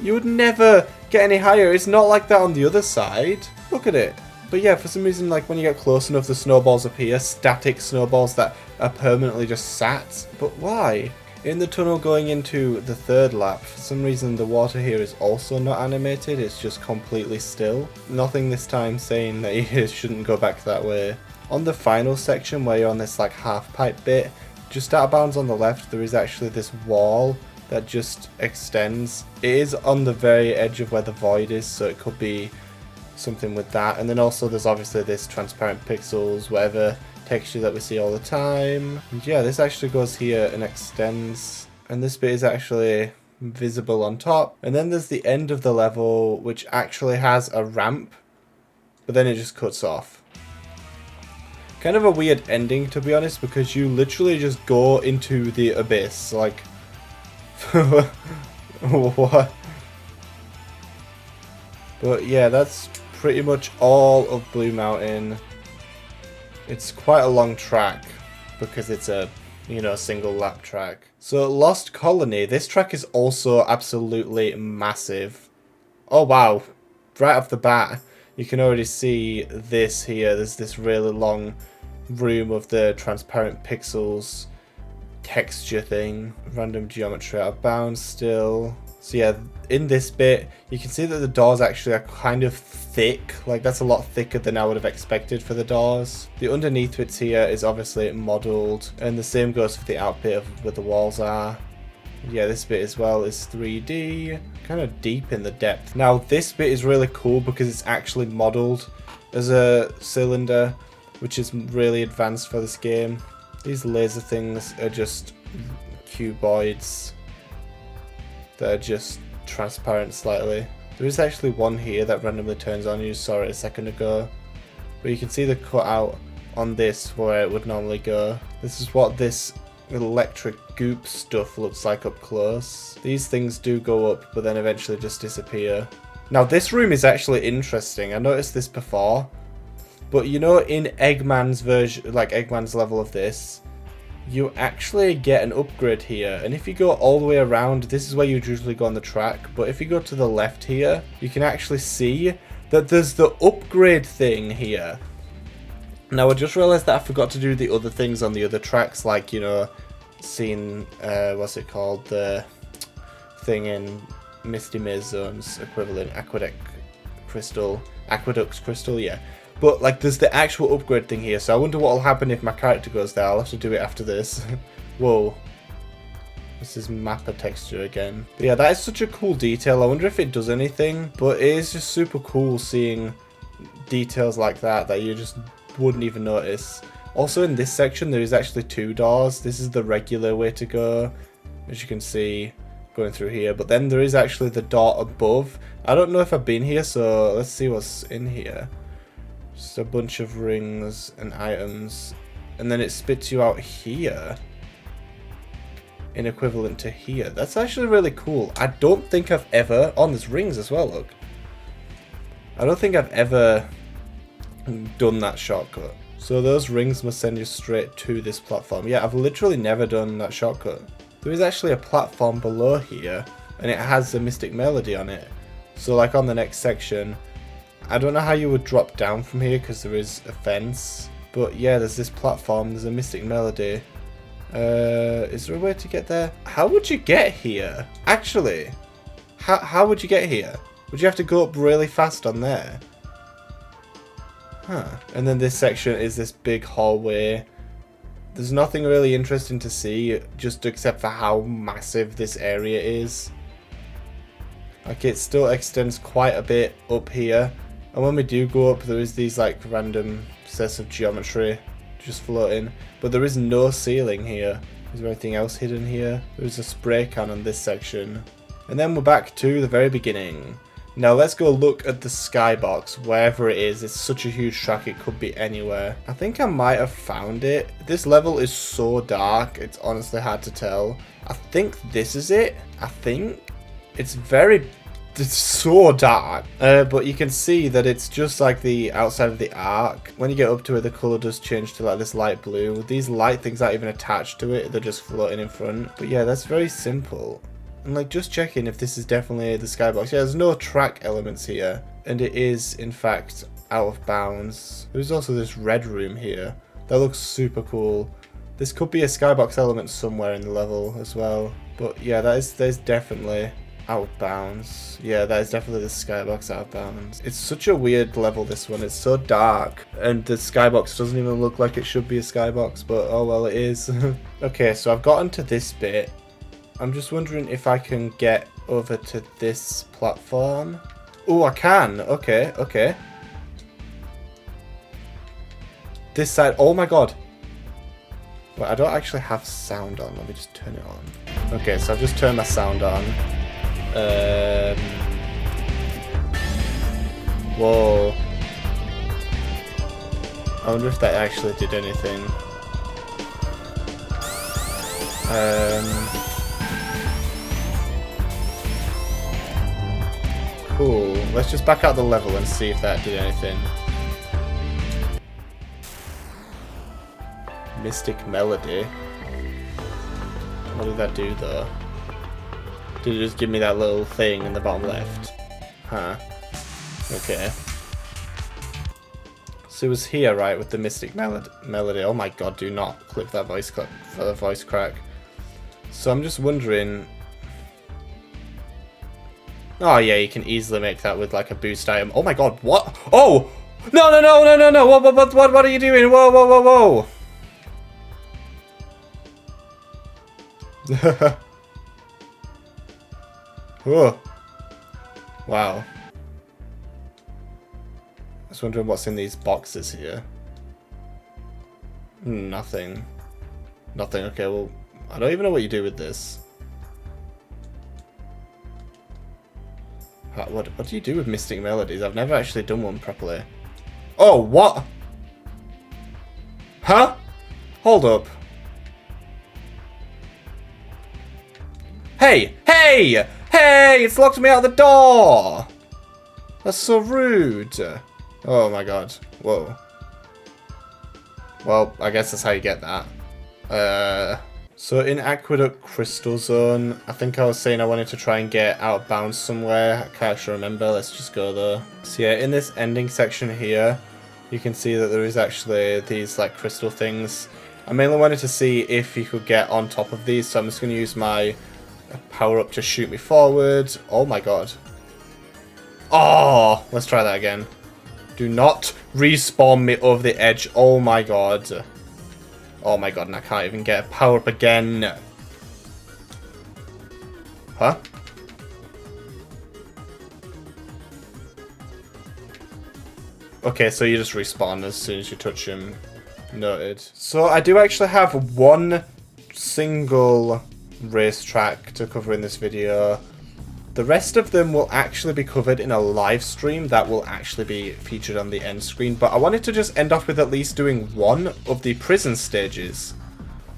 You would never get any higher. It's not like that on the other side. Look at it. But yeah, for some reason, like when you get close enough, the snowballs appear. Static snowballs that are permanently just sat. But why? In the tunnel going into the third lap, for some reason the water here is also not animated. It's just completely still. Nothing this time saying that you shouldn't go back that way. On the final section where you're on this like half pipe bit, just out of bounds on the left, there is actually this wall that just extends. It is on the very edge of where the void is, so it could be something with that. And then also there's obviously this transparent pixels, whatever texture that we see all the time. And yeah, this actually goes here and extends, and this bit is actually visible on top. And then there's the end of the level, which actually has a ramp, but then it just cuts off. Kind of a weird ending, to be honest, because you literally just go into the abyss, like what? But yeah, that's pretty much all of Blue Mountain. It's quite a long track because it's a, you know, single lap track. So Lost Colony, this track is also absolutely massive. Oh wow, right off the bat you can already see this here. There's this really long room of the transparent pixels texture thing. Random geometry out of bounds still. So yeah, in this bit you can see that the doors actually are kind of thick. Like that's a lot thicker than I would have expected for the doors. The underneath bits here is obviously modelled, and the same goes for the out bit of where the walls are. Yeah, this bit as well is 3D, kind of deep in the depth. Now this bit is really cool because it's actually modelled as a cylinder, which is really advanced for this game. These laser things are just cuboids that are just transparent slightly. There is actually one here that randomly turns on. You saw it a second ago, but you can see the cutout on this where it would normally go. This is what this electric goop stuff looks like up close. These things do go up, but then eventually just disappear. Now this room is actually interesting. I noticed this before, but you know, in Eggman's version, like Eggman's level of this, you actually get an upgrade here, and if you go all the way around, this is where you usually go on the track, but if you go to the left here, you can actually see that there's the upgrade thing here. Now I just realized that I forgot to do the other things on the other tracks, like, you know, seeing what's it called, the thing in Misty Maze Zones equivalent. Aqueduct Crystal. Aqueduct Crystal, yeah. But, like, there's the actual upgrade thing here, so I wonder what will happen if my character goes there. I'll have to do it after this. Whoa. This is mapper texture again. But yeah, that is such a cool detail. I wonder if it does anything, but it is just super cool seeing details like that you just wouldn't even notice. Also in this section, there is actually 2 doors. This is the regular way to go, as you can see, going through here. But then there is actually the door above. I don't know if I've been here, so let's see what's in here. Just a bunch of rings and items. And then it spits you out here. In equivalent to here. That's actually really cool. I don't think I've ever... Oh, there's rings as well, look. I don't think I've ever done that shortcut. So those rings must send you straight to this platform. Yeah, I've literally never done that shortcut. There is actually a platform below here, and it has a Mystic Melody on it. So like on the next section, I don't know how you would drop down from here because there is a fence. But yeah, there's this platform, there's a Mystic Melody. Is there a way to get there? How would you get here? Actually, how would you get here? Would you have to go up really fast on there? Huh. And then this section is this big hallway. There's nothing really interesting to see, just except for how massive this area is. Like, it still extends quite a bit up here. And when we do go up, there is these like random sets of geometry just floating. But there is no ceiling here. Is there anything else hidden here? There's a spray can on this section. And then we're back to the very beginning. Now let's go look at the skybox, wherever it is. It's such a huge track, it could be anywhere. I think I might have found it. This level is so dark, it's honestly hard to tell. I think this is it. I think. It's so dark. But you can see that it's just like the outside of the arc. When you get up to it, the colour does change to like this light blue. These light things aren't even attached to it, they're just floating in front. But yeah, that's very simple. And like, just checking if this is definitely the skybox. Yeah, there's no track elements here. And it is, in fact, out of bounds. There's also this red room here. That looks super cool. This could be a skybox element somewhere in the level as well. But yeah, there's definitely out of bounds. Yeah, that is definitely the skybox out of bounds. It's such a weird level, this one. It's so dark. And the skybox doesn't even look like it should be a skybox. But oh well, it is. Okay, so I've gotten to this bit. I'm just wondering if I can get over to this platform. Oh, I can. Okay, okay. This side. Oh my god. Well, I don't actually have sound on. Let me just turn it on. Okay, so I've just turned my sound on. Whoa. I wonder if that actually did anything. Cool. Let's just back out the level and see if that did anything. Mystic Melody. What did that do though? Did it just give me that little thing in the bottom left? Huh. Okay. So it was here, right, with the Mystic Melody. Oh my god, do not clip that voice crack. So I'm just wondering... Oh yeah, you can easily make that with like a boost item. Oh my god, what? Oh! No, no, no, no, no, no! What are you doing? Whoa, whoa, whoa, whoa! Whoa. Wow. I was wondering what's in these boxes here. Nothing. Nothing, okay, well, I don't even know what you do with this. What do you do with Mystic Melodies? I've never actually done one properly. Oh, what? Huh? Hold up. Hey! Hey! Hey! It's locked me out the door! That's so rude. Oh my god. Whoa. Well, I guess that's how you get that. So in Aqueduct Crystal Zone, I think I was saying I wanted to try and get out of bounds somewhere. I can't actually remember. Let's just go there. So yeah, in this ending section here, you can see that there is actually these like crystal things. I mainly wanted to see if you could get on top of these, so I'm just going to use my a power up to shoot me forward. Oh my god. Oh, let's try that again. Do not respawn me over the edge. Oh my god. Oh my god, and I can't even get a power up again. Huh? Okay, so you just respawn as soon as you touch him. Noted. So I do actually have one single racetrack to cover in this video. The rest of them will actually be covered in a live stream that will actually be featured on the end screen. But I wanted to just end off with at least doing one of the prison stages.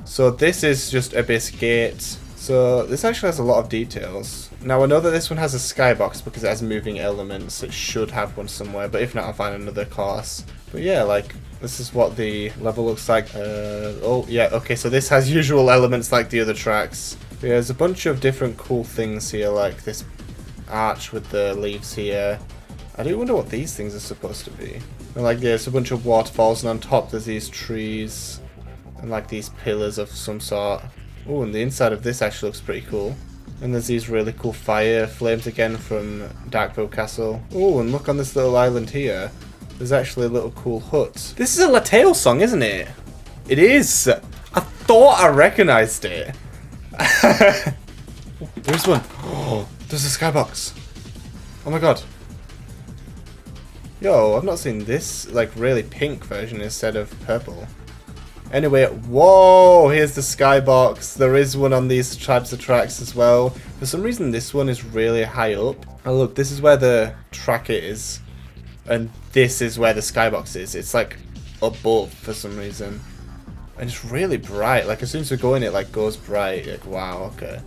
So this is just a basic gate. So this actually has a lot of details. Now I know that this one has a skybox because it has moving elements. It should have one somewhere, but if not, I'll find another course. But yeah, like, this is what the level looks like. Oh yeah, okay, so this has usual elements like the other tracks. But yeah, there's a bunch of different cool things here, like this arch with the leaves here. I do wonder what these things are supposed to be. And like there's a bunch of waterfalls, and on top there's these trees and like these pillars of some sort. Oh, and the inside of this actually looks pretty cool. And there's these really cool fire flames again from Darkvile Castle. Oh, and look on this little island here. There's actually a little cool hut. This is a Chateau song, isn't it? It is! I thought I recognised it. There's one. Oh, there's a skybox. Oh my god. Yo, I've not seen this, like, really pink version instead of purple. Anyway, whoa, here's the skybox. There is one on these types of tracks as well. For some reason, this one is really high up. Oh, look, this is where the track is. And this is where the skybox is. It's, like, above for some reason. And it's really bright. Like, as soon as we go in, it, like, goes bright. Like, wow, okay.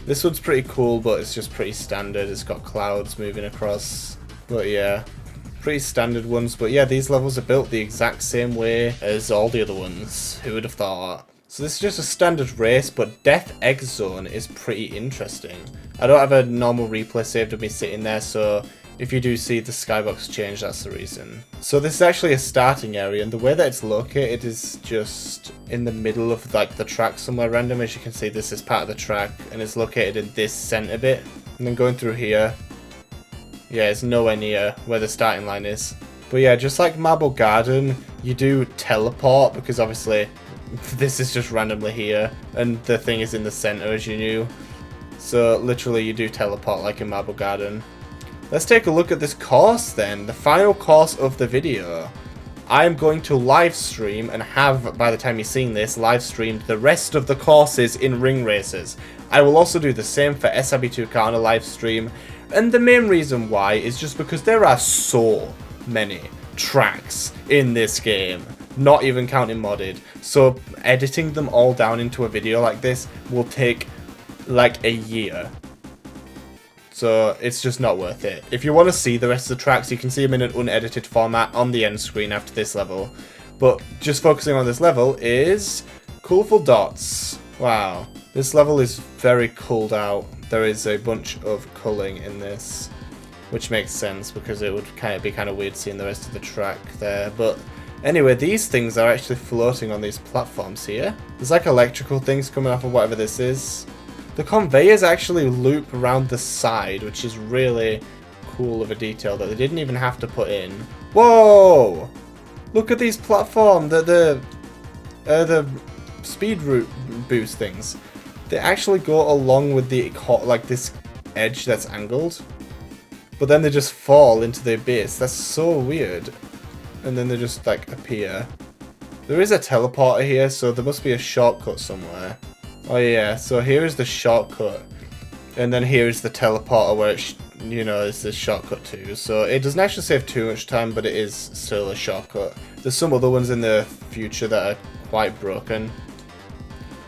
This one's pretty cool, but it's just pretty standard. It's got clouds moving across. But, yeah. Pretty standard ones, but yeah, these levels are built the exact same way as all the other ones. Who would have thought? So this is just a standard race, but Death Egg Zone is pretty interesting. I don't have a normal replay saved of me sitting there, so if you do see the skybox change, that's the reason. So this is actually a starting area, and the way that it's located is just in the middle of like the track somewhere random. As you can see, this is part of the track, and it's located in this center bit. And then going through here, yeah, it's nowhere near where the starting line is. But yeah, just like Marble Garden, you do teleport because obviously this is just randomly here and the thing is in the center, as you knew. So literally you do teleport like in Marble Garden. Let's take a look at this course then, the final course of the video. I am going to live stream and have, by the time you're seeing this, live streamed the rest of the courses in Ring Racers. I will also do the same for SRB2 on a live stream. And the main reason why is just because there are so many tracks in this game, not even counting modded. So editing them all down into a video like this will take like a year. So it's just not worth it. If you want to see the rest of the tracks, you can see them in an unedited format on the end screen after this level. But just focusing on this level is Colorful Dots. Wow. This level is very culled out. There is a bunch of culling in this, which makes sense because it would be kind of weird seeing the rest of the track there. But anyway, these things are actually floating on these platforms here. There's like electrical things coming off of whatever this is. The conveyors actually loop around the side, which is really cool of a detail that they didn't even have to put in. Whoa! Look at these platforms, the speed route boost things. They actually go along with the like this edge that's angled, but then they just fall into the abyss. That's so weird. And then they just like appear. There is a teleporter here, so there must be a shortcut somewhere. Oh yeah, so here is the shortcut, and then here is the teleporter where it you know, is the shortcut too. So it doesn't actually save too much time, but it is still a shortcut. There's some other ones in the future that are quite broken.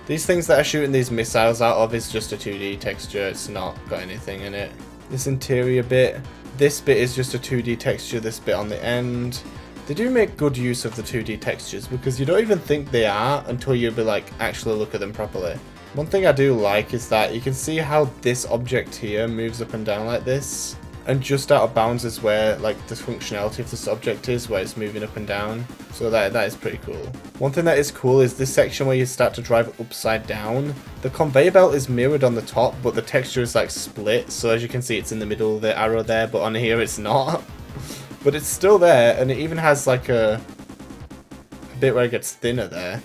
These things that are shooting these missiles out of is just a 2D texture, it's not got anything in it. This interior bit, this bit is just a 2D texture, this bit on the end. They do make good use of the 2D textures because you don't even think they are until you be like, actually look at them properly. One thing I do like is that you can see how this object here moves up and down like this. And just out of bounds is where like the functionality of this object is, where it's moving up and down. So that is pretty cool. One thing that is cool is this section where you start to drive upside down. The conveyor belt is mirrored on the top, but the texture is like split. So as you can see, it's in the middle of the arrow there, but on here it's not. But it's still there, and it even has like a bit where it gets thinner there.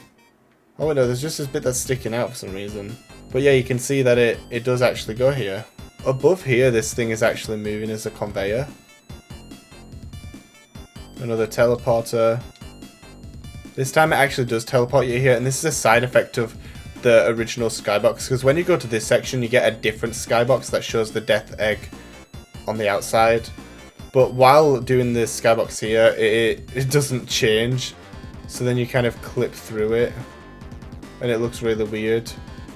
Oh wait, no, there's just this bit that's sticking out for some reason. But yeah, you can see that it does actually go here. Above here, this thing is actually moving as a conveyor. Another teleporter. This time it actually does teleport you here, and this is a side effect of the original skybox, because when you go to this section, you get a different skybox that shows the death egg on the outside. But while doing this skybox here, it doesn't change. So then you kind of clip through it, and it looks really weird.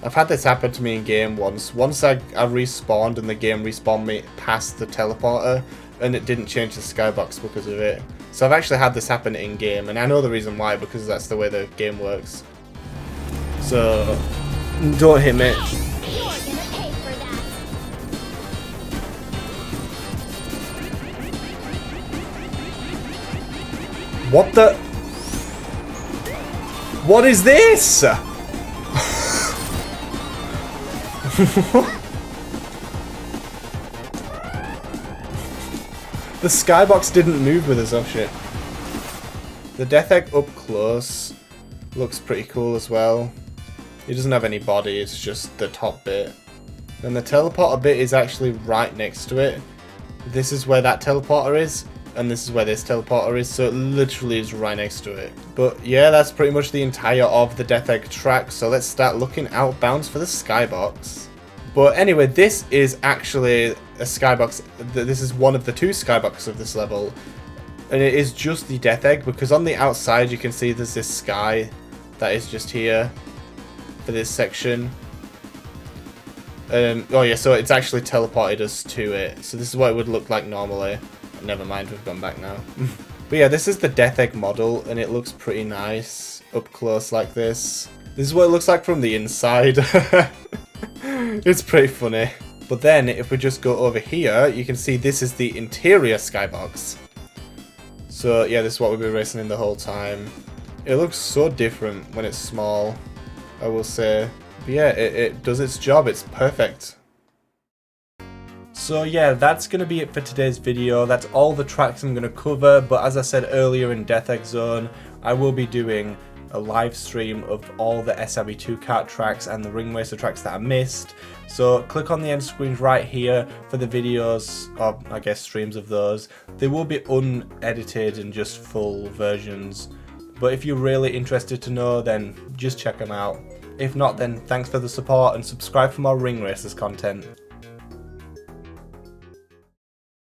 I've had this happen to me in game once. Once I respawned and the game respawned me past the teleporter, and it didn't change the skybox because of it. So I've actually had this happen in game, and I know the reason why, because that's the way the game works. So don't hit me. What the? What is this? The skybox didn't move with us, oh shit. The death egg up close looks pretty cool as well. It doesn't have any body, it's just the top bit. And the teleporter bit is actually right next to it. This is where that teleporter is, and this is where this teleporter is, so it literally is right next to it. But yeah, that's pretty much the entire of the death egg track, so let's start looking outbounds for the skybox. But anyway, this is actually a skybox. This is one of the two skyboxes of this level, and it is just the death egg, because on the outside you can see there's this sky that is just here for this section. Oh yeah, so it's actually teleported us to it. So this is what it would look like normally. Never mind, we've gone back now. But yeah, this is the death egg model, and it looks pretty nice up close like this. This is what it looks like from the inside. It's pretty funny. But then if we just go over here, you can see this is the interior skybox. So yeah, this is what we've been racing in the whole time. It looks so different when it's small, I will say. But yeah, it does its job. It's perfect. So yeah, that's going to be it for today's video. That's all the tracks I'm going to cover, but as I said earlier in Death Egg Zone, I will be doing a live stream of all the SRB2 kart tracks and the Ring Racer tracks that I missed. So click on the end screen right here for the videos, or I guess streams of those. They will be unedited and just full versions, but if you're really interested to know, then just check them out. If not, then thanks for the support and subscribe for more Ring Racers content.